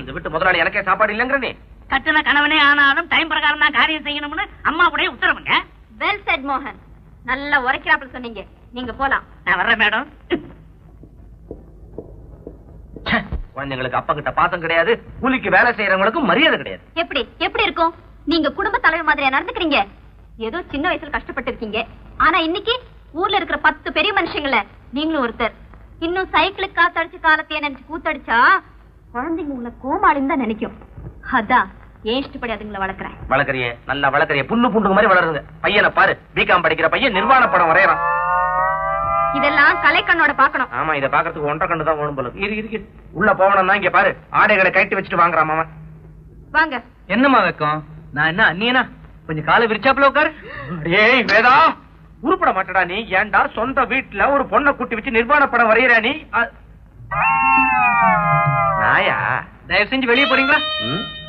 இந்த வீட்டு முதலாளி எனக்கே சாப்பாடு இல்லங்கிற நீ கட்டின கணவனே ஆனாலும் டைம் பிரகாரம் தான் காரியம் செய்யணும்னு அம்மா கூட உத்தரவுங்க வெல் செட் மோகன் நல்ல உரைக்கிறாப்புல சொன்னீங்க நீங்க போலாம் நான் வர்றேன் மேடம் குழந்தைங்களுக்கு அப்பா கிட்ட பாசம் கிடையாது கூலிக்கு வேலை செய்யறவங்களுக்கும் மரியாதை கிடையாது எப்படி எப்படி இருக்கும் நீங்க குடும்ப தலைவர் மாதிரியா நடந்துக்கிறீங்க ஏதோ சின்ன வயசுல கஷ்டப்பட்டு இருக்கீங்க ஆனா இன்னைக்கு ஊர்ல இருக்கிற 10 பெரிய மனுஷங்கள நீங்களும் ஒருத்தர் இன்னும் சைக்கிளுக்கு காத்தடிச்சு காலத்தையே நினைச்சு கூத்தடிச்சா குழந்தைங்க உங்களை கோமாளின்னு தான் நினைக்கும் அதான் ஏன் இஷ்டப்படி அதுங்களை வளர்க்கறியே நல்லா வளர்க்கறிய புண்ணு புண்ணுங்க மாதிரி வளருங்க பையனை பாரு பிகாம் படிக்கிற பையன் நிர்வாண படம் வரையறான் இதெல்லாம் கலைக்கண்ணோட பாக்கணும் ஆமா இத பாக்கிறதுக்கு 1.5 கண்ணு தான் வேணும் போல இருக்கு உள்ள போவணும்னா இங்க பாரு ஆடைகளை கட்டி வச்சுட்டு வாங்குறான் மாமா வாங்க என்னமா வைக்கும் நான் என்ன அண்ணியனா கொஞ்சம் காலை விரிச்சாப்புல உட்காரு ஏய் வேதா உருப்பட மாட்டடா நீ ஏன்டா சொந்த வீட்டுல ஒரு பொண்ணை கூட்டி வச்சு நிர்வாண படம் வரையற நீ நாயா தயவு செஞ்சு வெளியே போறீங்களா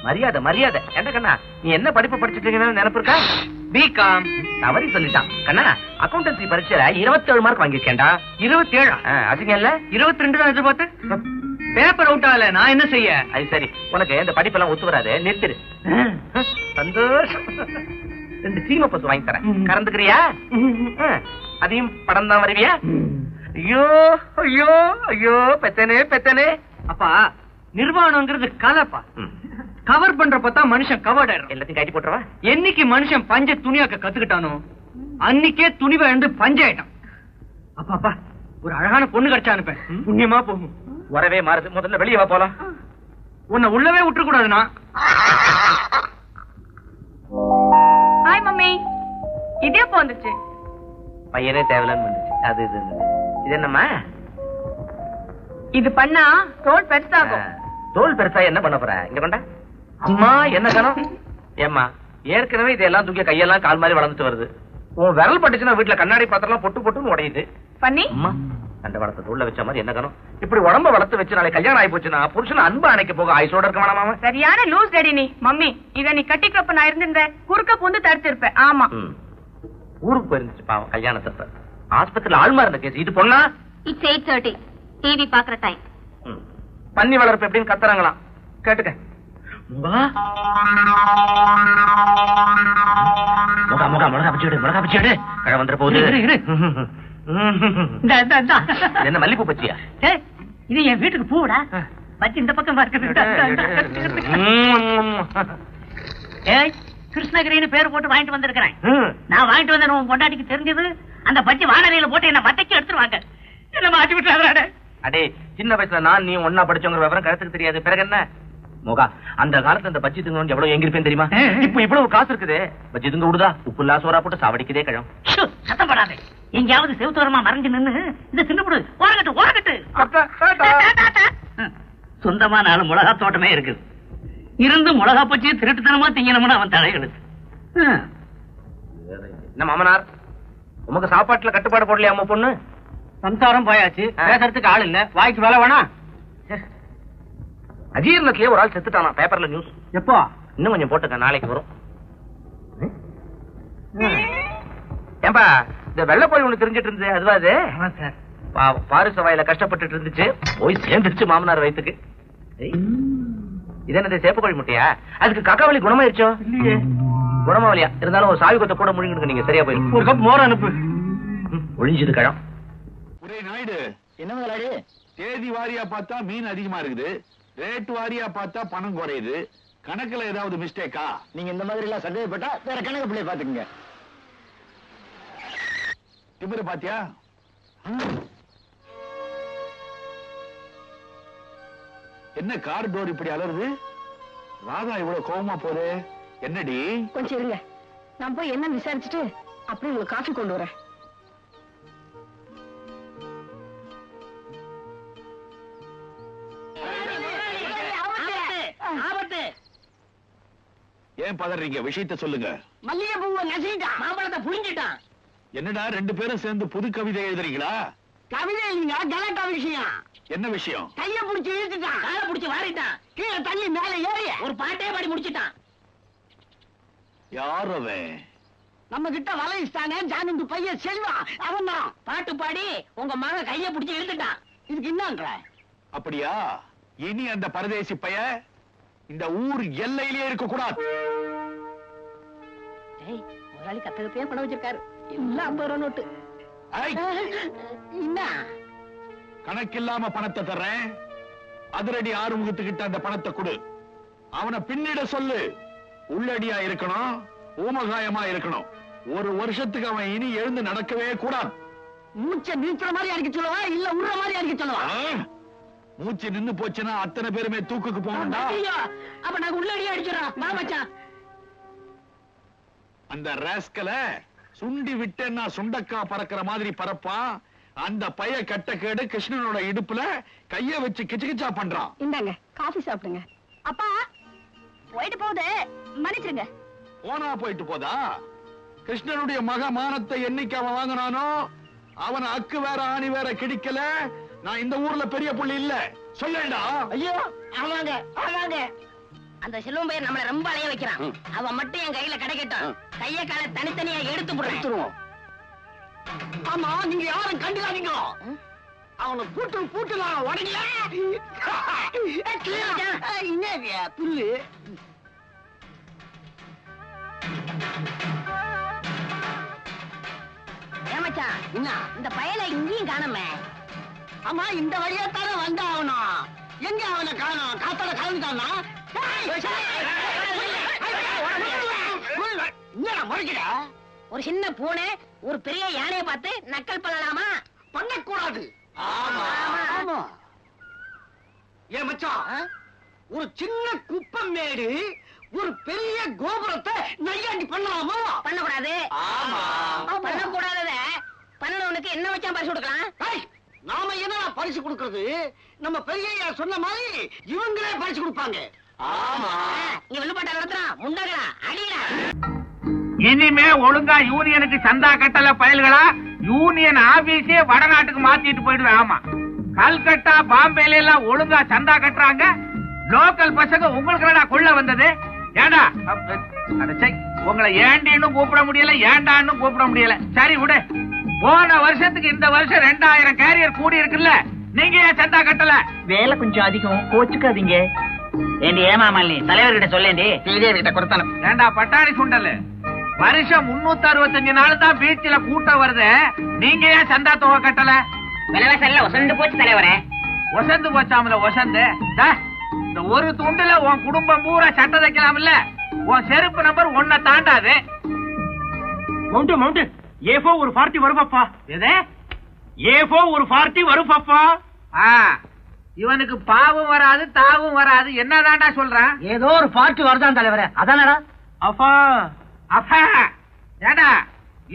மரியாதை மரியாதை என்ன கண்ணா நீ என்ன படிப்பு படிச்சிட்டு நினைப்பு இருக்கா பிகாம் தவறி சொல்லிட்டான் கண்ணா அக்கௌண்டன்சி பரீட்சையில 27 மார்க் வாங்கியிருக்கேன்டா 27 அதுங்க இல்ல 22 தான் எதிர்பார்த்து பேப்பர் அவுட் ஆகல நான் என்ன செய்ய அது சரி உனக்கு இந்த படிப்பெல்லாம் ஒத்து வராது நிறுத்திடு சந்தோஷம் 2 சீம பசு வாங்கி தரேன் கறந்துக்கிறியா அதையும் படம் தான் வருவியா ஐயோ ஐயோ ஐயோ பெத்தனே பெத்தனே அப்பா நிர்வாணம்ங்கிறது கலப்பா கவர் பண்றப்பதான் மனுஷன் கவர்ட் ஆயிடும் எல்லாத்தையும் கட்டி போட்டுருவா என்னைக்கு மனுஷன் பஞ்ச துணியாக்க கத்துக்கிட்டானோ அன்னைக்கே துணிவை இழந்து பஞ்சாயிட்டான் அப்பா ஒரு அழகான பொண்ணு கிடைச்சா அனுப்பேன் புண்ணியமா போகும் வரவே மாறுது முதல்ல வெளியே வா போலாம் உன்னை உள்ளவே விட்டுற கூடாதுன்னா ஹாய் மம்மி இதே எப்போ வந்துச்சு பையனே தேவலன்னு வந்துச்சு அது இது என்னம்மா இது பண்ணா தோல் பெருசாகும் தோல் பெருசா என்ன பண்ண போற இங்க கொண்டா அம்மா என்ன கணம் ஏம்மா ஏற்கனவே இதெல்லாம் தூக்கி கையெல்லாம் கால் மாதிரி வளர்ந்துட்டு வருது உன் விரல் பட்டுச்சுன்னா வீட்டுல கண்ணாடி பாத்திரம் பொட்டு பொட்டுன்னு உடையுது பண்ணி அம்மா அந்த வளர்த்த உள்ள வச்ச மாதிரி என்ன கணம் இப்படி உடம்ப வளர்த்து வச்சு நாளை கல்யாணம் ஆகி போச்சுன்னா புருஷன் அன்பு அணைக்க போக ஆயுசோட இருக்க வேணாமா சரியான லூஸ் டேடி நீ மம்மி இத நீ கட்டிக்கிறப்ப நான் இருந்திருந்தேன் குறுக்க பூந்து தடுத்து இருப்பேன் ஆமா ஊருக்கு போயிருந்துச்சு பாவம் கல்யாணத்தை ஆஸ்பத்திரியில ஆள்மா இருந்த கேஸ் இது பொண்ணா இட்ஸ் 8:30 டிவி பாக்குற டைம் பன்னி வளர்ப்பு எப்படின்னு கத்துறாங்களாம் கேட்டுக்க மிளகா பச்சிடு கழ வந்துட போகுது. என்ன மல்லிப்பூ பச்சியா? இது என் வீட்டுக்கு பூடா. பச்சி இந்த பக்கம் ஏய், கிருஷ்ணகிரின்னு பேர் போட்டு வாங்கிட்டு வந்திருக்கிறேன். நான் வாங்கிட்டு வந்தேன். உன் பொண்டாட்டிக்கு தெரிஞ்சது அந்த பச்சி வானரையில போட்டு என்ன மட்டைக்கு எடுத்துருவாங்க. என்ன மாட்டி விட்டுறாரு. அடே, சின்ன வயசுல நான் நீ ஒன்னா படிச்சவங்க விவரம் கருத்துக்கு தெரியாது. பிறகு என்ன மோகா, அந்த காலத்துல அந்த பச்சி திங்க எவ்வளவு எங்கிருப்பேன் தெரியுமா? இப்ப இவ்வளவு காசு இருக்குது. பச்சி திங்க விடுதா, உப்பு இல்லா சோறா போட்டு சாவடிக்குதே கழம். சத்தம் படாது. எங்கேயாவது செவுத்தோரமா மறைஞ்சு நின்னு இதை தின்னுபிடு. ஓரகட்டு. சொந்தமா 4 மிளகா தோட்டமே இருக்குது. இருந்து மிளகா பச்சியை திருட்டுத்தனமா திங்கணும்னு அவன் தலையெழுத்து. என்ன மாமனார், உமக்கு சாப்பாட்டுல கட்டுப்பாடு போடலையா அம்மா பொண்ணு? சம்சாரம் போயாச்சு, பேசுறதுக்கு ஆள் இல்ல, வாய்க்கு வேலை வேணா. அஜீர்ணத்திலே ஒரு ஆள் செத்துட்டானா, பேப்பர்ல நியூஸ். எப்போ? இன்னும் கொஞ்சம் போட்டுக்க, நாளைக்கு வரும். ஏன்பா, இந்த வெள்ளப்போய் ஒண்ணு தெரிஞ்சிட்டு இருந்தது, அதுவா அது? பாரிச வாயில கஷ்டப்பட்டு இருந்துச்சு, போய் சேர்ந்துருச்சு மாமனார் வயிற்றுக்கு. இது என்னது, சேப்பு கோழி முட்டையா? அதுக்கு கக்காவளி குணமாயிருச்சோ? இல்லையே. குணமாவலியா இருந்தாலும் ஒரு சாவி கொத்த கூட முடிங்க, நீங்க சரியா போயிடும். ஒரு கப் மோர் அனுப்பு. ஒழிஞ்சது கழம். ஒரே நாயுடு, என்ன முதலாளி? தேதி வாரியா பார்த்தா மீன் அதிகமா இருக்குது, ரேட் வாரியா பார்த்தா பணம் குறையுது. கணக்குல ஏதாவது மிஸ்டேக்கா? நீங்க இந்த மாதிரி எல்லாம் சந்தேகப்பட்டா வேற கணக்கு பிள்ளை பாத்துக்கங்க. திமிரு பாத்தியா? என்ன கார் டோர் இப்படி அலருது? ராதா இவ்வளவு கோவமா போகுது, என்னடி? கொஞ்சம் இருங்க, நான் போய் என்ன விசாரிச்சுட்டு அப்படியே உங்களுக்கு காஃபி கொண்டு வரேன். ஏன் பதறீங்க? விஷயத்த சொல்லுங்க. மல்லிகை பூவை நசிட்டான், மாம்பழத்தை புரிஞ்சிட்டான். என்னடா 2 பேரும் சேர்ந்து புது கவிதை எழுதுறீங்களா? கவிதை இல்லைங்க, கலட்டா விஷயம். என்ன விஷயம்? கைய புடிச்சு இழுத்துட்டான், காலை புடிச்சு வாரிட்டான், கீழே தள்ளி மேல ஏறி ஒரு பாட்டே பாடி முடிச்சிட்டான். யார் அவன்? நம்ம கிட்ட வலைஸ்தானே ஜானந்து பையன் செல்வா, அவன் தான் பாட்டு பாடி உங்க மகன் கைய புடிச்சு இழுத்துட்டான். இதுக்கு என்னன்ற? அப்படியா? இனி அந்த பரதேசி பைய இந்த ஊர் எல்லையிலேயே இருக்க கூடாது. முதலாளி கத்தகத்தையே பணம் வச்சிருக்காரு, எல்லாம் 50 ரூபா நோட்டு. என்ன கணக்கில்லாம பணத்தை தர்றேன், அதிரடி ஆறுமுகத்துக்கிட்ட அந்த பணத்தை கொடு. அவனை பின்னிட சொல்லு. உள்ளடியா இருக்கணும், ஊமகாயமா இருக்கணும். 1 வருஷத்துக்கு அவன் இனி எழுந்து நடக்கவே கூடாது. மூச்சை நிறுத்துற மாதிரி அடிக்க சொல்லவா, இல்ல உடுற மாதிரி அடிக்க சொல்லவா? மூச்சு நின்னு போச்சுன்னா அத்தனை பேருமே தூக்குக்கு போகண்டா. அப்ப நாங்க உள்ளடியா அடிச்சிடறோம். வா மச்சான். அந்த ராஸ்கல சுண்டி விட்டேன்னா சுண்டக்கா பறக்கிற மாதிரி பறப்பான். அந்த பைய கட்ட கேடு கிருஷ்ணனோட இடுப்புல கைய வச்சு கிச்சுகிச்சா பண்றான். இந்தாங்க காஃபி சாப்பிடுங்க. அப்பா போயிட்டு போகுது, மன்னிச்சிருங்க. போனா போயிட்டு போதா? கிருஷ்ணனுடைய மானத்தை என்னைக்கு அவன் வாங்கினானோ அவன் அக்கு வேற ஆணி வேற கிடைக்கல. நான் இந்த ஊர்ல பெரிய புள்ளி இல்ல சொல்லேண்டா. ஐயோ ஆமாங்க ஆமாங்க. அந்த செல்வம் பையன் நம்மள ரொம்ப அலைய வைக்கிறான். அவன் மட்டும் என் கையில கிடைக்கட்டும், கைய கால தனித்தனியா எடுத்து போடுறோம். ஆமா, நீங்க யாரும் கண்டுக்காதீங்க. அவனை பூட்டுலாம் உடனே என்ன புல்லு. ஏமாச்சா என்ன இந்த பயல இங்கேயும் காணமே? ஆமா, இந்த வழியா தானே வந்தாகணும். எங்க அவனை காணோம்? காத்தால கலந்துட்டானா? ஒரு சின்ன பூனை ஒரு பெரிய யானையை பார்த்து நக்கல் பண்ணலாமா? பண்ணக்கூடாது. ஏன் மச்சான், ஒரு சின்ன குப்பம் மேடு ஒரு பெரிய கோபுரத்தை நையாண்டி பண்ணலாமா? பண்ணக்கூடாது. பண்ணக்கூடாத பண்ணவனுக்கு என்ன வச்சா பரிசு கொடுக்கலாம்? நாம என்ன பரிசு கொடுக்கறது? நம்ம பெரிய சொன்ன மாதிரி இவங்களே பரிசு கொடுப்பாங்க. இங்க வெள்ளுப்பாட்டா நடத்துறான், முண்டகளா அடிடா. இனிமே ஒழுங்கா யூனியனுக்கு சந்தா கட்டல பயல்களா, யூனியன் ஆபீஸே வடநாட்டுக்கு மாத்திட்டு போயிடுவேன். ஆமா, கல்கட்டா பாம்பேல எல்லாம் ஒழுங்கா சந்தா கட்டுறாங்க. லோக்கல் பசங்க உங்களுக்கு கொள்ள வந்தது. ஏண்டா உங்களை ஏண்டின்னு கூப்பிட முடியல, ஏண்டான்னு கூப்பிட முடியல. சரி விடு, போன வருஷத்துக்கு இந்த வருஷம் 2000 கேரியர் கூடி இருக்குல்ல, நீங்க ஏன் சந்தா கட்டல? வேலை கொஞ்சம் அதிகம், கோச்சுக்காதீங்க. ஏண்டி ஏமாமல்லி தலைவர்கிட்ட சொல்லேண்டி ஸ்ரீதேவிட்ட கொடுத்தானு. ஏண்டா பட்டாணி சுண்டல், வருஷம் 365 நாள் தான் பீச்சில கூட்டம் வருது, நீங்க ஏன் சந்தா தொகை கட்டல? விலவசல்ல ஒசந்து போச்சு தலைவரே. ஒசந்து போச்சாமல ஒசந்து. இந்த ஒரு துண்டுல உன் குடும்பம் பூரா சட்டை தைக்கலாம்ல. உன் செருப்பு நம்பர் 1 தாண்டாது. மவுண்ட் ஏஃபோ ஒரு 40 வரும் பாப்பா. எது? ஏஃபோ ஒரு 40 வரும் பாப்பா. இவனுக்கு பாவும் வராது தாவும் வராது, என்னதான்டா சொல்றான்? ஏதோ ஒரு 40 வருதான் தலைவரே, அதானடா? அப்பா அப்பா ஏடா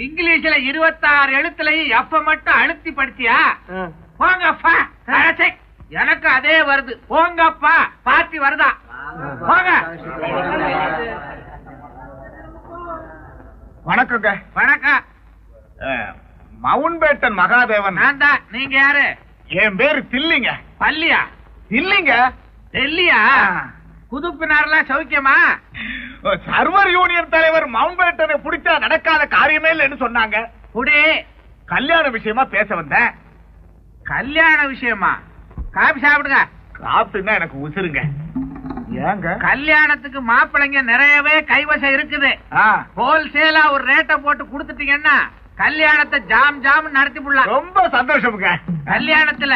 இங்கிலீஷ்ல 26 எழுத்துலயும் எப்ப மட்டும் அழுத்தி படிச்சியா? போங்கப்பா. எனக்கு அதே வருது. போங்கப்பா. பாத்தி வருதா? போங்க. வணக்கங்க. வணக்கம். Mountbatten Mahadevan. நான் தான். நீங்க யாரு? என் பேரு தில்லிங்க. பள்ளியா? இல்லைங்க, டெல்லியா? புதுப்பினார்லாம் சௌக்கியமா? சர்வர் யூனியன் தலைவர் மவுண்ட் பேட்டனை பிடிச்சா நடக்காத காரியமே இல்லைன்னு சொன்னாங்க. புடி. கல்யாண விஷயமா பேச வந்தேன். கல்யாண விஷயமா? காபி சாப்பிடுங்க. சாப்பிட்டுன்னா எனக்கு உசுருங்க. ஏங்க? கல்யாணத்துக்கு மாப்பிள்ளைங்க நிறையவே கைவசம் இருக்குது. ஹோல்சேலா ஒரு ரேட்டை போட்டு கொடுத்துட்டீங்கன்னா கல்யாணத்தை ஜாம் ஜாம் நடத்தி போடலாம். ரொம்ப சந்தோஷமுங்க. கல்யாணத்துல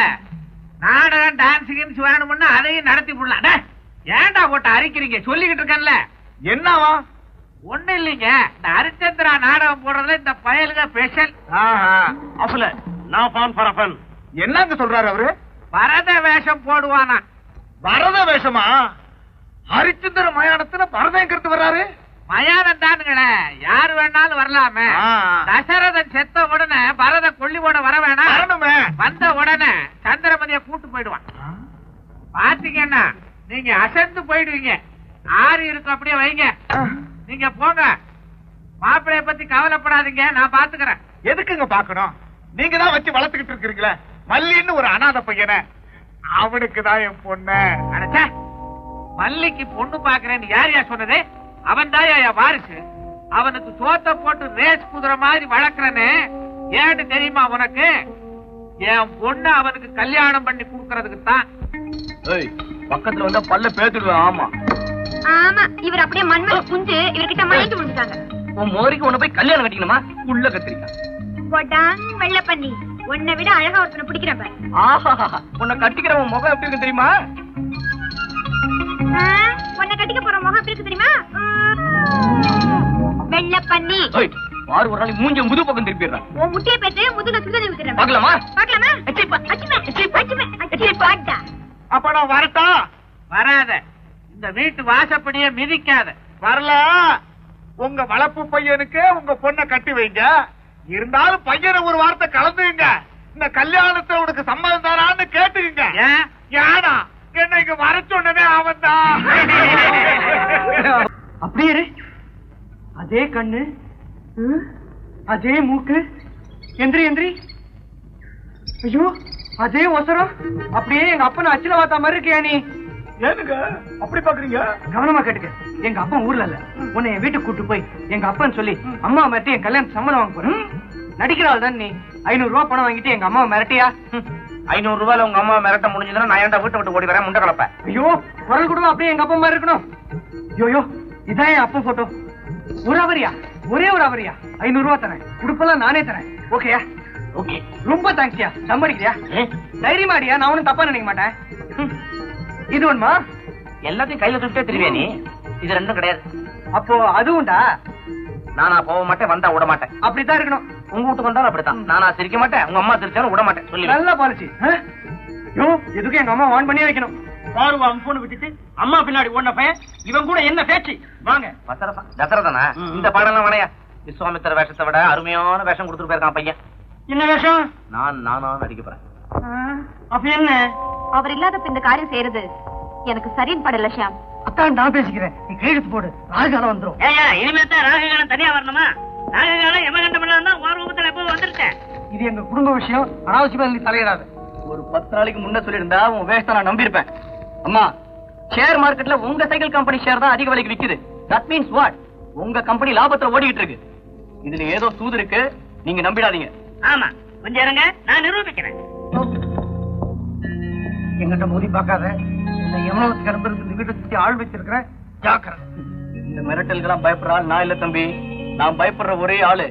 நாடகம் டான்ஸிங் வேணும்னா அதையும் நடத்தி போடலாம். ஏன்டா போட்டு அரிக்கிறீங்க? சொல்லிக்கிட்டு இருக்கேன்ல. என்னவா? ஒண்ணு இல்லைங்க, இந்த ஹரிச்சந்திரா நாடகம் போடுறதுல இந்த பயலுங்க ஸ்பெஷல். அப்பல நான் பான் பரப்பன். என்னங்க சொல்றாரு அவரு? பரத வேஷம் போடுவானா? பரத வேஷமா? ஹரிச்சந்திர மயானத்துல பரதங்கிறது வர்றாரு? மயானம் தானுங்களே, யாரு வேணாலும் வரலாமே. தசரதன் செத்த உடனே பரத கொல்லி போட வர வேணாம்? வரணுமே. வந்த உடனே சந்திரமதிய கூட்டு போயிடுவான். பாத்தீங்கன்னா நீங்க அசந்து போயிடுவீங்க. ஆறு இருக்கும், அப்படியே வைங்க. நீங்க போங்க. மாப்பிளைய பத்தி கவலைப்படாதீங்க, நான் பாத்துக்கிறேன். எதுக்குங்க பாக்கணும்? நீங்க தான் வச்சு வளர்த்துக்கிட்டு இருக்கீங்களே. மல்லின்னு ஒரு அனாதை பையனை, அவனுக்கு தான் என் பொண்ணு. அடச்சே, மல்லிக்கு பொண்ணு பாக்குறேன்னு யார் சொன்னது? அவன் தான் வாரிசு. அவனுக்கு சோத்த போட்டு ரேஸ் குதிரை மாதிரி வளர்க்கறேன்னு ஏன்னு தெரியுமா உனக்கு? என் பொண்ணு அவனுக்கு கல்யாணம் பண்ணி கொடுக்கறதுக்கு தான். பக்கத்துல வந்தா பல்ல பேத்துடுவேன். ஆமா ஆமா, இவர் அப்படியே மண்மேல குஞ்சு இவர்கிட்ட மயங்கி விழுந்துட்டாங்க. உன் மோரிக்கு உன்னை போய் கல்யாணம் கட்டிக்கணுமா? உள்ள கத்திரிக்கா போட்டான் வெள்ள பண்ணி. உன்னை விட அழகா ஒருத்தனை பிடிக்கிறப்ப உன்னை கட்டிக்கிற உன் முகம் எப்படி இருக்கு தெரியுமா? உன்னை கட்டிக்க போற முகம் எப்படி இருக்கு தெரியுமா? வெள்ள பண்ணி. வாரு ஒரு நாளைக்கு மூஞ்ச முது பக்கம் திருப்பிடுறான். உன் முட்டைய பேத்து முதுல சுத்தம் விட்டுறேன். பாக்கலாமா? பாக்கலாமா? அப்ப நான் வரட்டா? வராத. இந்த வீட்டு வாசப்படியே மிதிக்காத. வரல. உங்க வளர்ப்பு பையனுக்கு உங்க பொண்ணை கட்டி வைங்க. இருந்தாலும் பையனை ஒரு வார்த்தை கலந்துங்க. இந்த கல்யாணத்தை உனக்கு சம்மதம் தானான்னு கேட்டுக்குங்க. ஏனா என்ன இங்க வர சொன்னதே அவன் தான். அப்படியே அதே கண்ணு, அதே மூக்கு. எந்திரி எந்திரி. ஐயோ, அதே ஒசரம். அப்படியே எங்க அப்பனை அச்சில வாத்தா மாதிரி இருக்கியா நீ? ஏனுங்க அப்படி பாக்குறீங்க? கவனமா கேட்டுக்க. எங்க அப்பா ஊர்ல இல்ல, உன்னை என் வீட்டுக்கு கூட்டு போய் எங்க அப்பன்னு சொல்லி அம்மா மிரட்டி என் கல்யாணம் சம்மதம் வாங்க போறேன். நடிக்கிறாள் தான் நீ. 500 ரூபாய் பணம் வாங்கிட்டு எங்க அம்மாவை மிரட்டியா? 500 ரூபாயில உங்க அம்மா மிரட்ட முடிஞ்சதுன்னா நான் ஏன்டா வீட்டை விட்டு ஓடி வரேன்? முண்டை கலப்ப. ஐயோ, குரல் கூட அப்படியே எங்க அப்பா மாதிரி இருக்கணும். ஐயோ, இதான் என் அப்பா போட்டோ. ஒரு அவரியா? ஒரே ஒரு அவரியா? 500 ரூபாய் தரேன். உடுப்பெல்லாம் நானே தரேன். ஓகேயா? ஓகே. ரொம்ப தேங்க்ஸ்யா. நம்படிக்கிறியா? தைரியமாடியா? நான் ஒன்னும் தப்பா நினைக்க மாட்டேன். இது ஒண்ணுமா? எல்லாத்தையும் கையில சுட்டே திரும்பியா நீ? இது ரெண்டும் கிடையாது. அப்போ அதுவும்டா? நானா போக மாட்டேன், வந்தா விட மாட்டேன். அப்படித்தான் இருக்கணும். உங்க வீட்டுக்கு வந்தாலும் அப்படித்தான். நானா சிரிக்க மாட்டேன், உங்க அம்மா சிரிச்சாலும் விட மாட்டேன். சொல்லி நல்ல பாலிசி. இதுக்கு எங்க அம்மா வான் பண்ணி வைக்கணும். பாருவா போன் விட்டுட்டு அம்மா பின்னாடி ஓடின பையன் இவன் கூட என்ன பேச்சு? வாங்க. தசரதனா? இந்த பாடலாம் வேணையா? விஸ்வாமித்திர வேஷத்தை விட அருமையான வேஷம் கொடுத்துட்டு போயிருக்கான் பையன். என்ன வேஷம்? நானா நடிக்க போறேன். அப்ப என்ன? அவர் இல்லாத இந்த காரியம் செய்யறது எனக்கு சரின்னு படல ஷியாம். அத்தான் நான் பேசிக்கிறேன், நீ கையெழுத்து போடு. ராகுகாலம் வந்துரும். இனிமே தான் ராகுகாலம் தனியா வரணுமா? ராகுகாலம் யமகண்டம் தான் ஓர்வத்துல எப்போ வந்துருச்சேன். இது எங்க குடும்ப விஷயம், அனாவசியமா நீ தலையிடாது. ஒரு 10 நாளைக்கு முன்ன சொல்லியிருந்தா உன் வேஷத்தை நான் நம்பியிருப்பேன். அம்மா, ஷேர் மார்க்கெட்ல உங்க சைக்கிள் கம்பெனி ஷேர் தான் அதிக விலைக்கு விக்குது. That means what? உங்க கம்பெனி லாபத்துல ஓடிக்கிட்டு இருக்கு. இதுல ஏதோ சூது இருக்கு, நீங்க நம்பிடாதீங்க. ஆமா, கொஞ்சம் இருங்க, நான் நிரூபிக்கிறேன். எங்கிட்ட மோதி பார்க்காத. இந்த யமனத்துக்கு அனுப்புறது இந்த வீட்டை சுத்தி ஆள் வச்சிருக்கிறேன், ஜாக்கிரதை. இந்த மிரட்டல்கெல்லாம் பயப்படுற ஆள் நான் இல்ல தம்பி. நான் பயப்படுற ஒரே ஆளு.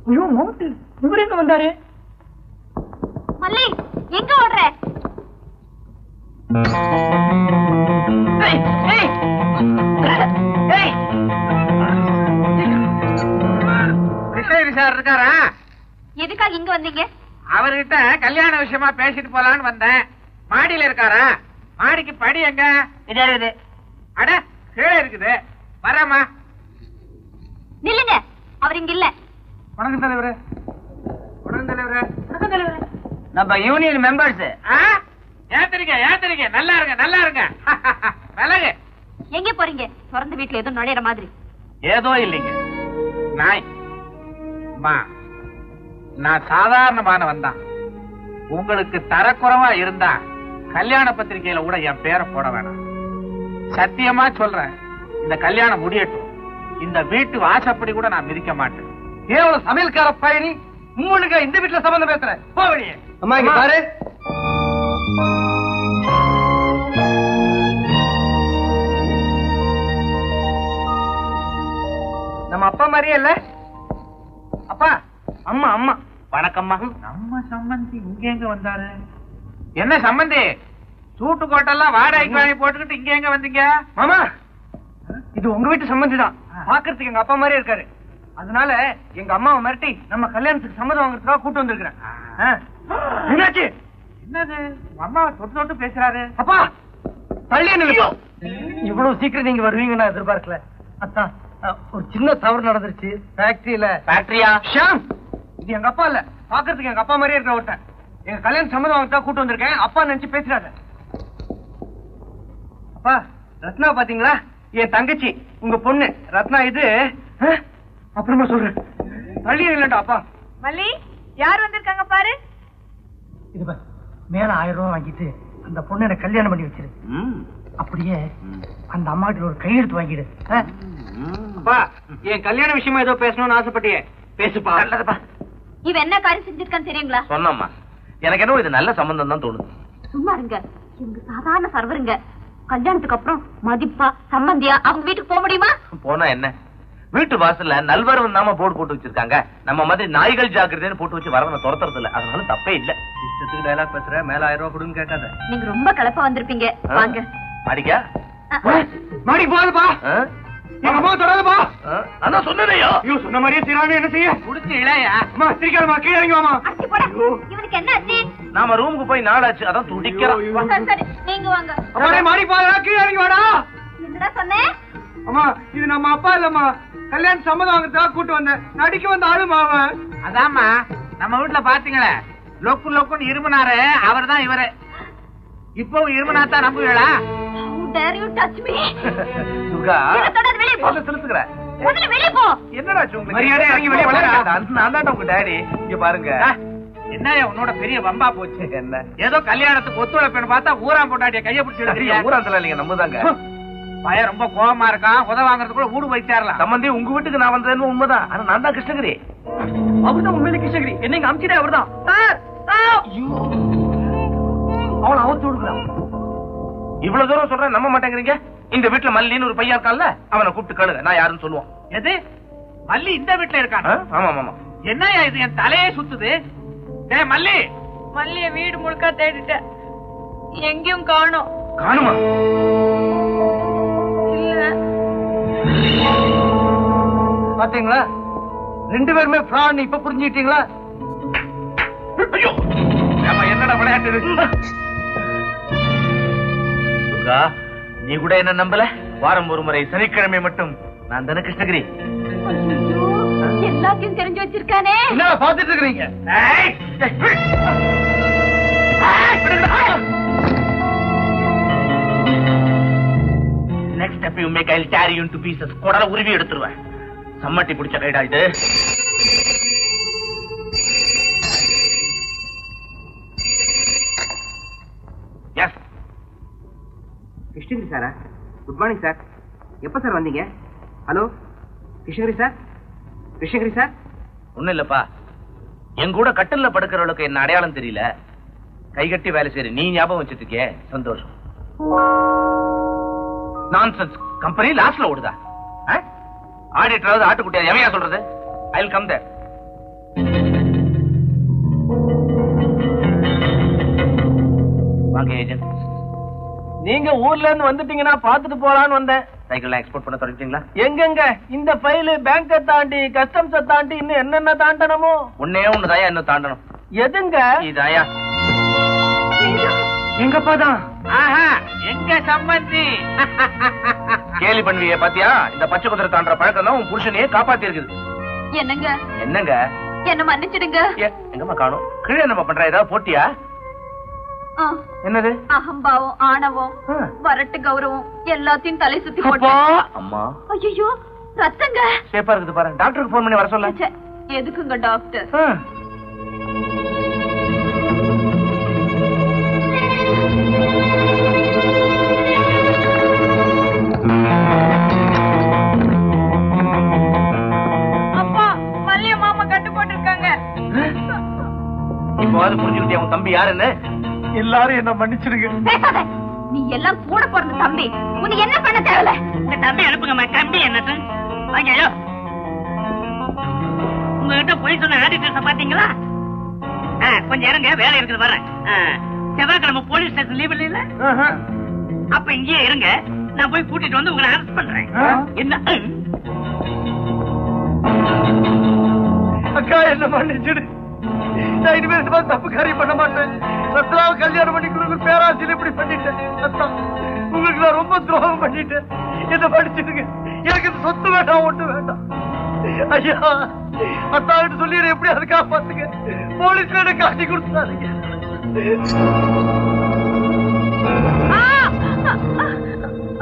ஐயோ மவுண்ட், இவர் எங்க வந்தாரு? மல்லி எங்க ஓடுற? கிருஷ்ணகிரி சார் இருக்காரா? எதுக்காக இங்க வந்தீங்க? அவர்கிட்ட கல்யாண விஷயமா பேசிட்டு போலான்னு வந்தேன். மாடியில இருக்காரா? மாடிக்கு படி எங்க? இருக்குது. அட கீழே இருக்குது. வரமா நில்லுங்க, அவர் இங்க இல்ல. வணக்கம் தலைவரே. வணக்கம் தலைவரே. வணக்கம் தலைவரே. நம்ம யூனியன் மெம்பர்ஸ். ஏத்தரிங்க நல்லா இருங்க, நல்லா இருங்க. விலகு. எங்க போறீங்க? திறந்த வீட்டுல ஏதோ நுழையிற மாதிரி. ஏதோ இல்லைங்க. நாய் அம்மா, நான் சாதாரணமானவன் தான். உங்களுக்கு தரக்குறைவா இருந்தா கல்யாண பத்திரிகையில கூட என் பேரை போட வேணாம். சத்தியமா சொல்றேன், இந்த கல்யாணம் முடியட்டும். இந்த வீட்டு வாசப்படி கூட நான் மிதிக்க மாட்டேன். கேவலம் சமையல்கார பயணி, உங்களுக்கு இந்த வீட்டுல சம்பந்தம் பேசுறேன். போவடியே. அம்மா இங்க பாரு. நம்ம அப்பா மாதிரியே இல்ல? அப்பா, அம்மா அம்மா. வணக்கம்மா. நம்ம சம்பந்தி இங்க எங்க வந்தாரு? என்ன சம்பந்தி, சூட்டு கோட்டெல்லாம் வாடகைக்கு வாங்கி போட்டுக்கிட்டு இங்க எங்க வந்தீங்க? மாமா, இது உங்க வீட்டு சம்பந்தி தான். பாக்குறதுக்கு எங்க அப்பா மாதிரியே இருக்காரு. அதனால எங்க அம்மாவை மிரட்டி நம்ம கல்யாணத்துக்கு சம்மதம் வாங்குறதுக்காக கூட்டு வந்திருக்கிறேன். என்னாச்சு? என்னது அம்மாவை தொட்டு தொட்டு பேசுறாரு? அப்பா தள்ளி நில்லுங்க. இவ்வளவு சீக்கிரம் நீங்க வருவீங்க நான் எதிர்பார்க்கல. அத்தான், ஒரு சின்ன தவறு நடந்துருச்சு ஃபேக்டரியில. ஃபேக்டரியா? ஷாம், இது எங்க அப்பா இல்ல. பாக்குறதுக்கு எங்க அப்பா மாதிரியே இருக்கிற ஒருத்தன். எங்க கல்யாணம் சம்மதம் வாங்கத்தான் கூட்டு வந்திருக்கேன். அப்பா நினைச்சு பேசுறாரு. அப்பா, ரத்னா பாத்தீங்களா? என் தங்கச்சி, உங்க பொண்ணு ரத்னா. இது அப்புறமா சொல்றேன். தள்ளி இல்லடா அப்பா. மல்லி, யார் வந்திருக்காங்க பாரு. இது பாரு, மேல 1000 ரூபாய் வாங்கிட்டு அந்த பொண்ணு எனக்கு கல்யாணம் பண்ணி வச்சிரு. அப்படியே அந்த அம்மாட்ட ஒரு கையெழுத்து வாங்கிடு. அப்பா, என் கல்யாண விஷயமா ஏதோ பேசணும்னு ஆசைப்பட்டியே, பேசுப்பா. நல்லதுப்பா. இவன் என்ன காரியம் செஞ்சிருக்கான்னு தெரியுங்களா? சொன்னம்மா, எனக்கு என்ன இது நல்ல சம்பந்தம் தான் தோணுது. சும்மா இருங்க, இவங்க சாதாரண சர்வருங்க. கல்யாணத்துக்கு அப்புறம் மதிப்பா சம்பந்தியா அவங்க வீட்டுக்கு போக முடியுமா? போனா என்ன, வீட்டு வாசல்ல நல்வரவு நாம போர்டு போட்டு வச்சிருக்காங்க. நம்ம மாதிரி நாய்கள் ஜாக்கிரதைன்னு போட்டு வச்சு வரவனை துரத்துறது இல்ல. அதனால தப்பே இல்ல. இஷ்டத்துக்கு டயலாக் பேசுற, மேல 1000 ரூபாய் கொடுன்னு கேட்காத. நீங்க ரொம்ப கலப்பா வந்திருப்பீங்க. வாங்க. மாடிக்கா மாடி போகாதப்பா. எங்க அம்மா தொடாதப்பா. அதான் சொன்னதையா? ஐயோ, சொன்ன மாதிரியே செய்யறானே, என்ன செய்ய? குடிச்சு இளையா. அம்மா திரிக்காதம்மா, கீழே இறங்கி வாமா. இவனுக்கு என்ன ஆச்சு? நாம ரூமுக்கு போய் நாளாச்சு, அதான் துடிக்கிறான். சரி சரி, நீங்க வாங்க. அம்மா மாடி போதா, கீழே இறங்கி வாடா. என்னடா சொன்னேன்? அம்மா, இது நம்ம அப்பா இல்லம்மா. கல்யாணம் சம்மதம் வாங்குறதுக்காக கூட்டு வந்தேன். நடிக்க வந்த ஆளுமா அவன். அதாம்மா, நம்ம வீட்டுல பாத்தீங்களே லொக்கு லொக்குன்னு இருமுனாரு, அவர் தான் இவரு. இப்போ இருமுனாத்தான் நம்புவீங்களா? Dare you touch me? Durga, என்ன தொடாத, வெளிய போ. என்ன சொல்லுங்கற? முதல்ல வெளிய போ. என்னடா உங்களுக்கு? மரியாதை இறங்கி வெளிய வா. நான் தான் உங்க டாடி. இங்க பாருங்க. என்னையா உன்னோட பெரிய வம்பா போச்சு? என்ன ஏதோ கல்யாணத்துக்கு ஒத்துழைப்புன்னு பார்த்தா ஊரா போட்டாடிய கைய பிடிச்சி ஊராந்தல இல்லைங்க, நம்மதாங்க. பையன் ரொம்ப கோவமா இருக்கான். உத வாங்குறதுக்குள்ள ஊடு போயிட்டாரலாம். சம்பந்தி, உங்க வீட்டுக்கு நான் வந்தேன்னு உண்மைதான். ஆனா நான் தான் கிருஷ்ணகிரி. அவர்தான் உண்மையில கிருஷ்ணகிரி. என்னங்க அமிச்சிட்டே அவர்தான். அவனை அவுத்து விடுக்கலாம். இவ்வளவு தூரம் சொல்றேன், நம்ப மாட்டேங்கிறீங்க. இந்த வீட்டுல மல்லின்னு ஒரு பையன் இருக்கான்ல, அவனை கூப்பிட்டு கேளுங்க, நான் யாருன்னு சொல்லுவான். எது மல்லி இந்த வீட்டுல இருக்கான்? ஆமா ஆமா. என்னையா இது, என் தலையே சுத்துது. டேய் மல்லி. மல்லிய வீடு முழுக்க தேடிட்டேன், எங்கேயும் காணோம். காணுமா? இல்ல. பாத்தீங்களா, 2 பேருமே ஃப்ராட். இப்ப புரிஞ்சுக்கிட்டீங்களா? ஐயோ, என்னடா விளையாட்டு? துர்கா, நீ கூட என்ன நம்பல? வாரம் ஒரு முறை சனிக்கிழமை மட்டும் நான் தானே கிருஷ்ணகிரி. எல்லாத்தையும் தெரிஞ்சு வச்சிருக்கானே. என்ன பாத்துட்டு இருக்கீங்க? Next step you make, I'll tear you into pieces. கொடல உருவி எடுத்துருவேன். சம்மட்டி பிடிச்ச கைடா இது. எஸ். கிருஷ்ணகிரி சாரா? Good morning sir. எப்ப சார் வந்தீங்க? Hello Krishnagiri sir? Krishnagiri sir? ஒண்ணும் இல்லப்பா, என் கூட கட்டில்ல படுக்கிறவளுக்கு என்ன அடையாளம் தெரியல. கைகட்டி வேலை செய்ய நீ ஞாபகம் வச்சிருக்கே, சந்தோஷம். நான்சென்ஸ். கம்பெனி லாஸ்ட்ல ஓடுதா? ஆடிட்டராவது ஆட்டுக்குட்டியா எவையா சொல்றது? I will come there. வாங்க ஏஜென்ட். நீங்க ஊர்ல இருந்து வந்துட்டீங்கன்னா பாத்துட்டு போலான்னு வந்தேன். சைக்கிள் எக்ஸ்போர்ட் பண்ண தொடங்கிட்டீங்களா? எங்கெங்க இந்த ஃபைல் பேங்க தாண்டி கஸ்டம்ஸ தாண்டி இன்னும் என்னென்ன தாண்டனமோ? ஒன்னே ஒண்ணுதாயா இன்னும் தாண்டணும். எதுங்க? இதாயா எங்கப்பா தான். எங்க சம்பந்தி கேலி பண்ணுவியே பாத்தியா? இந்த பச்சை குதிரை தாண்டற பழக்கம் தான் உன் புருஷனையே காப்பாத்தி இருக்குது. என்னங்க என்னங்க? என்ன மன்னிச்சிடுங்க. எங்கம்மா காணோம்? கீழே நம்ம பண்ற ஏதாவது போட்டியா? என்னது? அகம்பாவம், ஆணவம், வரட்டு கௌரவம் எல்லாத்தையும் தலை சுத்தி போட்டு. அம்மா ஐயோ ரத்தங்க. சேப்பா இருக்குது பாரு. டாக்டருக்கு போன் பண்ணி வர சொல்ல. எதுக்குங்க டாக்டர்? அப்பா மல்லிய மாமா கட்டு போட்டு இருக்காங்க. இப்போது புரிஞ்சுக்கிட்டே உன் தம்பி யாருன்னு? எல்லாரும் என்ன மன்னிச்சிடுங்க. நீ எல்லாம் கூட பிறந்த தம்பி, உனக்கு என்ன பண்ண தேவையில்ல. இந்த தம்பி அனுப்புங்க. தம்பி என்னது? ஐயோ, உங்ககிட்ட போய் சொன்ன ஆடிட்டர்ஸ் பாத்தீங்களா? கொஞ்சம் இறங்க, வேலை இருக்குது வர்றேன். செவ்வாய்க்கிழமை போலீஸ் ஸ்டேஷன் லீவ் இல்ல? அப்ப இங்கேயே இருங்க, நான் போய் கூட்டிட்டு வந்து உங்களை அரெஸ்ட் பண்றேன். என்ன அக்கா என்ன மன்னிச்சிடு. நான் இனிமேல் இந்த மாதிரி தப்பு காரியம் பண்ண மாட்டேன். ரத்னாவை கல்யாணம் பண்ணி கொடுக்க பேராசிரியர் இப்படி பண்ணிட்டேன். உங்களுக்கு நான் ரொம்ப துரோகம் பண்ணிட்டேன். என்ன படிச்சிருங்க. எனக்கு இந்த சொத்து வேண்டாம், ஒண்ணு வேண்டாம். ஐயா அத்தாவிட்டு சொல்லிடுறேன், எப்படி அதை காப்பாத்துங்க. போலீஸ்ல என்ன காட்டி கொடுத்தாருங்க.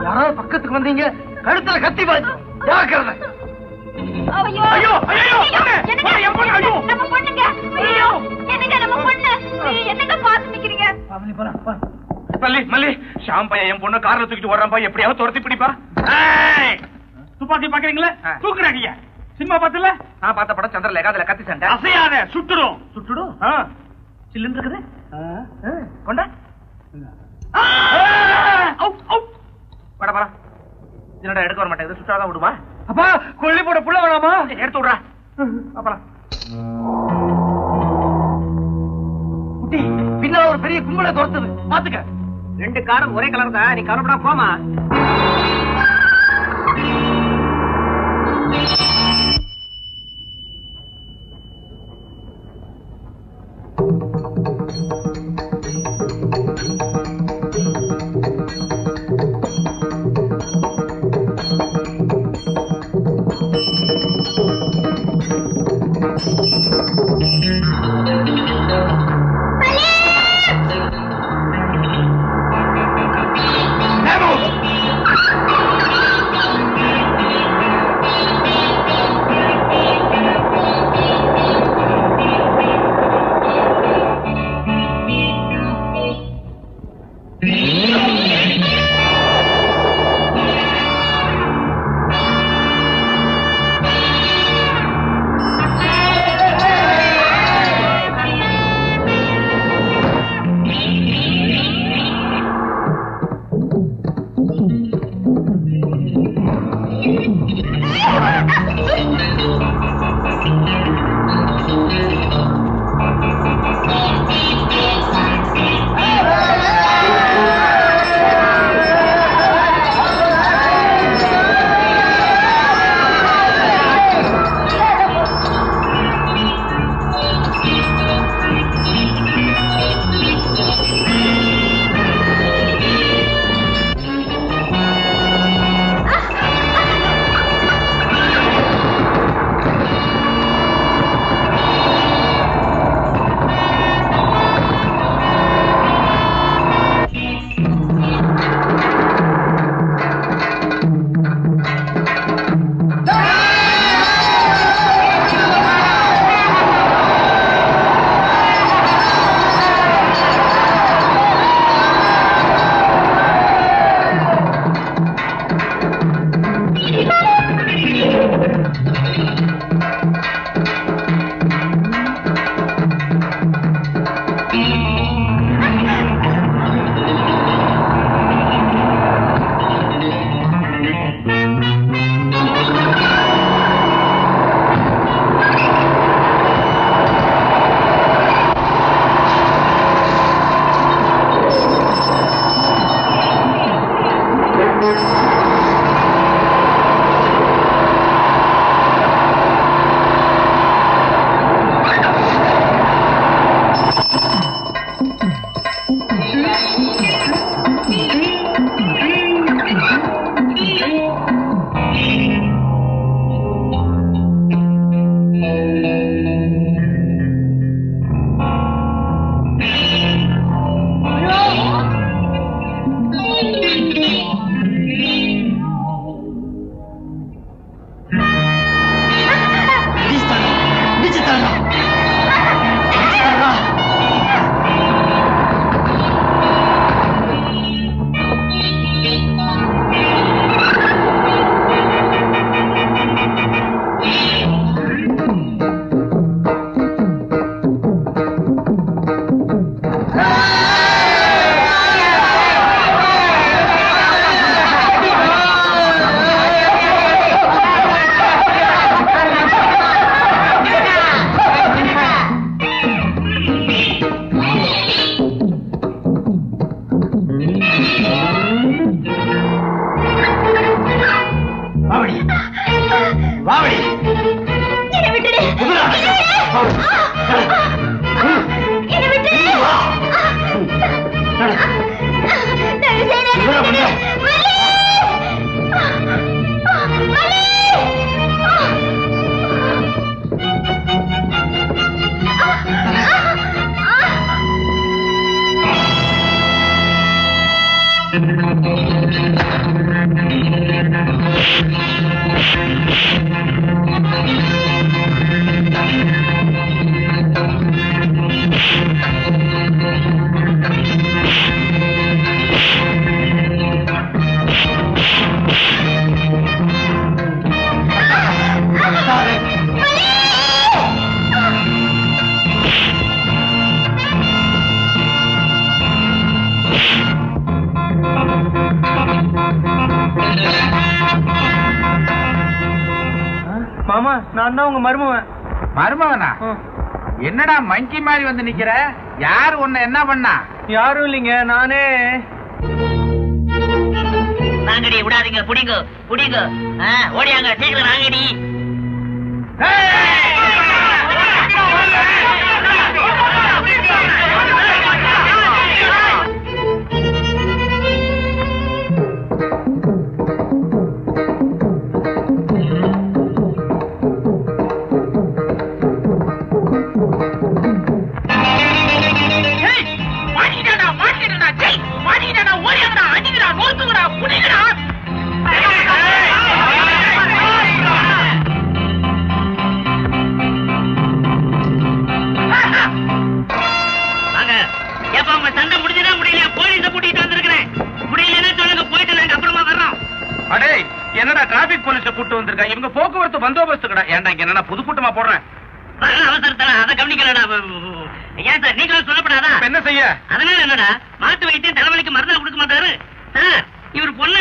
யாராவது பக்கத்துக்கு வந்தீங்க, கழுத்துல கத்தி பாய்ச்சு ஜாக்கிரதை. ஐயோ ஐயோ ஐயோ நம்ம பொண்ணுங்க. ஐயோ என்னங்க நம்ம பொண்ணு. என்னங்க பாத்து நிக்கிறீங்க? மல்லி மல்லி, ஷாம் பையன் என் பொண்ணு கார்ல தூக்கிட்டு ஓடுறான். எப்படியாவது துரத்தி பிடிப்பா. துப்பாக்கி பாக்குறீங்களா? தூக்குறாங்க. சினிமா பாத்துல நான் பார்த்த படம் சந்திரலேகா. அதுல கத்தி சண்டை. அசையாத, சுட்டுடும். சுட்டுடும். சில்லுன்னு இருக்குது. கொண்டா பட படம். என்னடா எடுக்க வர மாட்டேங்குது. சுட்டாதான் விடுமா? அப்பா கொல்லி போட புள்ள வேணாமா? எடுத்து விடுறா. அப்பலாம் குட்டி பின்னால ஒரு பெரிய கும்பலை துரத்துது, பாத்துக்க. 2 காரும் ஒரே கலர் தான். நீ கவலைப்படா, போமா. மாமா, நான் தான் உங்க மருமவன். மருமவனா? என்னடா மங்கி மாதிரி வந்து நிக்கிற? யாரு உன்னை என்ன பண்ணா? யாரும் இல்லைங்க, நானே. நாங்கடி விடாதீங்க, புடிங்க புடிங்க. ஓடியாங்க, சீக்கிரம் நாங்கடி. என்னடா டிராபிக் போலீஸ கூட்டு வந்திருக்கா? இவங்க போக்குவரத்து பந்தோபஸ்து கடை. ஏன்டா இங்க என்ன புது கூட்டமா போடுறேன்? அவசரத்துல அதை கவனிக்கலடா. ஏன் சார் நீங்களும் சொல்லப்படாதா? என்ன செய்ய? அதனால என்னடா, மாட்டு வைத்தியம் தலைவலிக்கு மருந்து கொடுக்க மாட்டாரு சார். இவர் பொண்ணு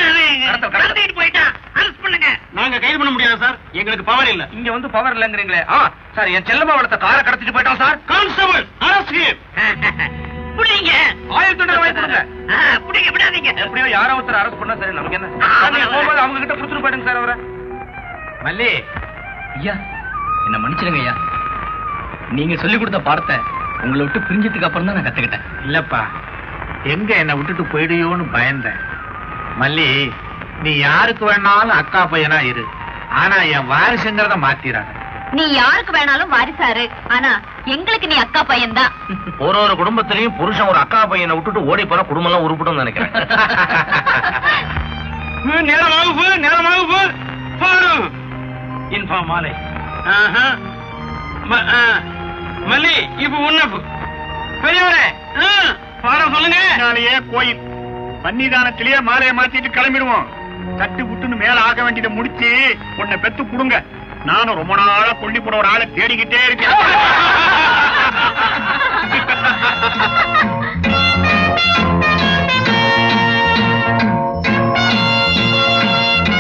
கடத்திட்டு போயிட்டான், அரெஸ்ட் பண்ணுங்க. நாங்க கைது பண்ண முடியாது சார், எங்களுக்கு பவர் இல்ல. இங்க வந்து பவர் இல்லங்கிறீங்களே. சார், என் செல்லம்மா வளர்த்த காரை கடத்திட்டு போயிட்டான் சார். Constable arrest him. புடிங்க, 1000 தண்டனை வாங்கி கொடுங்க. புடிங்க, விடாதீங்க. எப்படியோ யாரோ ஒருத்தர் அரெஸ்ட் பண்ணா சரி, நமக்கு என்ன? போகும்போது அவங்க கிட்ட கொடுத்துட்டு போயிடுங்க சார் அவரை. மல்லி ஐயா, என்ன மன்னிச்சிடுங்க ஐயா. நீங்க சொல்லி கொடுத்த பாடத்தை உங்களை விட்டு பிரிஞ்சதுக்கு அப்புறம் தான் நான் கத்துக்கிட்டேன். இல்லப்பா, எங்க என்ன விட்டுட்டு போயிடுயோன்னு பயந்தேன். மல்லி, நீ யாருக்கு வேணாலும் அக்கா பையனா இரு, ஆனா என் வாரிசுங்கிறத மாத்திராங்க. நீ யாருக்கு வேணாலும் வாரிசாரு, ஆனா எங்களுக்கு நீ அக்கா பையன்தான். ஒரு குடும்பத்திலையும் புருஷன் ஒரு அக்கா பையனை விட்டுட்டு ஓடி போனா குடும்பம் எல்லாம் உருப்பிடும் நினைக்கிறேன். நேரமாகு இன்ஃபார்ம் மாலை. மல்லி இப்ப உன்னப்பு பெரியவரே பாடம் சொல்லுங்க. நாளையே கோயில் சன்னிதானத்திலேயே மாலையை மாத்திட்டு கிளம்பிடுவோம். தட்டு விட்டுன்னு மேல ஆக வேண்டியதை முடிச்சு உன்னை பெத்து கொடுங்க. நானும் ரொம்ப நாளா கொல்லி போட ஒரு ஆளை தேடிக்கிட்டே இருக்கேன்.